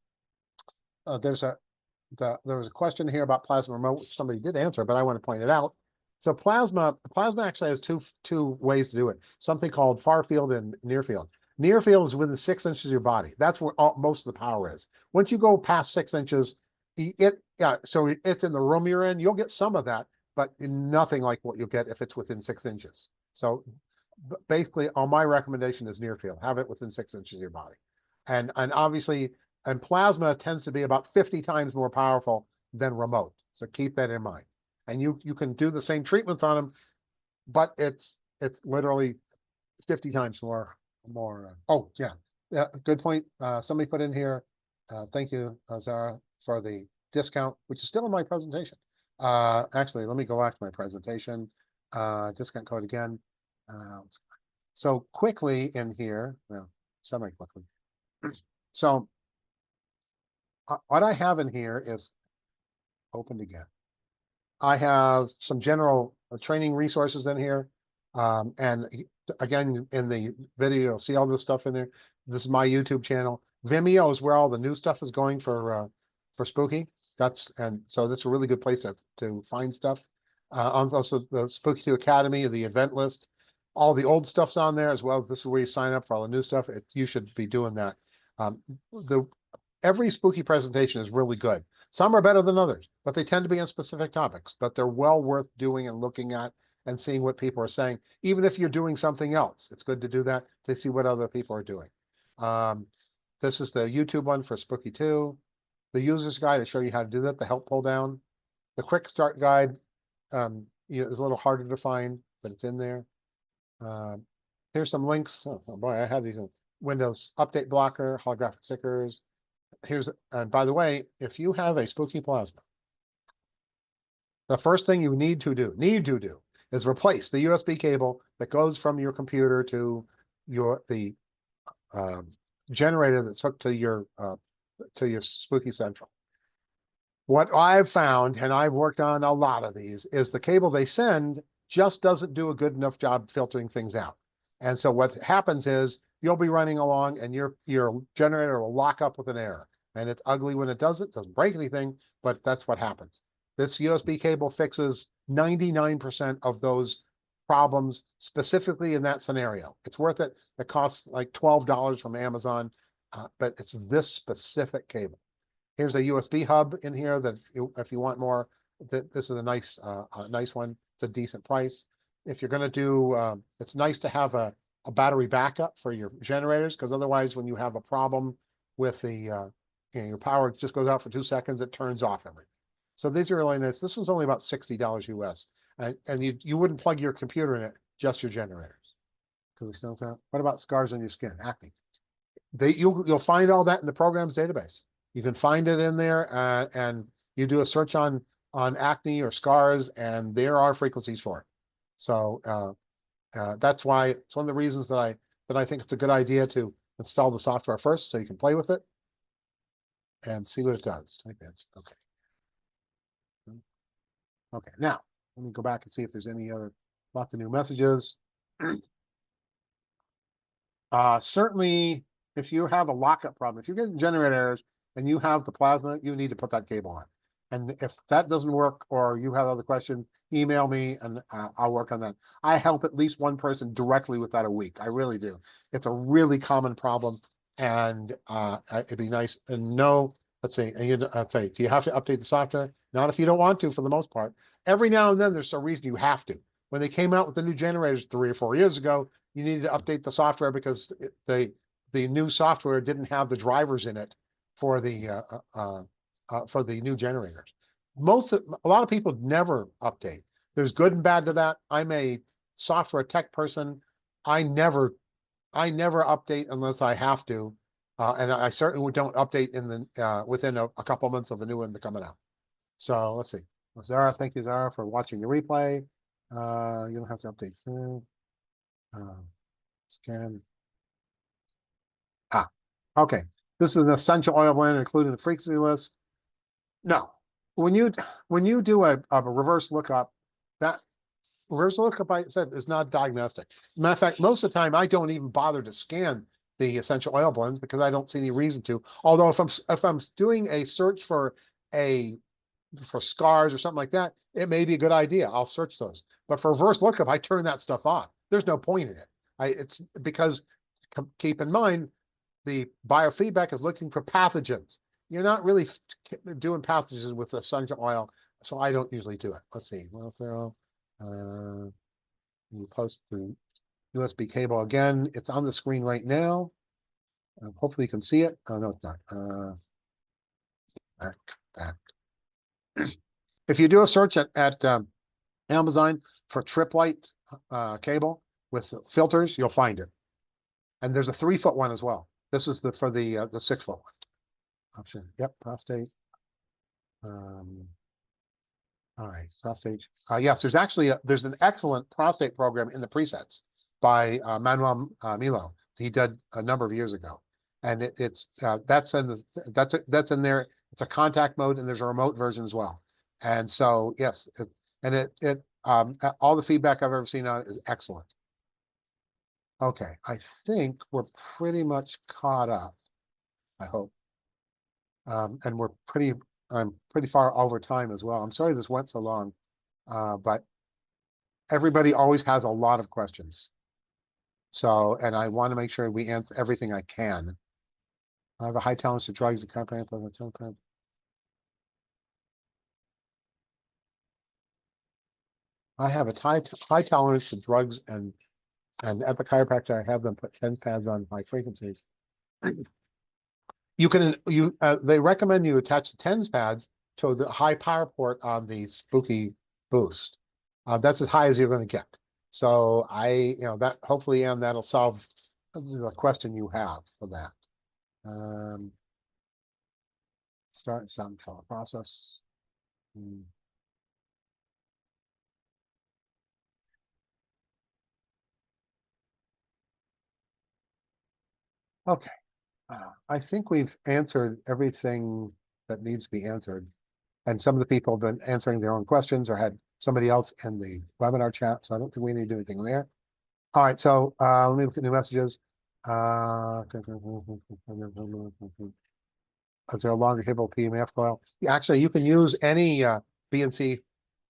there was a question here about plasma remote, which somebody did answer, but I want to point it out. So plasma actually has two ways to do it. Something called far field and near field. Near field is within 6 inches of your body. That's where most of the power is. Once you go past 6 inches, so it's in the room you're in. You'll get some of that, but nothing like what you'll get if it's within 6 inches. So basically, my recommendation is near field. Have it within 6 inches of your body, and obviously. And plasma tends to be about 50 times more powerful than remote. So keep that in mind. And you can do the same treatments on them, but it's literally 50 times more. Oh yeah, good point. Somebody put in here. Thank you, Zara, for the discount, which is still in my presentation. Actually, let me go back to my presentation. Discount code again. So quickly in here, well, semi-quickly. So what I have in here is opened again. I have some general training resources in here. And again, in the video, you'll see all this stuff in there. This is my YouTube channel. Vimeo is where all the new stuff is going for Spooky. So that's a really good place to find stuff. Also the Spooky 2 Academy, the event list, all the old stuff's on there as well. This is where you sign up for all the new stuff. You should be doing that. Every Spooky presentation is really good. Some are better than others, but they tend to be on specific topics, but they're well worth doing and looking at and seeing what people are saying. Even if you're doing something else, it's good to do that to see what other people are doing. This is the YouTube one for Spooky 2. The user's guide to show you how to do that, the help pull down. The quick start guide is a little harder to find, but it's in there. Here's some links. Oh boy, I have these in Windows Update Blocker, holographic stickers. And by the way, if you have a Spooky Plasma, the first thing you need to do is replace the USB cable that goes from your computer to the generator that's hooked to your Spooky Central. What I've found, and I've worked on a lot of these, is the cable they send just doesn't do a good enough job filtering things out. And so what happens is you'll be running along and your generator will lock up with an error. And it's ugly when it doesn't break anything, but that's what happens. This USB cable fixes 99% of those problems specifically in that scenario. It's worth it. It costs like $12 from Amazon, but it's this specific cable. Here's a USB hub in here that if you want more, this is a nice one. It's a decent price. If you're going to do, it's nice to have a battery backup for your generators, because otherwise when you have a problem with the your power just goes out for 2 seconds, it turns off everything. So these are really nice. This one's only about $60 US, and you wouldn't plug your computer in it, just your generators. What about scars on your skin? Acne. You'll find all that in the programs database. You can find it in there, and you do a search on acne or scars, and there are frequencies for it. So that's why it's one of the reasons that I think it's a good idea to install the software first, so you can play with it and see what it does. Okay. Okay. Now let me go back and see if there's any other lots of new messages. Certainly, if you have a lockup problem, if you're getting generator errors and you have the plasma, you need to put that cable on. And if that doesn't work, or you have other questions, email me and I'll work on that. I help at least one person directly with that a week. I really do. It's a really common problem, and it'd be nice. And no, let's see. And let's say, do you have to update the software? Not if you don't want to, for the most part. Every now and then, there's a reason you have to. When they came out with the new generators 3 or 4 years ago, you needed to update the software because the new software didn't have the drivers in it for the new generators. A lot of people never update. There's good and bad to that. I'm a software tech person. I never update unless I have to, and I certainly don't update in the within a couple months of the new one coming out. So let's see. Zara, thank you, Zara, for watching the replay. You don't have to update soon. Scan. Okay. This is an essential oil blend, including the frequency list. No, when you do a reverse lookup, that reverse lookup I said is not diagnostic. Matter of fact, most of the time I don't even bother to scan the essential oil blends because I don't see any reason to. Although if I'm doing a search for scars or something like that, it may be a good idea. I'll search those. But for reverse lookup, I turn that stuff off. There's no point in it. It's because keep in mind the biofeedback is looking for pathogens. You're not really doing pathogens with essential oil, so I don't usually do it. Let's see. Welfare. You post the USB cable again. It's on the screen right now. Hopefully you can see it. Oh no, it's not. Back. If you do a search at Amazon for trip light cable with filters, you'll find it. And there's a 3-foot one as well. This is for the 6-foot one. Option. Yep, prostate. All right, prostate. Yes, there's actually there's an excellent prostate program in the presets by Manuel Milo. He did a number of years ago, and that's in there. It's a contact mode, and there's a remote version as well. And so yes, all the feedback I've ever seen on it is excellent. Okay, I think we're pretty much caught up. I hope. And I'm pretty far over time as well. I'm sorry this went so long, but everybody always has a lot of questions. So, and I want to make sure we answer everything I can. I have a high tolerance to drugs. I have a high tolerance to drugs, and at the chiropractor, I have them put TENS pads on high frequencies. They recommend you attach the TENS pads to the high power port on the Spooky Boost. That's as high as you're going to get. So that hopefully, and that'll solve the question you have for that. Start sound follow process. Okay. I think we've answered everything that needs to be answered. And some of the people have been answering their own questions or had somebody else in the webinar chat. So I don't think we need to do anything there. All right. So let me look at new messages. Is there a longer cable PEMF coil? Actually, you can use any BNC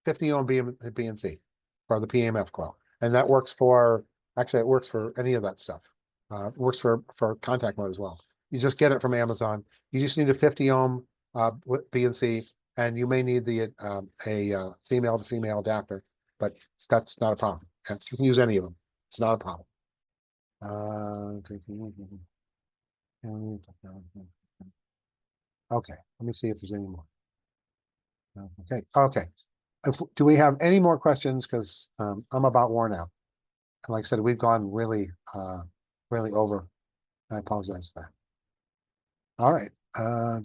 50 ohm BNC for the PEMF coil. And that works for, actually, it works for any of that stuff. It works for contact mode as well. You just get it from Amazon. You just need a 50 ohm BNC, and you may need a female to female adapter, but that's not a problem. You can use any of them. It's not a problem. Okay, let me see if there's any more. Okay. Do we have any more questions? Because I'm about worn out. And like I said, we've gone really over. I apologize for that. All right. So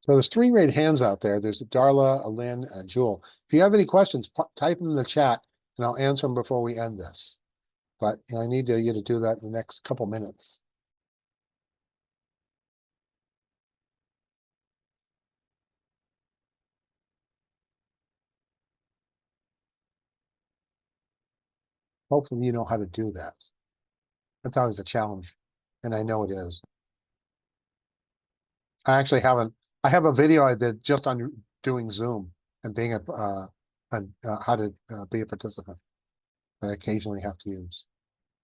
there's 3 raised hands out there. There's Darla, Lynn, and Jewel. If you have any questions, type them in the chat, and I'll answer them before we end this. But I need you to do that in the next couple minutes. Hopefully you know how to do that. That's always a challenge, and I know it is. I actually I have a video I did just on doing Zoom and being how to be a participant that I occasionally have to use.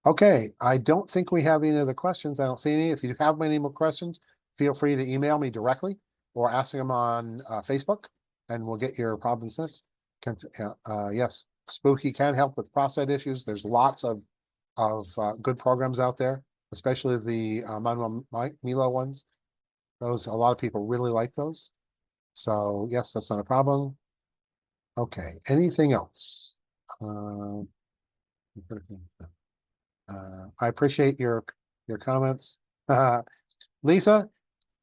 Okay, I don't think we have any other questions. I don't see any. If you have any more questions, feel free to email me directly or ask them on Facebook, and we'll get your problems fixed. Yes, Spooky can help with prostate issues. There's lots of good programs out there, especially the Manuel Milo ones. Those, a lot of people really like those. So yes, that's not a problem. Okay, anything else? I appreciate your comments. Lisa,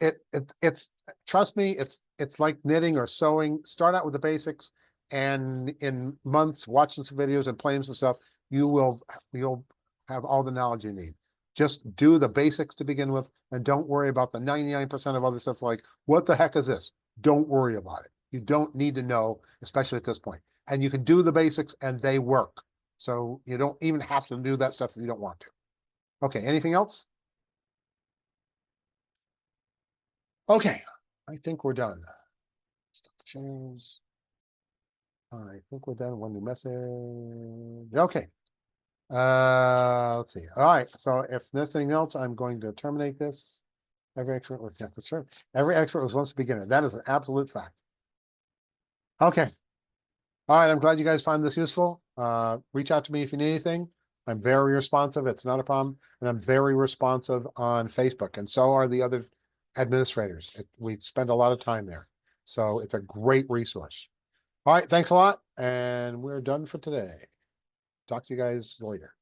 it's trust me, it's like knitting or sewing. Start out with the basics, and in months watching some videos and playing some stuff, you'll have all the knowledge you need. Just do the basics to begin with, and don't worry about the 99% of other stuff like, what the heck is this? Don't worry about it. You don't need to know, especially at this point. And you can do the basics and they work. So you don't even have to do that stuff if you don't want to. Okay, anything else? Okay, I think we're done. Stop the shares. I think we're done. One new message. Okay. Let's see. All right. So if there's nothing else, I'm going to terminate this. Every expert was, yeah, that's true. Every expert was once a beginner. That is an absolute fact. Okay. All right. I'm glad you guys find this useful. Reach out to me if you need anything. I'm very responsive. It's not a problem. And I'm very responsive on Facebook. And so are the other administrators. We spend a lot of time there. So it's a great resource. All right. Thanks a lot. And we're done for today. Talk to you guys later.